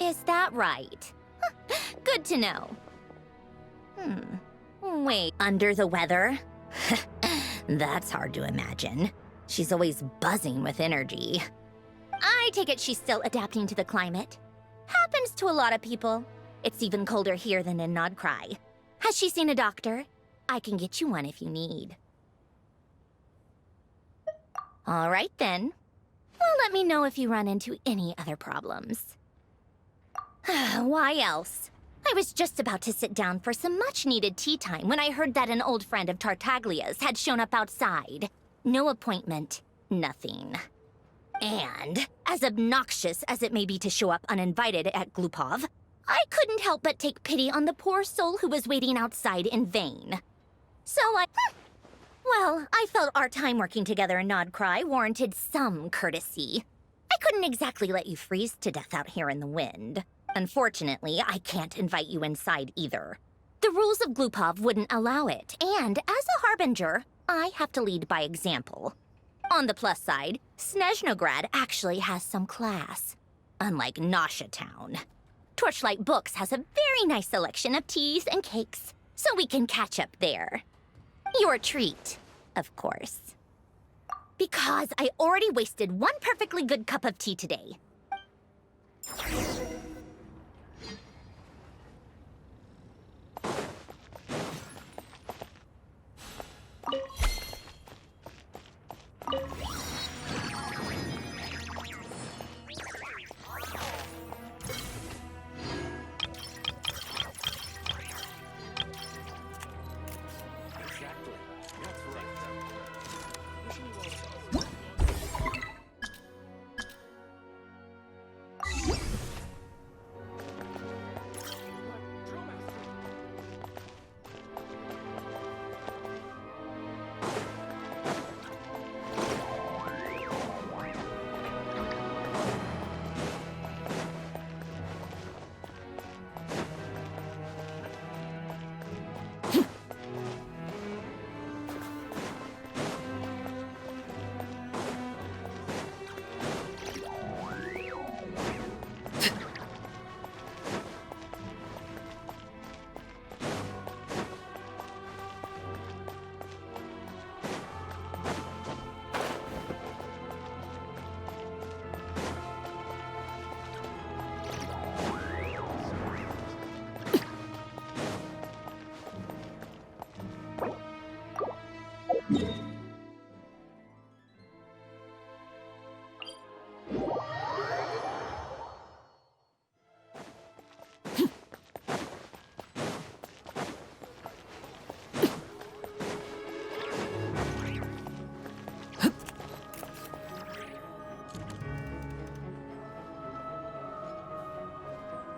Is that right? Good to know. Wait, under the weather? That's hard to imagine. She's always buzzing with energy. I take it she's still adapting to the climate. Happens to a lot of people. It's even colder here than in Nodcry. Has she seen a doctor? I can get you one if you need. All right then. Well, let me know if you run into any other problems. Why else? I was just about to sit down for some much-needed tea time when I heard that an old friend of Tartaglia's had shown up outside. No appointment, nothing. And, as obnoxious as it may be to show up uninvited at Glupov, I couldn't help but take pity on the poor soul who was waiting outside in vain. So well, I felt our time working together in Nodcry warranted some courtesy. I couldn't exactly let you freeze to death out here in the wind. Unfortunately, I can't invite you inside either. The rules of Glupov wouldn't allow it, and as a harbinger, I have to lead by example. On the plus side, Snezhnograd actually has some class, unlike Nasha Town. Torchlight Books has a very nice selection of teas and cakes, so we can catch up there. Your treat, of course. Because I already wasted one perfectly good cup of tea today.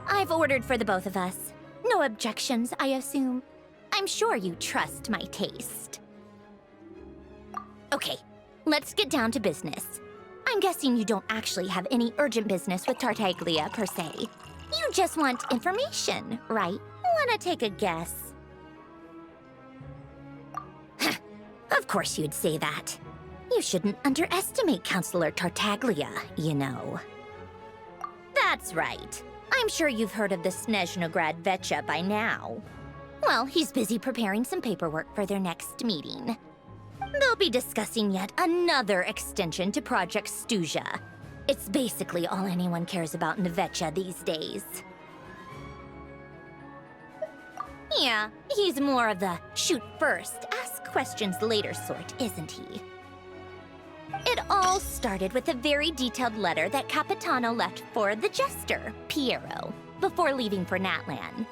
I've ordered for the both of us. No objections, I assume. I'm sure you trust my taste. Okay, let's get down to business. I'm guessing you don't actually have any urgent business with Tartaglia, per se. You just want information, right? Wanna take a guess? Of course you'd say that. You shouldn't underestimate Counselor Tartaglia, you know. That's right. I'm sure you've heard of the Snezhnograd Vecha by now. Well, he's busy preparing some paperwork for their next meeting. They'll be discussing yet another extension to Project Stuja. It's basically all anyone cares about in the Vecha these days. Yeah, he's more of the shoot first, ask questions later sort, isn't he? It all started with a very detailed letter that Capitano left for the jester, Piero, before leaving for Natlan.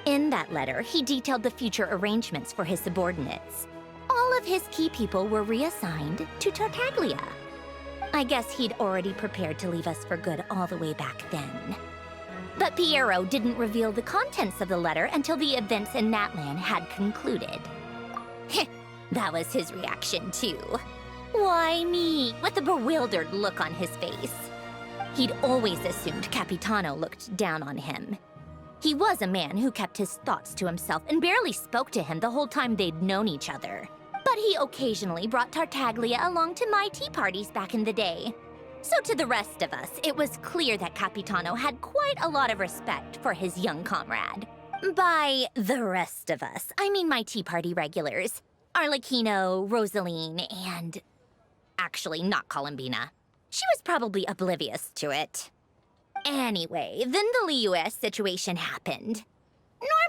In that letter, he detailed the future arrangements for his subordinates. All of his key people were reassigned to Tartaglia. I guess he'd already prepared to leave us for good all the way back then. But Piero didn't reveal the contents of the letter until the events in Natlan had concluded. That was his reaction, too. Why me? With a bewildered look on his face. He'd always assumed Capitano looked down on him. He was a man who kept his thoughts to himself and barely spoke to him the whole time they'd known each other. But he occasionally brought Tartaglia along to my tea parties back in the day. So to the rest of us, it was clear that Capitano had quite a lot of respect for his young comrade. By the rest of us, I mean my tea party regulars. Arlecchino, Rosaline, and... actually, not Columbina. She was probably oblivious to it. Anyway, then the Liues situation happened.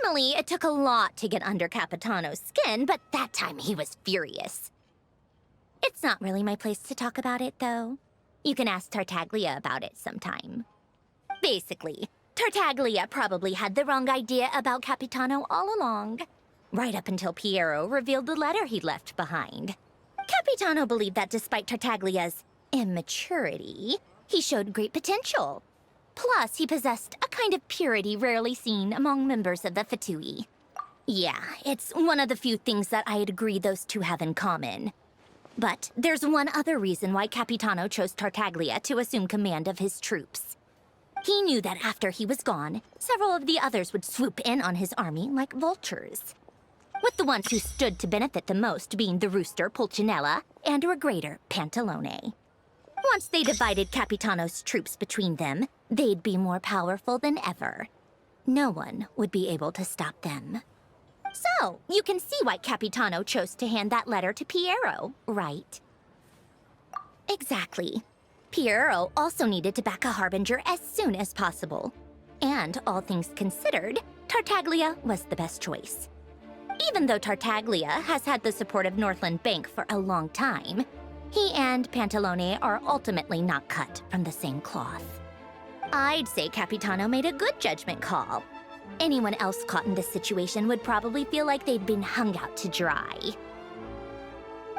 Normally, it took a lot to get under Capitano's skin, but that time he was furious. It's not really my place to talk about it, though. You can ask Tartaglia about it sometime. Basically, Tartaglia probably had the wrong idea about Capitano all along. Right up until Piero revealed the letter he'd left behind. Capitano believed that despite Tartaglia's immaturity, he showed great potential. Plus, he possessed a kind of purity rarely seen among members of the Fatui. Yeah, it's one of the few things that I'd agree those two have in common. But there's one other reason why Capitano chose Tartaglia to assume command of his troops. He knew that after he was gone, several of the others would swoop in on his army like vultures. With the ones who stood to benefit the most being the rooster Pulcinella and regrator Pantalone. Once they divided Capitano's troops between them, they'd be more powerful than ever. No one would be able to stop them. So, you can see why Capitano chose to hand that letter to Piero, right? Exactly. Piero also needed to back a harbinger as soon as possible. And, all things considered, Tartaglia was the best choice. Even though Tartaglia has had the support of Northland Bank for a long time, he and Pantalone are ultimately not cut from the same cloth. I'd say Capitano made a good judgment call. Anyone else caught in this situation would probably feel like they'd been hung out to dry.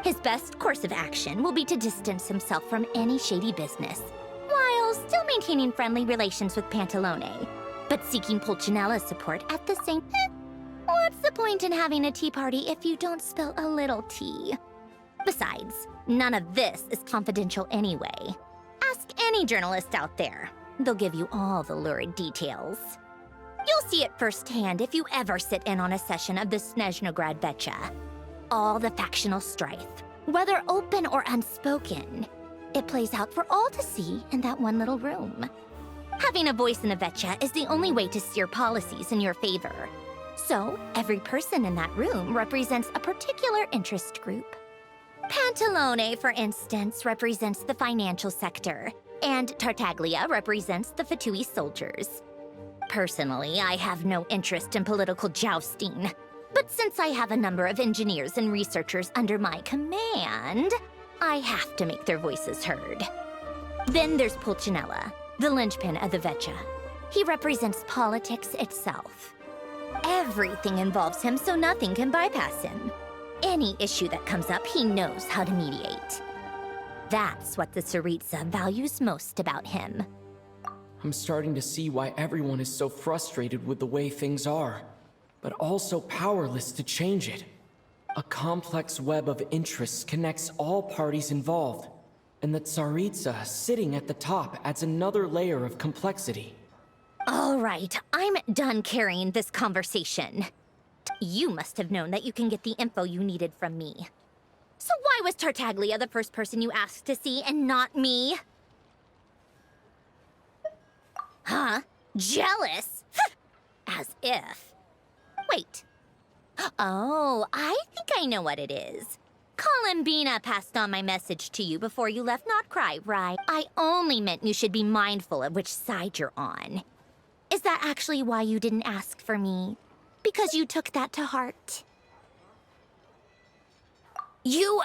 His best course of action will be to distance himself from any shady business, while still maintaining friendly relations with Pantalone, but seeking Pulcinella's support at the same time. What's the point in having a tea party if you don't spill a little tea? Besides, none of this is confidential anyway. Ask any journalist out there. They'll give you all the lurid details. You'll see it firsthand if you ever sit in on a session of the Snezhnograd Vecha. All the factional strife, whether open or unspoken, it plays out for all to see in that one little room. Having a voice in the Vecha is the only way to steer policies in your favor. So, every person in that room represents a particular interest group. Pantalone, for instance, represents the financial sector, and Tartaglia represents the Fatui soldiers. Personally, I have no interest in political jousting, but since I have a number of engineers and researchers under my command, I have to make their voices heard. Then there's Pulcinella, the linchpin of the Vecha. He represents politics itself. Everything involves him, so nothing can bypass him. Any issue that comes up, he knows how to mediate. That's what the Tsaritsa values most about him. I'm starting to see why everyone is so frustrated with the way things are. but also powerless to change it. A complex web of interests connects all parties involved, and the Tsaritsa sitting at the top adds another layer of complexity. All right, I'm done carrying this conversation. You must have known that you can get the info you needed from me. So why was Tartaglia the first person you asked to see and not me? Huh? Jealous? As if. Wait. Oh, I think I know what it is. Columbina passed on my message to you before you left Not Cry, right? I only meant you should be mindful of which side you're on. Is that actually why you didn't ask for me? Because you took that to heart? You...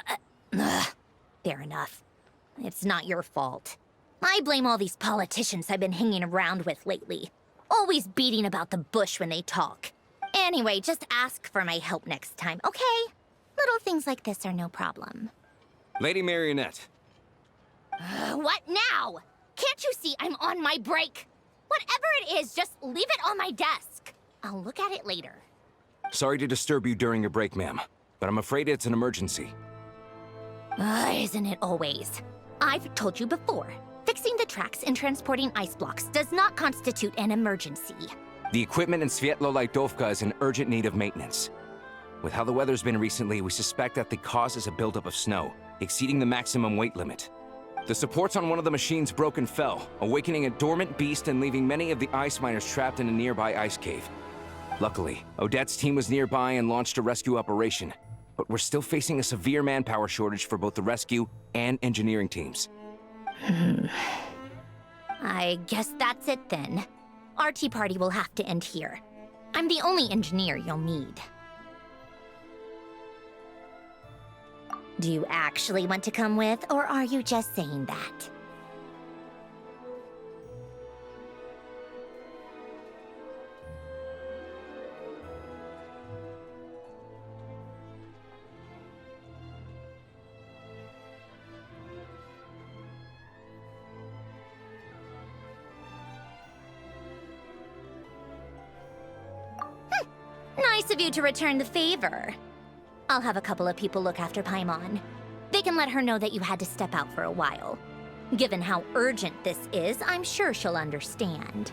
fair enough. It's not your fault. I blame all these politicians I've been hanging around with lately. Always beating about the bush when they talk. Anyway, just ask for my help next time, okay? Little things like this are no problem. Lady Marionette. What now? Can't you see I'm on my break? Whatever it is, just leave it on my desk. I'll look at it later. Sorry to disturb you during your break, ma'am, but I'm afraid it's an emergency. Isn't it always? I've told you before. Fixing the tracks and transporting ice blocks does not constitute an emergency. The equipment in Svietlo-Laitovka is in urgent need of maintenance. With how the weather's been recently, we suspect that the cause is a buildup of snow, exceeding the maximum weight limit. The supports on one of the machines broke and fell, awakening a dormant beast and leaving many of the ice miners trapped in a nearby ice cave. Luckily, Odette's team was nearby and launched a rescue operation, but we're still facing a severe manpower shortage for both the rescue and engineering teams. I guess that's it then. Our tea party will have to end here. I'm the only engineer you'll need. Do you actually want to come with, or are you just saying that? Nice of you to return the favor. I'll have a couple of people look after Paimon. They can let her know that you had to step out for a while. Given how urgent this is, I'm sure she'll understand.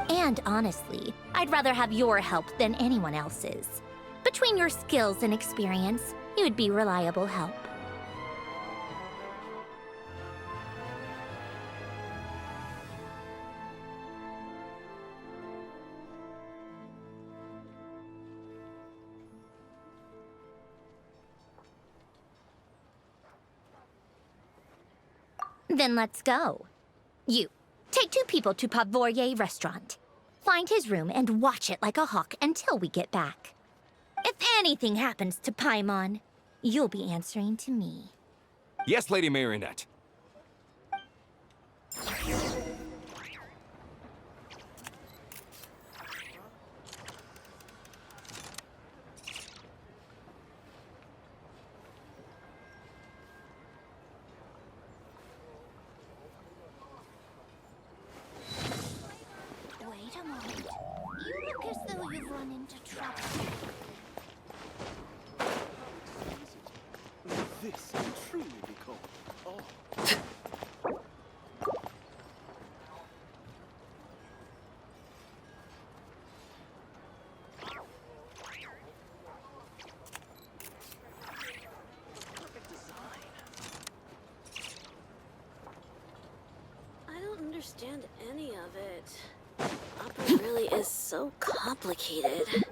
And honestly, I'd rather have your help than anyone else's. Between your skills and experience, you'd be reliable help. Then let's go. You, take 2 people to Pavoyer restaurant. Find his room and watch it like a hawk until we get back. If anything happens to Paimon, you'll be answering to me. Yes, Lady Marionette. Wait a moment. You look as though you've run into trouble. This can truly be called. Oh. I don't understand any of it. Opera really is so complicated.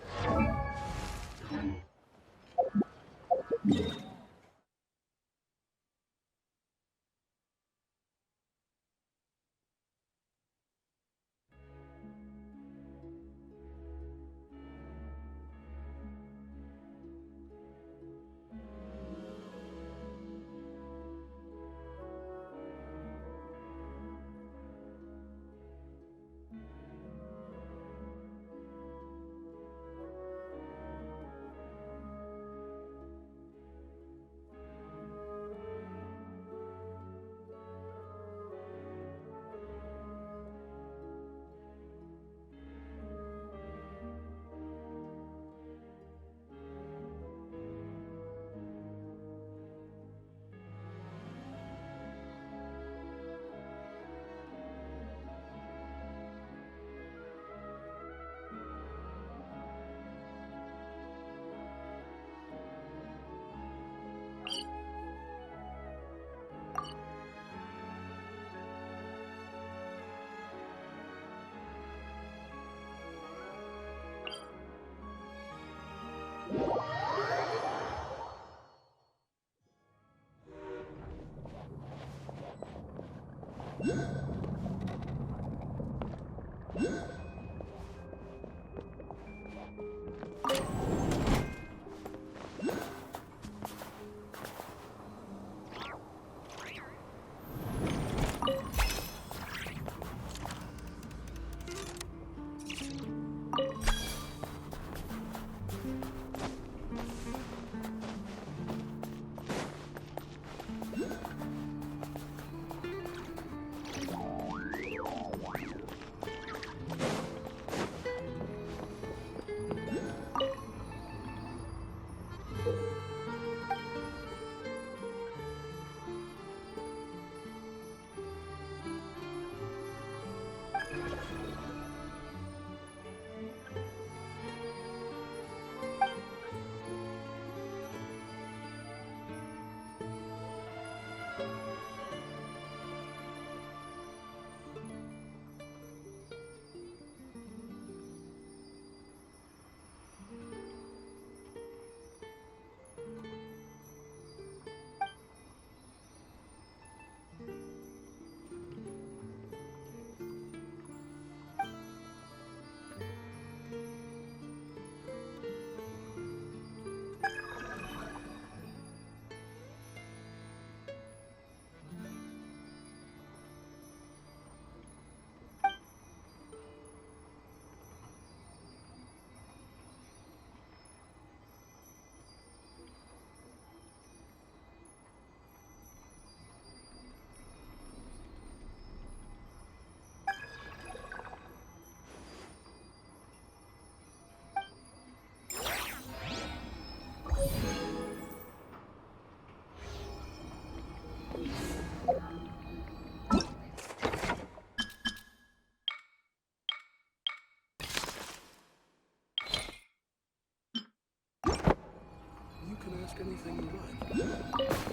You can ask anything you like.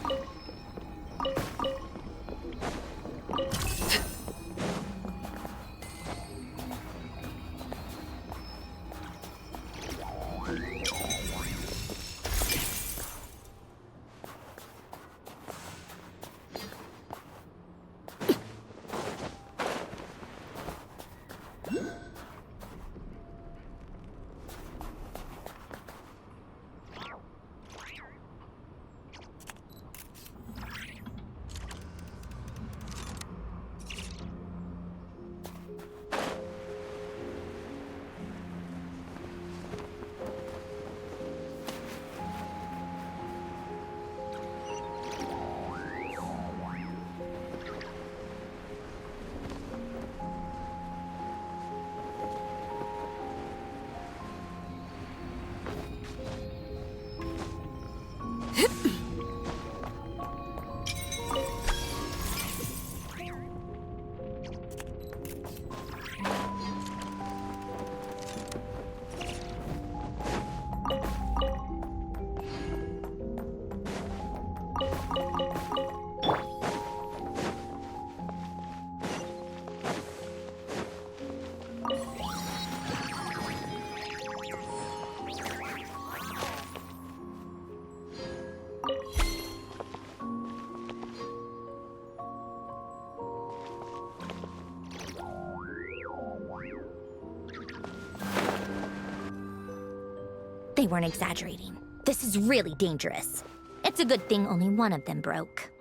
They weren't exaggerating. This is really dangerous. It's a good thing only one of them broke.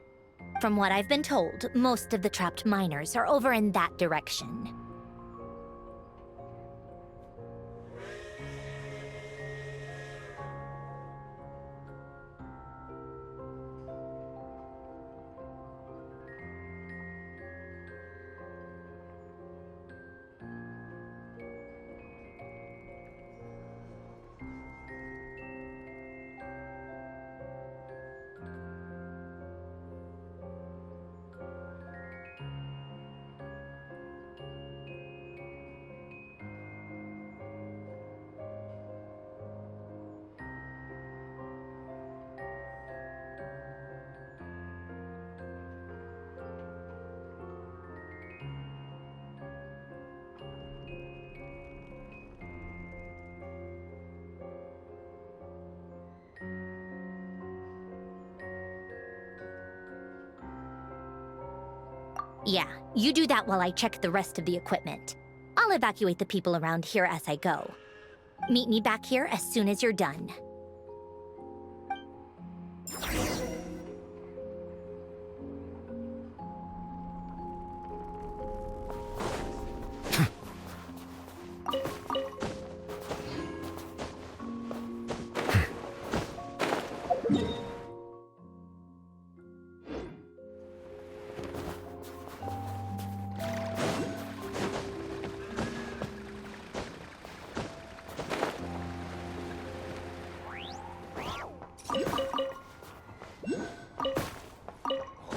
From what I've been told, most of the trapped miners are over in that direction. Yeah, you do that while I check the rest of the equipment. I'll evacuate the people around here as I go. Meet me back here as soon as you're done.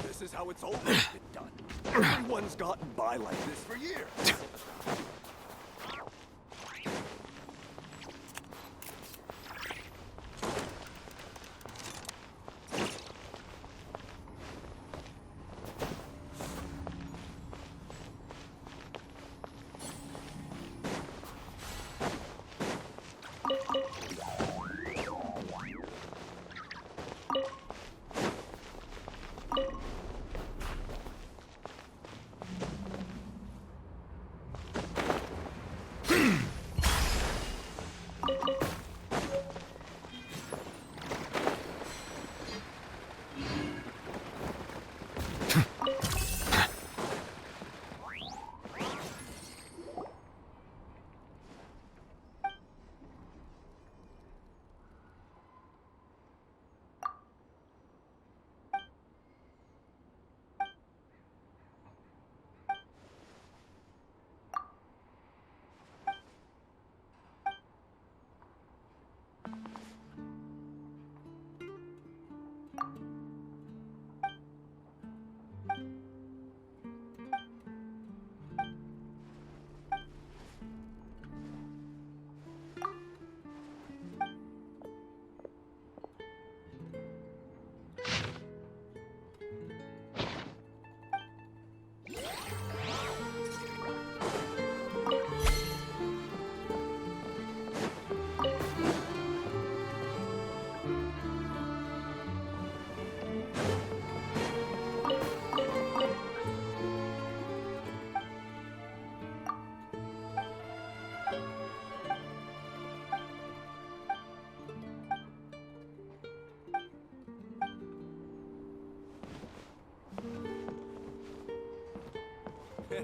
This is how it's always been done. Everyone's gotten by like this for years.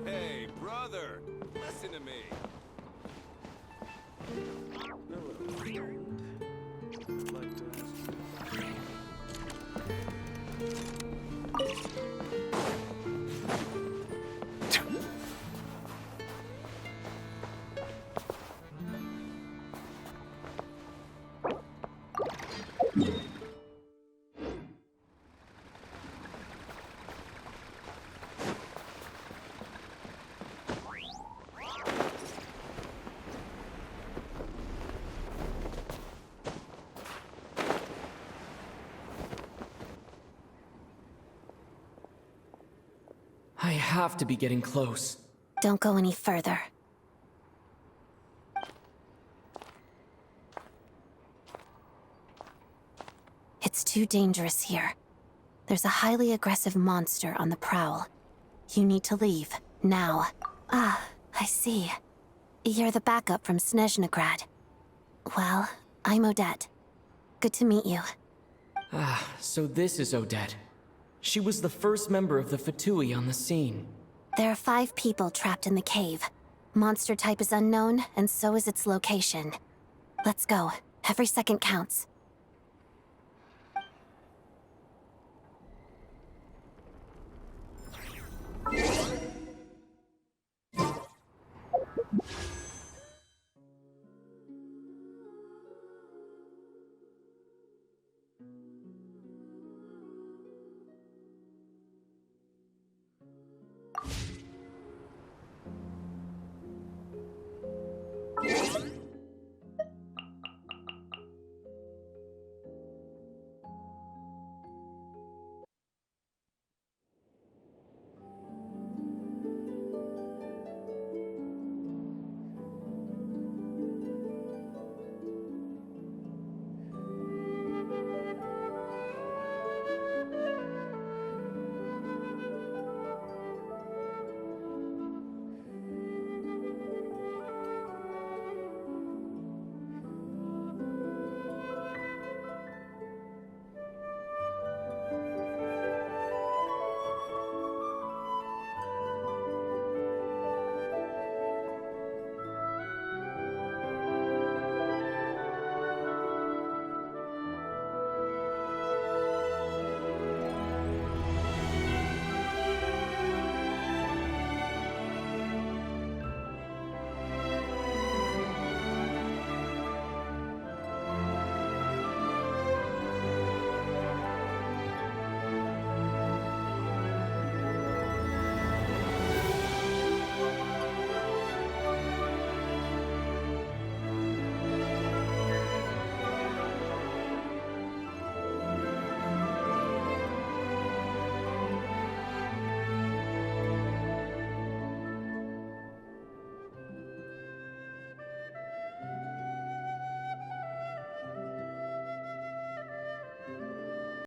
Hey, brother, listen to me. I have to be getting close. Don't go any further. It's too dangerous here. There's a highly aggressive monster on the prowl. You need to leave, now. Ah, I see. You're the backup from Snezhnegrad. Well, I'm Odette. Good to meet you. Ah, so this is Odette. She was the first member of the Fatui on the scene. There are 5 people trapped in the cave. Monster type is unknown, and so is its location. Let's go. Every second counts.